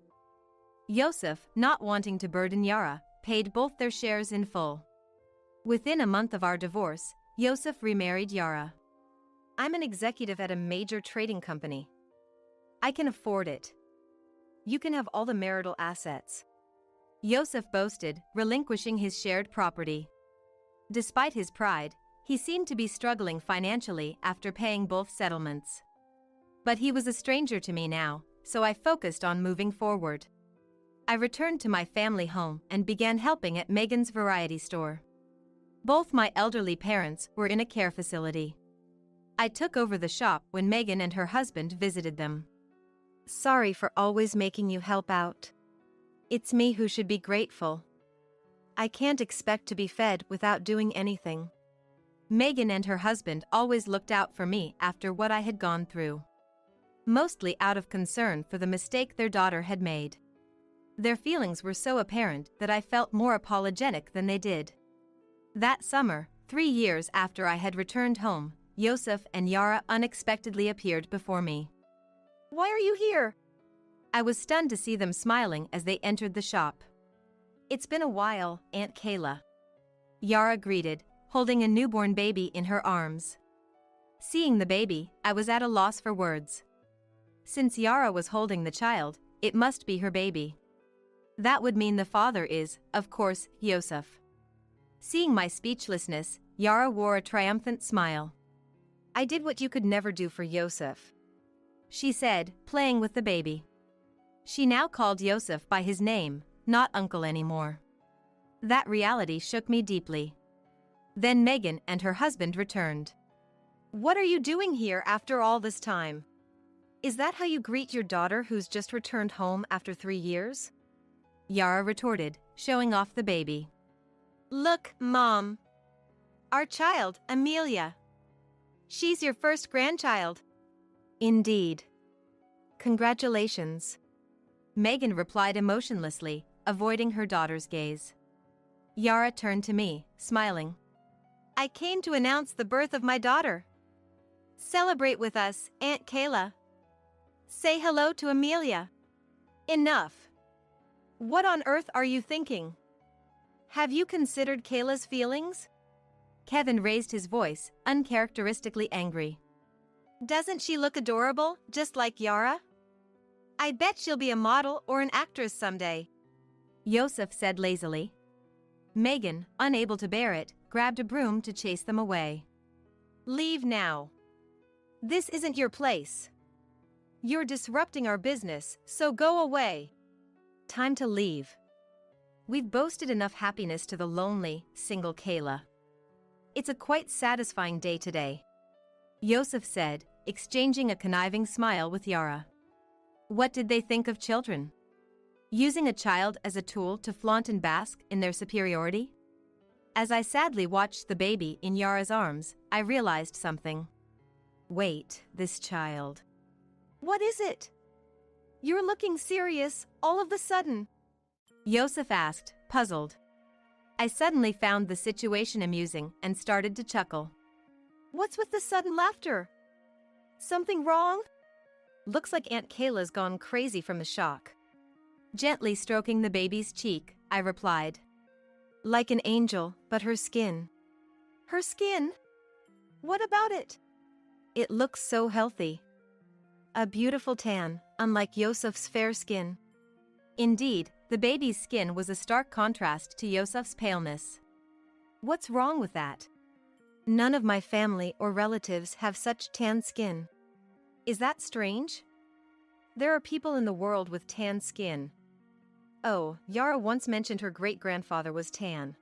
Yosef, not wanting to burden Yara, paid both their shares in full. Within a month of our divorce, Yosef remarried Yara. "I'm an executive at a major trading company. I can afford it. You can have all the marital assets," Yosef boasted, relinquishing his shared property. Despite his pride, he seemed to be struggling financially after paying both settlements. But he was a stranger to me now, so I focused on moving forward. I returned to my family home and began helping at Megan's variety store. Both my elderly parents were in a care facility. I took over the shop when Megan and her husband visited them. "Sorry for always making you help out. It's me who should be grateful. I can't expect to be fed without doing anything." Megan and her husband always looked out for me after what I had gone through. Mostly out of concern for the mistake their daughter had made. Their feelings were so apparent that I felt more apologetic than they did. That summer, 3 years after I had returned home, Yosef and Yara unexpectedly appeared before me. "Why are you here?" I was stunned to see them smiling as they entered the shop. "It's been a while, Aunt Kayla," Yara greeted, holding a newborn baby in her arms. Seeing the baby, I was at a loss for words. Since Yara was holding the child, it must be her baby. That would mean the father is, of course, Yosef. Seeing my speechlessness, Yara wore a triumphant smile. "I did what you could never do for Yosef," she said, playing with the baby. She now called Yosef by his name, not uncle anymore. That reality shook me deeply. Then Megan and her husband returned. "What are you doing here after all this time? Is that how you greet your daughter who's just returned home after 3 years?" Yara retorted, showing off the baby. "Look, Mom. Our child, Amelia. She's your first grandchild." "Indeed. Congratulations," Megan replied emotionlessly, avoiding her daughter's gaze. Yara turned to me, smiling. "I came to announce the birth of my daughter. Celebrate with us, Aunt Kayla. Say hello to Amelia." "Enough. What on earth are you thinking? Have you considered Kayla's feelings?" Kevin raised his voice, uncharacteristically angry. "Doesn't she look adorable, just like Yara? I bet she'll be a model or an actress someday," Yosef said lazily. Megan, unable to bear it, grabbed a broom to chase them away. "Leave now. This isn't your place. You're disrupting our business, so go away." "Time to leave. We've boasted enough happiness to the lonely, single Kayla. It's a quite satisfying day today," Yosef said, exchanging a conniving smile with Yara. What did they think of children? Using a child as a tool to flaunt and bask in their superiority? As I sadly watched the baby in Yara's arms, I realized something. Wait, this child. "What is it? You're looking serious, all of a sudden," Yosef asked, puzzled. I suddenly found the situation amusing and started to chuckle. "What's with the sudden laughter? Something wrong?" "Looks like Aunt Kayla's gone crazy from the shock." Gently stroking the baby's cheek, I replied. "Like an angel, but her skin." "Her skin? What about it?" "It looks so healthy. A beautiful tan, unlike Yosef's fair skin." Indeed, the baby's skin was a stark contrast to Yosef's paleness. "What's wrong with that?" None of my family or relatives have such tan skin. Is that strange? There are people in the world with tan skin. Oh, Yara once mentioned her great-grandfather was tan.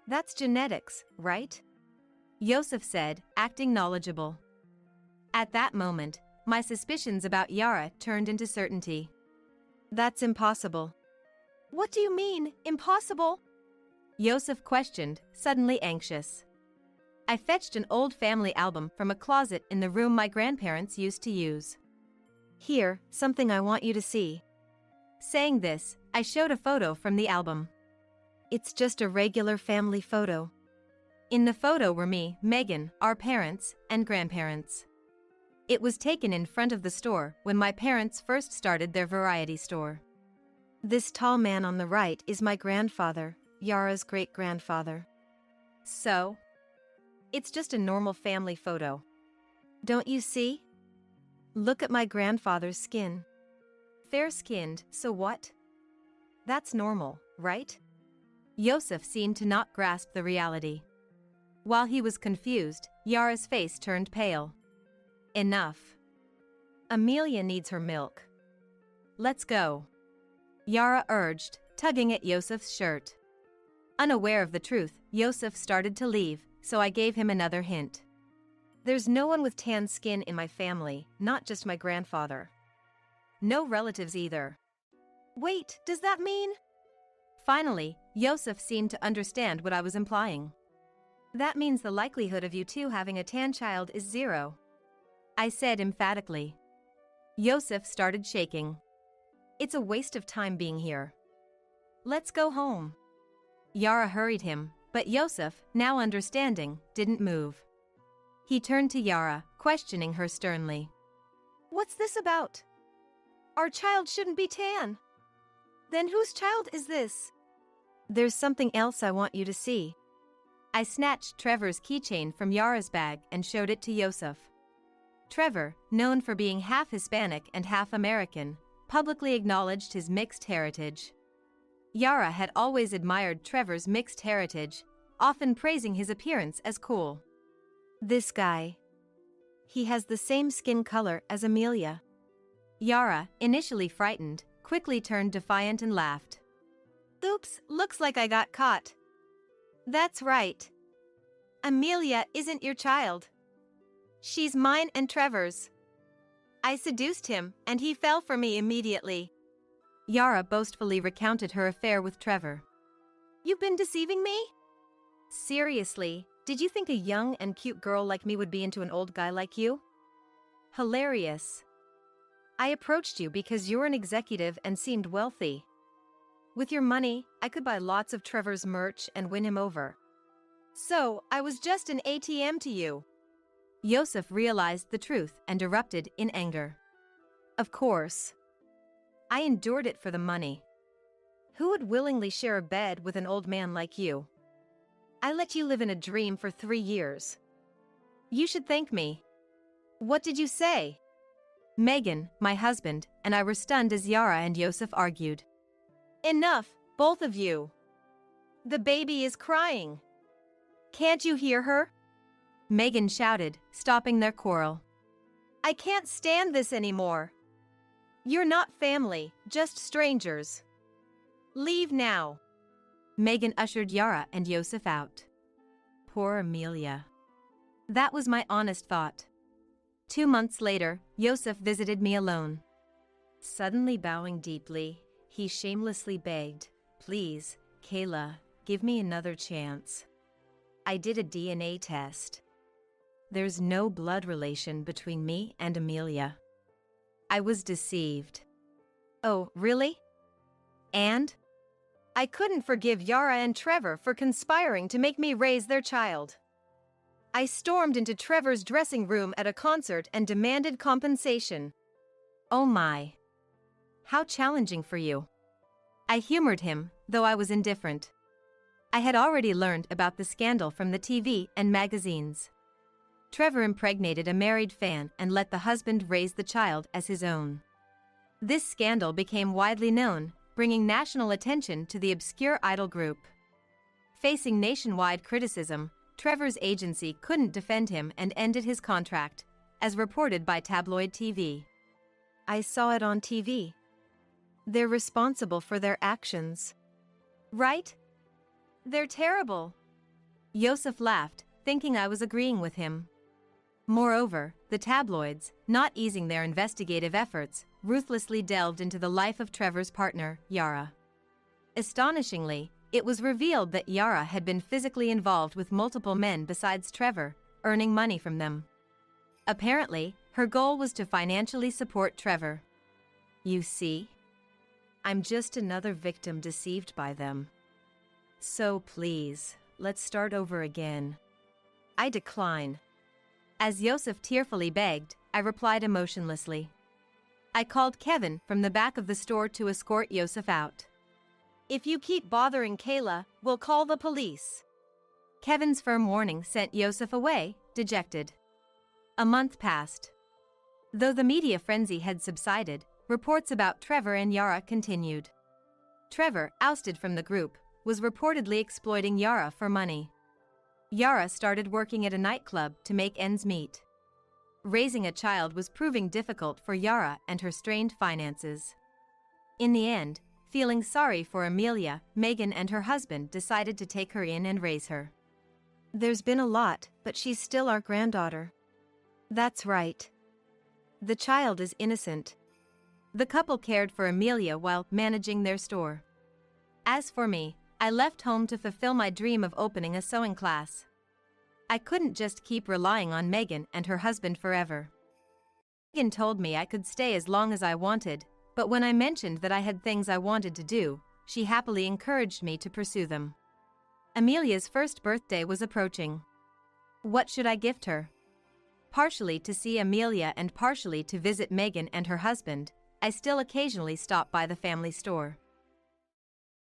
That's genetics, right? Yosef said, acting knowledgeable. At that moment, my suspicions about Yara turned into certainty. That's impossible. What do you mean, impossible? Yosef questioned, suddenly anxious. I fetched an old family album from a closet in the room my grandparents used to use. Here, something I want you to see. Saying this, I showed a photo from the album. It's just a regular family photo. In the photo were me, Megan, our parents, and grandparents. It was taken in front of the store when my parents first started their variety store. This tall man on the right is my grandfather, Yara's great-grandfather. So? It's just a normal family photo. Don't you see? Look at my grandfather's skin. Fair-skinned, so what? That's normal, right? Yosef seemed to not grasp the reality. While he was confused, Yara's face turned pale. Enough. Amelia needs her milk. Let's go. Yara urged, tugging at Yosef's shirt. Unaware of the truth, Yosef started to leave, so I gave him another hint. There's no one with tan skin in my family, not just my grandfather. No relatives either. Wait, does that mean? Finally, Yosef seemed to understand what I was implying. That means the likelihood of you two having a tan child is 0. I said emphatically. Yosef started shaking. It's a waste of time being here. Let's go home. Yara hurried him, but Yosef, now understanding, didn't move. He turned to Yara, questioning her sternly. What's this about? Our child shouldn't be tan. Then whose child is this? There's something else I want you to see. I snatched Trevor's keychain from Yara's bag and showed it to Yosef. Trevor, known for being half Hispanic and half American, publicly acknowledged his mixed heritage. Yara had always admired Trevor's mixed heritage, often praising his appearance as cool. This guy. He has the same skin color as Amelia. Yara, initially frightened, quickly turned defiant and laughed. Oops, looks like I got caught. That's right. Amelia isn't your child. She's mine and Trevor's. I seduced him, and he fell for me immediately. Yara boastfully recounted her affair with Trevor. You've been deceiving me? Seriously, did you think a young and cute girl like me would be into an old guy like you? Hilarious. I approached you because you're an executive and seemed wealthy. With your money, I could buy lots of Trevor's merch and win him over. So, I was just an ATM to you. Yosef realized the truth and erupted in anger. Of course. I endured it for the money. Who would willingly share a bed with an old man like you? I let you live in a dream for 3 years. You should thank me. What did you say? Megan, my husband, and I were stunned as Yara and Yosef argued. Enough, both of you. The baby is crying. Can't you hear her? Megan shouted, stopping their quarrel. I can't stand this anymore. You're not family, just strangers. Leave now. Megan ushered Yara and Yosef out. Poor Amelia. That was my honest thought. 2 months later, Yosef visited me alone. Suddenly bowing deeply, he shamelessly begged, "Please, Kayla, give me another chance. I did a DNA test. There's no blood relation between me and Amelia. I was deceived." Oh, really? And? I couldn't forgive Yara and Trevor for conspiring to make me raise their child. I stormed into Trevor's dressing room at a concert and demanded compensation. Oh my. How challenging for you. I humored him, though I was indifferent. I had already learned about the scandal from the TV and magazines. Trevor impregnated a married fan and let the husband raise the child as his own. This scandal became widely known, bringing national attention to the obscure idol group. Facing nationwide criticism, Trevor's agency couldn't defend him and ended his contract, as reported by tabloid TV. I saw it on TV. They're responsible for their actions. Right? They're terrible. Yosef laughed, thinking I was agreeing with him. Moreover, the tabloids, not easing their investigative efforts, ruthlessly delved into the life of Trevor's partner, Yara. Astonishingly, it was revealed that Yara had been physically involved with multiple men besides Trevor, earning money from them. Apparently, her goal was to financially support Trevor. You see? I'm just another victim deceived by them. So please, let's start over again. I decline. As Yosef tearfully begged, I replied emotionlessly. I called Kevin from the back of the store to escort Yosef out. If you keep bothering Kayla, we'll call the police. Kevin's firm warning sent Yosef away, dejected. A month passed. Though the media frenzy had subsided, reports about Trevor and Yara continued. Trevor, ousted from the group, was reportedly exploiting Yara for money. Yara started working at a nightclub to make ends meet. Raising a child was proving difficult for Yara and her strained finances. In the end, feeling sorry for Amelia, Megan and her husband decided to take her in and raise her. There's been a lot, but she's still our granddaughter. That's right. The child is innocent. The couple cared for Amelia while managing their store. As for me, I left home to fulfill my dream of opening a sewing class. I couldn't just keep relying on Megan and her husband forever. Megan told me I could stay as long as I wanted, but when I mentioned that I had things I wanted to do, she happily encouraged me to pursue them. Amelia's first birthday was approaching. What should I gift her? Partially to see Amelia and partially to visit Megan and her husband, I still occasionally stop by the family store.